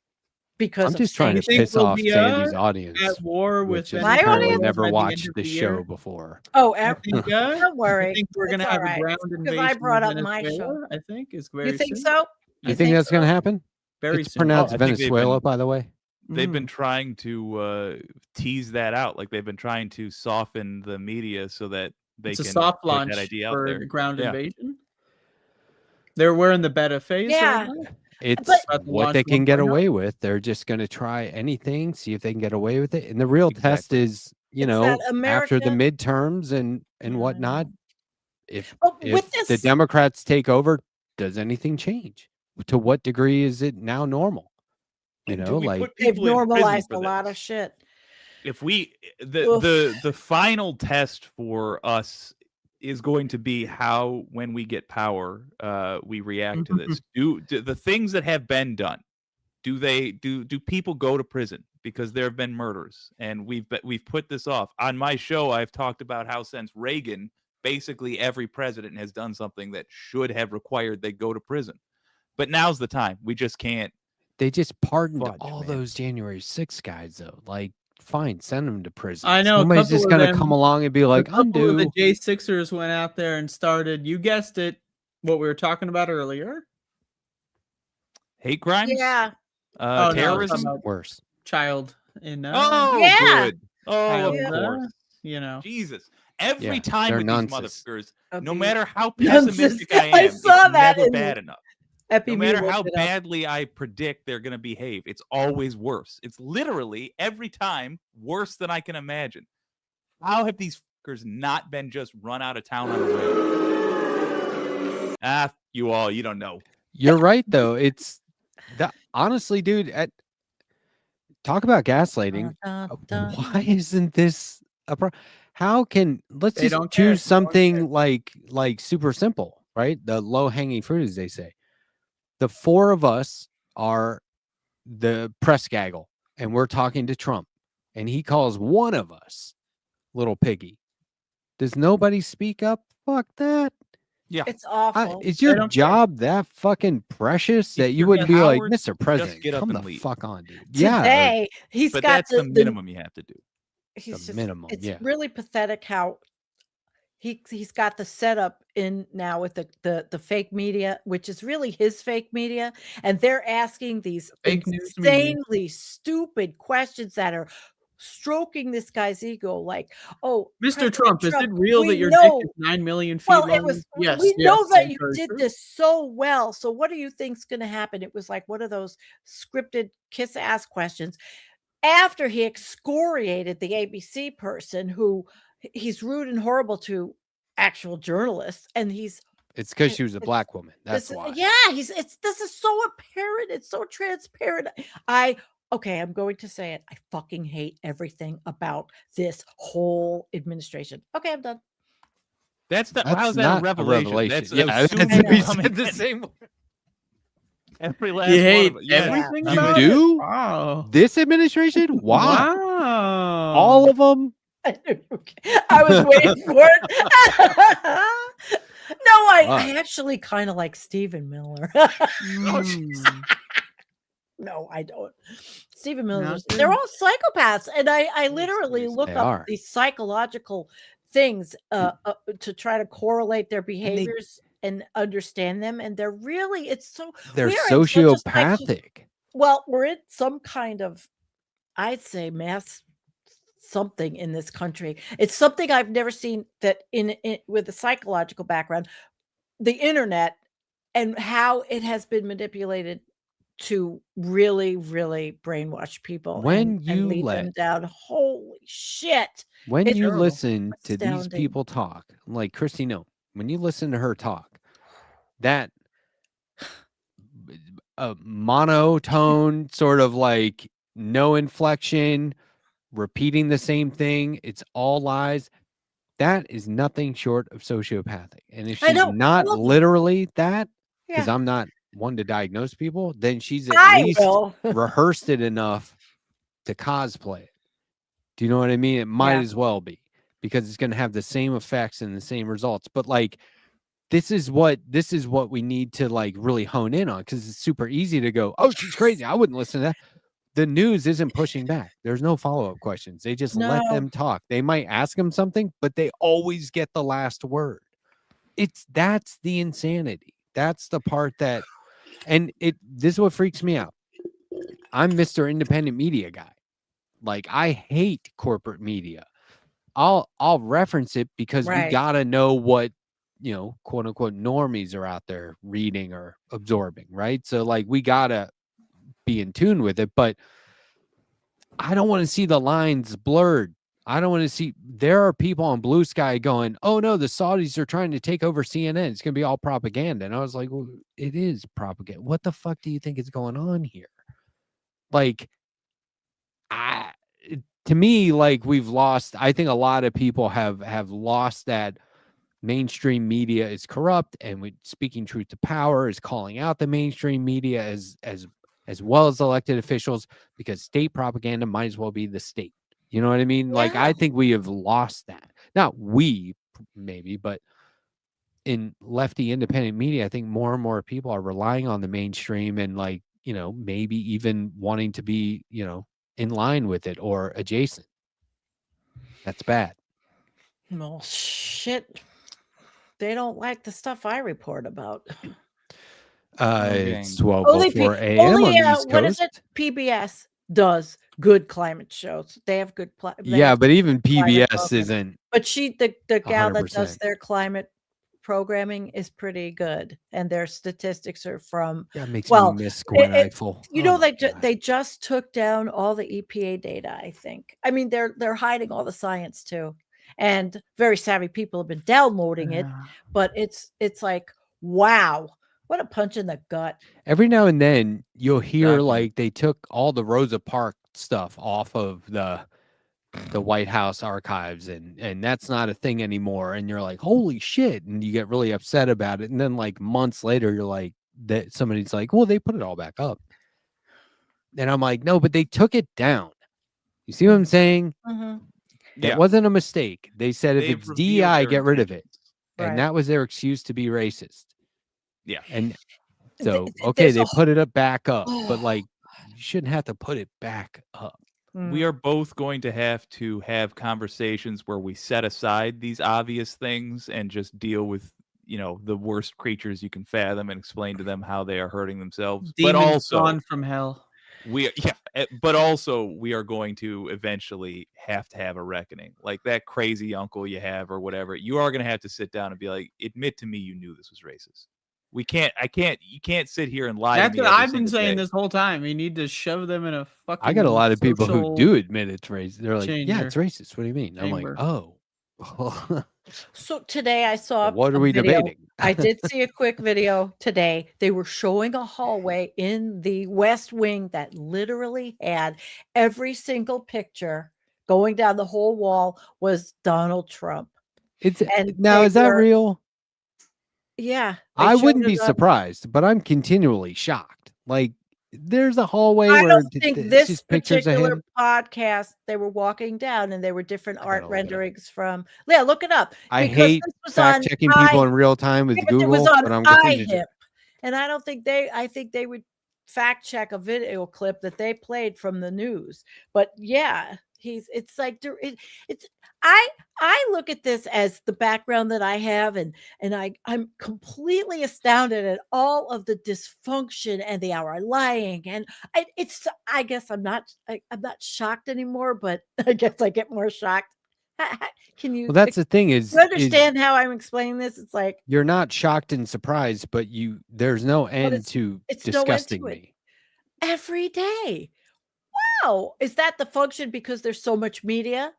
Because I'm of just trying to sanctions. think piss we'll off be, Sandy's audience, at war with which has My apparently audience? never by the end watched of the the show year. before. Oh, I think, don't worry. I think we're It's gonna all have right. a ground Because invasion. I brought of up my show. Venezuela, I think is very You think soon. so? You think that's going to so? happen? Very It's soon. pronounced I think they've Venezuela, been- by the way. They've been Mm. trying to tease that out. Like they've been trying to soften the media so that they It's a can soft put launch that idea out for there. the ground Yeah. invasion. We're in the beta phase. Yeah. Right now. It's About to what launch they can get 1.0. away with. They're just going to try anything, see if they can get away with it. And the real test Exactly. is, It's that after the American- midterms and Yeah, I whatnot, know. if But with the this- Democrats take over, does anything change? To what degree is it now normal? And do we like put They've people in prison normalized for a lot of this? shit. If we Oof. the final test for us is going to be how, when we get power, we react to this. Do the things that have been done, do people go to prison because there have been murders? And we've put this off. On my show, I've talked about how since Reagan, basically every president has done something that should have required they go to prison. But now's the time. We just can't. they just pardoned Fudge, all man. those January 6th guys, though. Like, fine, send them to prison. I know, a Somebody's couple just of going to them- come along and be like, a couple of the undo. J6ers went out there and started. You guessed it. What we were talking about earlier. Hate crimes? Yeah. Oh, no, I was Terrorism? talking about Worse. child in. Oh, Yeah. good. Oh, of Child, course. You know. Jesus. Every Yeah, time they're with nonsense. these motherfuckers, Abuse. no matter how Nonsense. pessimistic I am, I saw it's that never in bad the- enough. Epi No me matter looked how it up. badly I predict they're going to behave, it's always worse. It's literally every time worse than I can imagine. How have these fuckers not been just run out of town on a rail? You all, you don't know. You're right, though. It's that honestly, dude. Talk about gaslighting. Dun, dun, dun. Why isn't this a how can let's They just don't care. choose something like super simple, right? The low hanging fruit, as they say. The four of us are the press gaggle, and we're talking to Trump, and he calls one of us little piggy. Does nobody speak up? Fuck that. Yeah. It's awful. Is They your don't care. job that fucking precious that If you you're wouldn't be like, Howard, Mr. President, get up come and the leave. fuck on, dude? Yeah, Today, he's But got that's the minimum you have to do. He's the just, minimum, It's yeah. really pathetic how he's got the setup in now with the fake media, which is really his fake media, and they're asking these Fake news media. insanely stupid questions that are stroking this guy's ego, like, "Oh, Mr. President Trump, is it real we that your know- dick is 9 million feet Well, long? it was. Yes, We yes, know that that's you very did true. this so well. So what do you think's going to happen? It was like one of those scripted kiss ass questions. After he excoriated the ABC person who he's rude and horrible to actual journalists, and It's because she was a it's- black woman. That's this, why. yeah, this is so apparent. It's so transparent. I okay, I'm going to say it. I fucking hate everything about this whole administration. Okay, I'm done. That's not. That's How's that not a revelation? That's yeah, that's assuming we coming said the in. same. Every last You one hate of it. Yes. everything You about it? do? Wow. This administration? Wow. Wow. All of them? I was waiting for it. No, I actually kind of like Stephen Miller. Mm. No, I don't. Stephen Miller, Not they're good. all psychopaths. And I literally crazy. look They up are. these psychological things to try to correlate their behaviors and understand them. And they're really, it's so, They're we are in such a sociopathic. well, we're in some kind of, I'd say, mass something in this country. It's something I've never seen that in with a psychological background, the internet and how it has been manipulated to really, really brainwash people When and you lead them down. Holy shit. When It's you terrible. listen to these astounding. people talk, like Kristina, when you listen to her talk, that monotone sort of like no inflection, repeating the same thing, it's all lies. That is nothing short of sociopathic. And if I she's know. not All of them. literally that, because Yeah. I'm not one to diagnose people, then she's at I least will. rehearsed it enough to cosplay it. Do you know what I mean? It might Yeah. as well be, because it's going to have the same effects and the same results. But like, this is what we need to like really hone in on, because it's super easy to go, oh, she's crazy, I wouldn't listen to that. The news isn't pushing back. There's no follow-up questions. They just let No. them talk. They might ask them something, but they always get the last word. That's the insanity. That's the part that, and this is what freaks me out. I'm Mr. Independent Media guy. Like, I hate corporate media. I'll reference it because we Right. gotta know what, quote unquote normies are out there reading or absorbing, right? So like, we gotta be in tune with it, but I don't want to see the lines blurred. I don't want to see, there are people on Blue Sky going, oh no, the Saudis are trying to take over CNN. It's going to be all propaganda. And I was like, well, it is propaganda. What the fuck do you think is going on here? Like, to me, like, we've lost, I think a lot of people have lost that mainstream media is corrupt, and speaking truth to power is calling out the mainstream media as well as elected officials, because state propaganda might as well be the state. You know what I mean? Like, Yeah. I think we have lost that. Not we, maybe, but in lefty independent media, I think more and more people are relying on the mainstream and, like, maybe even wanting to be, in line with it or adjacent. That's bad. Well, shit. They don't like the stuff I report about. It's Only 12:04 a.m. on the East what is Coast. it? PBS does good climate shows. They have good Yeah, but even climate PBS programming. isn't. But the gal that does 100%. their climate programming is pretty good, and their statistics are from. That makes Well, me miss Gwen Eiffel. You Oh know, my God. they just took down all the EPA data, I think. I mean, they're hiding all the science too, and very savvy people have been downloading it. But it's like, wow, what a punch in the gut. Every now and then you'll hear Document. like they took all the Rosa Parks stuff off of the White House archives, and that's not a thing anymore. And you're like, holy shit, and you get really upset about it. And then like months later, you're like, that somebody's like, well, they put it all back up. And I'm like, no, but they took it down. You see what I'm saying? Mm-hmm. That wasn't a mistake. They said if They've it's revealed DEI, their get rid of it. intentions. Right. And that was their excuse to be racist. Yeah. And so, Th- okay, there's they a put it up back up, but like, you shouldn't have to put it back up. We are both going to have conversations where we set aside these obvious things and just deal with, the worst creatures you can fathom and explain to them how they are hurting themselves. Demons but also spawn from hell. but also we are going to eventually have to have a reckoning. Like that crazy uncle you have or whatever, you are going to have to sit down and be like, admit to me you knew this was racist. You can't sit here and lie That's to me. what every I've been single saying day. this whole time. You need to shove them in a fucking. I got a lot of people who social do admit it's racist. They're like, yeah, changer it's racist. What do you mean? chamber. I'm like, oh. So today I saw What a are we video. debating? I did see a quick video today. They were showing a hallway in the West Wing that literally had every single picture going down the whole wall was Donald Trump. It's And now they is that were- real? Yeah. they I showed wouldn't it be on- surprised, but I'm continually shocked. Like there's a hallway I where don't think it's this just pictures of particular him. podcast, they were walking down and they were different I gotta art look it up. renderings from, yeah, look it up. I because hate this was fact on checking people in real time with Yeah, but it was Google, on but I'm going to do iHip, and I don't think I think they would fact check a video clip that they played from the news. But yeah, it's like it's I look at this as the background that I have, and I'm completely astounded at all of the dysfunction and the hour lying, and I guess I'm not shocked anymore, but I guess I get more shocked. Can you? Well, that's the thing You understand how I'm explaining this? It's like you're not shocked and surprised, but there's no end it's- to it's no end disgusting to it. me. every day. Wow. Is that the function because there's so much media?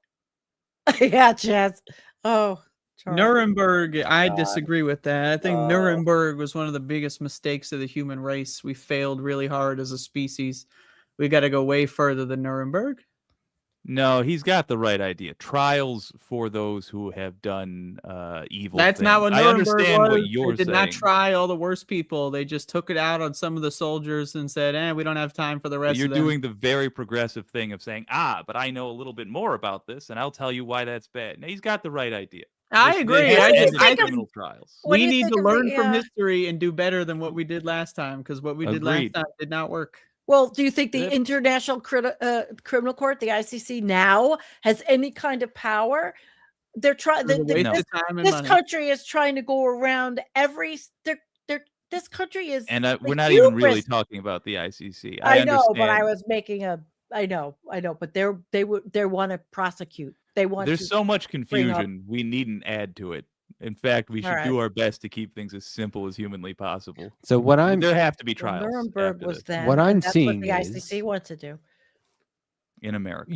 Yeah, Chaz. Oh, Charles. Nuremberg, I disagree with that. I think Nuremberg was one of the biggest mistakes of the human race. We failed really hard as a species. We got to go way further than Nuremberg. No, he's got the right idea. Trials for those who have done evil. That's not what I Nuremberg understand was. what you're They did saying. not try all the worst people. They just took it out on some of the soldiers and said, we don't have time for the rest You're of them. doing the very progressive thing of saying, but I know a little bit more about this, and I'll tell you why that's bad. Now, he's got the right idea. I This- agree. this I ended just- I in think- criminal trials. What do We you need think to of the, learn from history and do better than what we did last time, because what we did last Agreed. time did not work. Well, do you think the Yep. International Criminal Court, the ICC, now has any kind of power? They're trying. It was a waste No. of time and This money. country is trying to go around every. This country is. And the we're not even really hubris. talking about the ICC. I know, but I understand. was making a. I know, but they want to prosecute. They want. There's to so much bring up- confusion. We needn't add to it. In fact, we should All do our best to keep things as simple as humanly possible. So what I'm There have to be Well, trials Nuremberg after was this then. What and I'm that's seeing what the ICC is- wants to do. in America.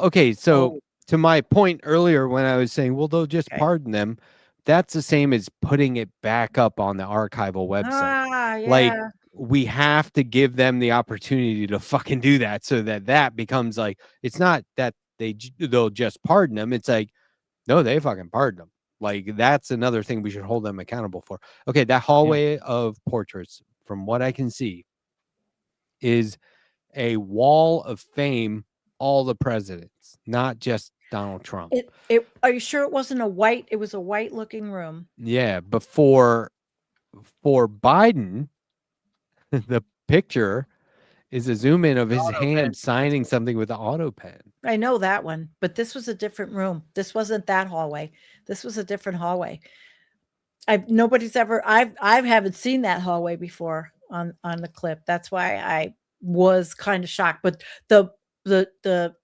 okay, so Oh. to my point earlier when I was saying, well, they'll just Okay. pardon them. That's the same as putting it back up on the archival website. Ah, yeah. Like we have to give them the opportunity to fucking do that so that becomes like, it's not that they'll just pardon them. It's like, no, they fucking pardon them. Like that's another thing we should hold them accountable for. Okay, that hallway of portraits, from what I can see, is a wall of fame, all the presidents, not just Donald Trump. Are you sure it wasn't a white? It was a white looking room. Yeah, but for Biden, the picture is a zoom in of his Auto pen. hand signing something with an auto pen. I know that one, but this was a different room. This wasn't that hallway. This was a different hallway. I haven't seen that hallway before on the clip. That's why I was kind of shocked. But the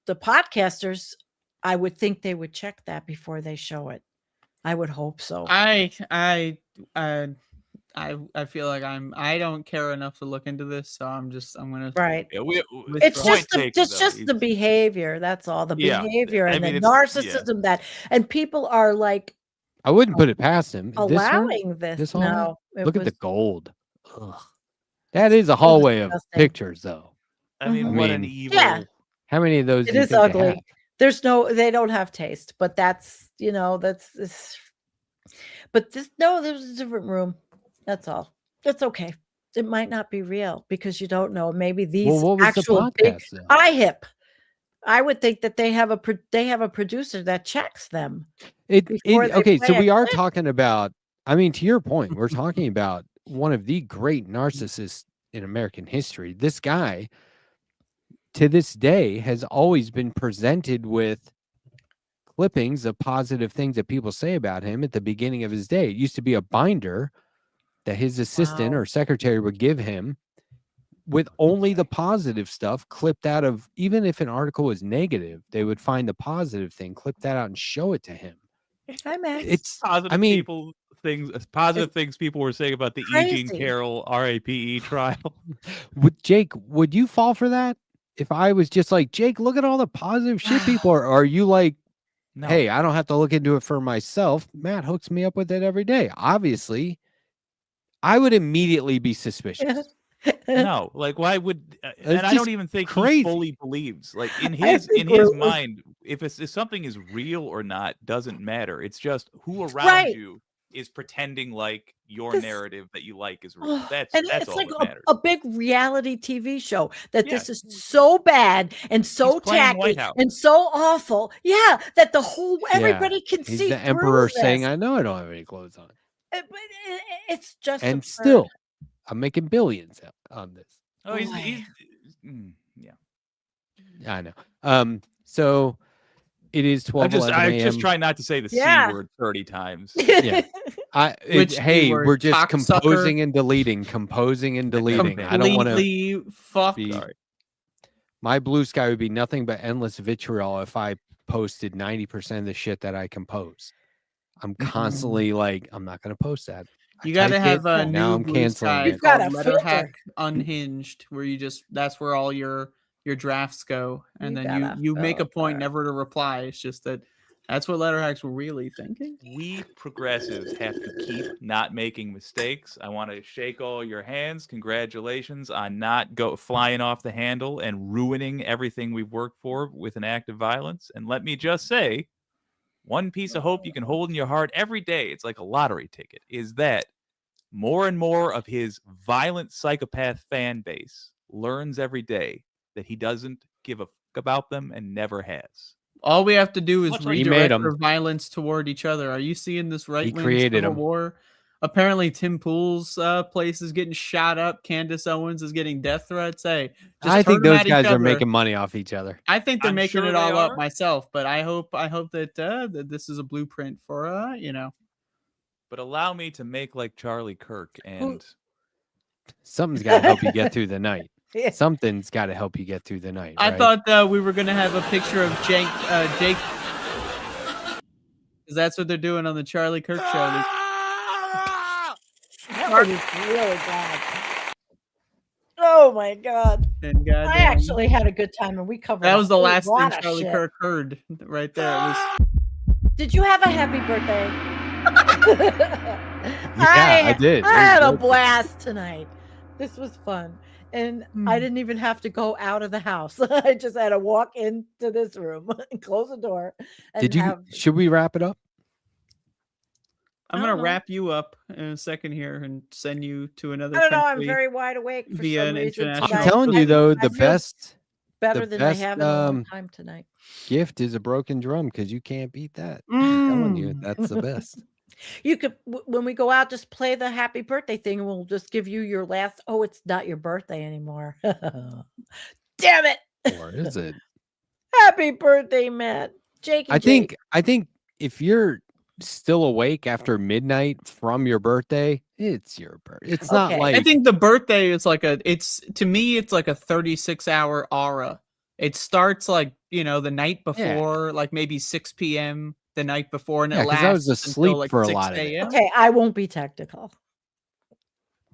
podcasters, I would think they would check that before they show it. I would hope so. I feel like I don't care enough to look into this, so I'm gonna Right. Yeah, It's point just taken, though. just the behavior. That's all. The Yeah, behavior I and mean, the it's- narcissism and people are like I wouldn't put it past him. This one, allowing this. this hallway? No, it look at the was- gold. Ugh. That is a hallway of disgusting. pictures, though. I mean, Mhm. what I an mean, evil. Yeah. How many of those? It do you is think they ugly. have? They don't have taste, but that's this. But there was a different room. That's all. That's okay. It might not be real because you don't know. Maybe these Well, what was actual the big podcast? Then? iHip. I would think that they have a producer that checks them. before they Okay, so play a we are clip. talking about. I mean, to your point, we're talking about one of the great narcissists in American history. This guy, to this day, has always been presented with clippings of positive things that people say about him at the beginning of his day. It used to be a binder that his assistant Wow. or secretary would give him with only the positive stuff clipped out of, even if an article was negative, they would find the positive thing, clip that out and show it to him. Hi, Max. It's Positive I mean- positive things people were saying about the E. Jean crazy. Carroll RAPE trial. Jake, would you fall for that? If I was just like, Jake, look at all the positive shit people are you like, No. Hey, I don't have to look into it for myself. Matt hooks me up with it every day. Obviously, I would immediately be suspicious. No, like why would? And I just don't even think crazy. he fully believes. Like in I his think we're- mind, if something is real or not doesn't matter. It's just who around Right. you is pretending like your This- narrative that you like is real. Oh, That's and that's it's all like that matters. a big reality TV show that Yeah. this is so bad and so He's playing tacky White House. and so awful. Yeah, that the whole everybody can He's see the through emperor saying, this. I know I don't have any clothes on. But it's just And absurd. still, I'm making billions on this. Oh, he's Boy. yeah. I know. So it is 12 I'm 11 a.m. just trying not to say the Yeah. C word 30 times. Yeah. Which Hey, keyword? we're just Cocksucker? composing and deleting. I don't want to. Completely fucked. be- Sorry. My blue sky would be nothing but endless vitriol if I posted 90% of the shit that I compose. I'm constantly like, I'm not going to post that. I You got to typed have it, a now new I'm blue canceling sky it. You've got called a filter. Letterhack Unhinged, where you just that's where all your drafts go, and You then got a you make a point filter. never to reply. It's just that's what Letterhacks were really thinking. We progressives have to keep not making mistakes. I want to shake all your hands. Congratulations on not flying off the handle and ruining everything we've worked for with an act of violence. And let me just say, one piece of hope you can hold in your heart every day, it's like a lottery ticket, is that more and more of his violent psychopath fan base learns every day that he doesn't give a fuck about them and never has. All we have to do is Much like- He made redirect 'em. their violence toward each other. Are you seeing this right wing created civil 'em. war? Apparently, Tim Pool's place is getting shot up. Candace Owens is getting death threats. Hey, just I think turn 'em those at each guys are other. making money off each other. I think they're I'm making sure it they all up are. myself, but I hope that that this is a blueprint for But allow me to make like Charlie Kirk and Something's got to help you get through the night. Yeah. Something's got to help you get through the night. I right? thought we were gonna have a picture of Jake, because that's what they're doing on the Charlie Kirk show. That was really bad. Oh my god! And I goddamn, actually had a good time, and we covered. that a was the whole last thing lot of Charlie shit. Kirk heard right there. It was Did you have a happy birthday? I did. I had It a was good. blast tonight. This was fun. And I didn't even have to go out of the house. I just had to walk into this room and close the door. And Did you? have, Should we wrap it up? I'm I gonna don't know. wrap you up in a second here and send you to another I don't know. I'm country. very wide awake for via some an reason. international- tonight. I'm telling you though, I the feel best better the than I best, have in a long time tonight. gift is a broken drum because you can't beat that. I'm telling you, Mm. that's the best. You could, when we go out, just play the happy birthday thing, and we'll just give you your last. Oh, it's not your birthday anymore. Damn it! Or is it? Happy birthday, Matt. Jake. I think if you're still awake after midnight from your birthday, it's your birthday. It's not Okay. like I think the birthday is like to me it's like a 36-hour aura. It starts like the night before, like maybe 6 p.m. the night before, and Yeah, it 'cause I lasts was asleep until like for a 6 lot of it. a.m. Okay, I won't be technical.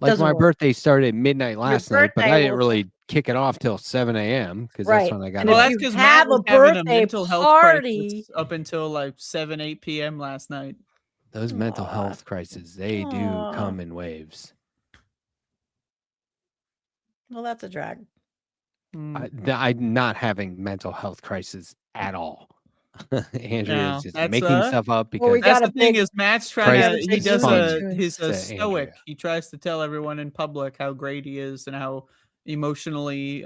like doesn't my work. birthday started at midnight last night, but birthday I didn't will- really kick it off till 7 a.m. because Right. that's when I got And Well, if up. that's you because have Matt was a having a birthday mental health party- crisis up until like 7, 8 p.m. last night. Those mental Aw. health crises, they do Aw. come in waves. Well, that's a drag. Mm. I'm not having mental health crisis at all. Andrea No, is just that's, making stuff up because Well, we That's got the a thing big- is Matt's trying Christ to he is does fun he's a to stoic. Andrea. He tries to tell everyone in public how great he is and how emotionally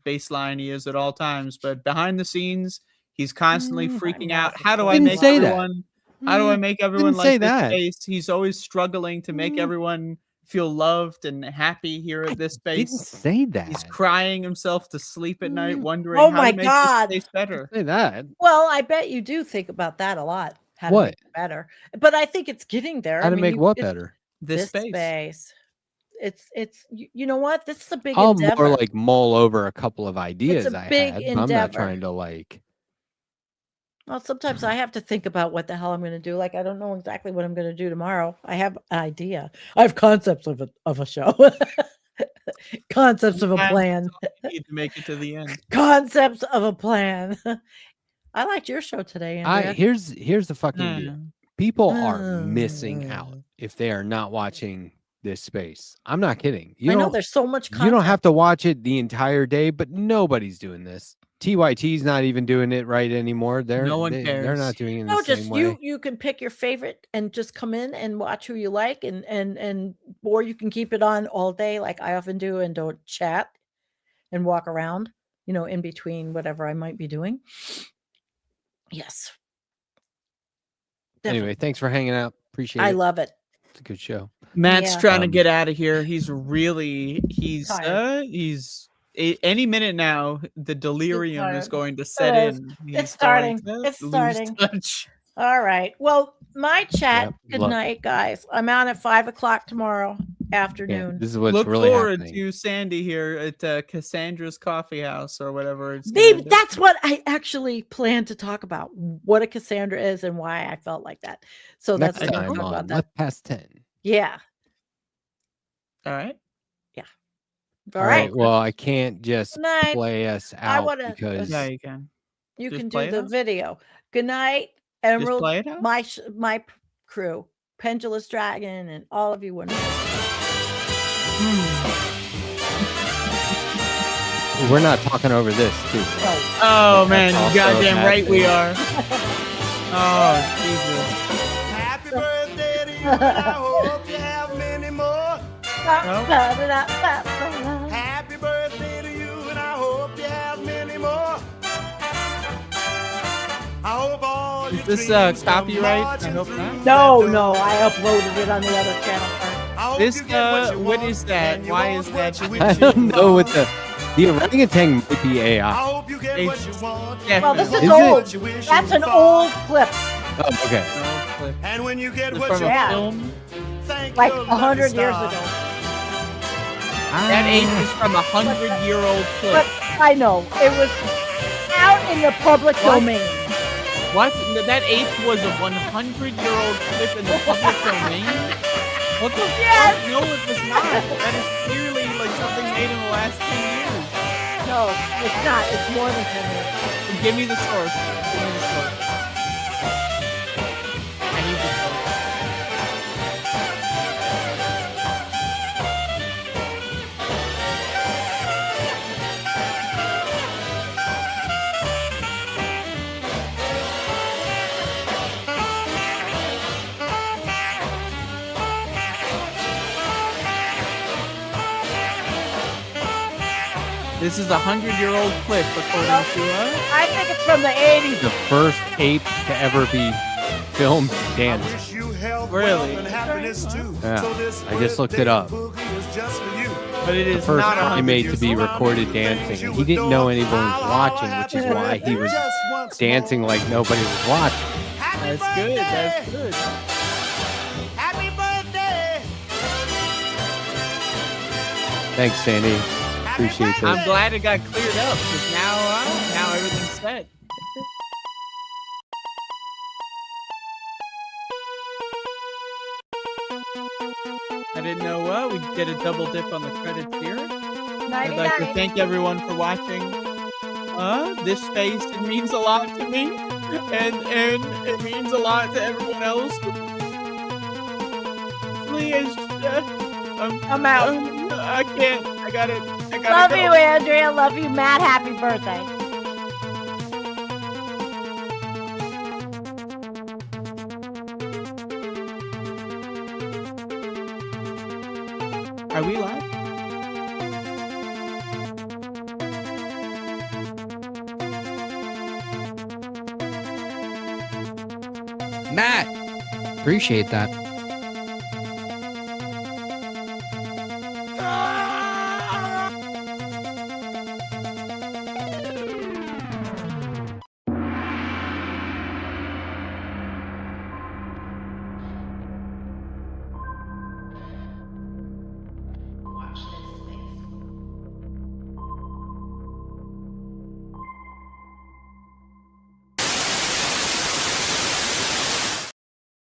baseline he is at all times, but behind the scenes he's constantly freaking out. How do I Didn't make say that. everyone how do I make everyone Didn't say like this that. space? He's always struggling to make Mm. everyone feel loved and happy here at this Didn't space. say that. He's crying himself to sleep at night, Mm. wondering Oh how my to make God. this space better. Say that. Well, I bet you do think about that a lot. How to What? make it better? But I think it's getting there. How I to mean, make you- what it's- better? This space. space. It's you know what? This is a big I'll endeavor. more like mull over a couple of ideas a I big had. But I'm not endeavor. trying to like. Well, sometimes I have to think about what the hell I'm going to do. Like I don't know exactly what I'm going to do tomorrow. I have an idea. I have concepts of a show. Concepts of a Sometimes plan. You need to make it to the end. Concepts of a plan. I liked your show today, Andrea. Here's the fucking deal. People are Mm. missing out if they are not watching this space. I'm not kidding. I know there's so much content. You don't have to watch it the entire day, but nobody's doing this. TYT's not even doing it right anymore. No one They're cares. not doing it in No, the just same way. you can pick your favorite and just come in and watch who you like, and or you can keep it on all day like I often do and don't chat and walk around, in between whatever I might be doing. Yes. Definitely. Anyway, thanks for hanging out. Appreciate it. I love it. It's a good show. Matt's Yeah. trying to get out of here. He's Tired. any minute now. The delirium is tired. going to set It is. in. It's He's starting. going to It's lose starting. touch. All right. Well, my chat. Yep, Good look. night, guys. I'm out at 5:00 tomorrow Yeah, afternoon. this is what's Look really forward happening. to Sandee here at Cassandra's Coffee House or whatever it's. Maybe gonna be. that's what I actually plan to talk about. What a Cassandra is and why I felt like that. So Next that's what time I'm talk on about that. Left Past 10. Yeah. All right. All right. Well, I can't just Good night. play us I out wanna- because Yeah, you can. You Just can play do it the out? video. Good night, Just Emerald. play it out. My crew, Pendulous Dragon, and all of you wonderful. we're not talking over this, too. Oh, Oh man, That's you also a goddamn bad right we thing. are. Oh Jesus. Happy birthday to you, and I hope you have many more. Happy birthday to you, and I hope you have many more. I hope all Is your this dreams come copyright? I marching hope through not. that no, door. no, I uploaded it on the other channel. I hope This, you get what you what want, is that? and you Why want is what that? you wish I you don't know what want. the orangutan might be I AI. hope you get what It's you want. Well, this definitely. is Is old. What you wish That's you an found. old clip, Oh, okay. No clip. And when you get It's what from you a Yeah. want, film. thank like your 100 lucky years star. ago. That ape is from a 100-year-old clip. But I know it was out in the public What? domain. What? That ape was a 100-year-old clip in the public domain? What the Yes. fuck? No, it was not. That is clearly like something made in the last 10 years. No, it's not. It's more than 10 years. Give me the source. Give me the source. I need the source. This is a 100-year-old clip, according to us. I think it's from the 80s. The first ape to ever be filmed I dancing. wish you health, Really? wealth, and happiness too. Yeah, So this I just looked it birthday up. boogie is just for you. But it is First not a primate 100 to be years old. recorded dancing. And he didn't know anyone was watching, which is why he was dancing like nobody was watching. Happy That's good. That's birthday. good. Happy birthday. Thanks, Sandy. Happy Appreciate birthday. I'm glad it got cleared up because now everything's set. I didn't know we'd get a double dip on the credits here. I'd like to 99. thank everyone for watching. This space, it means a lot to me, and it means a lot to everyone else. Please, I'm out. I can't. I gotta Love go. you, Andrea. Love you, Matt. Happy birthday. Are we live? Matt, appreciate that.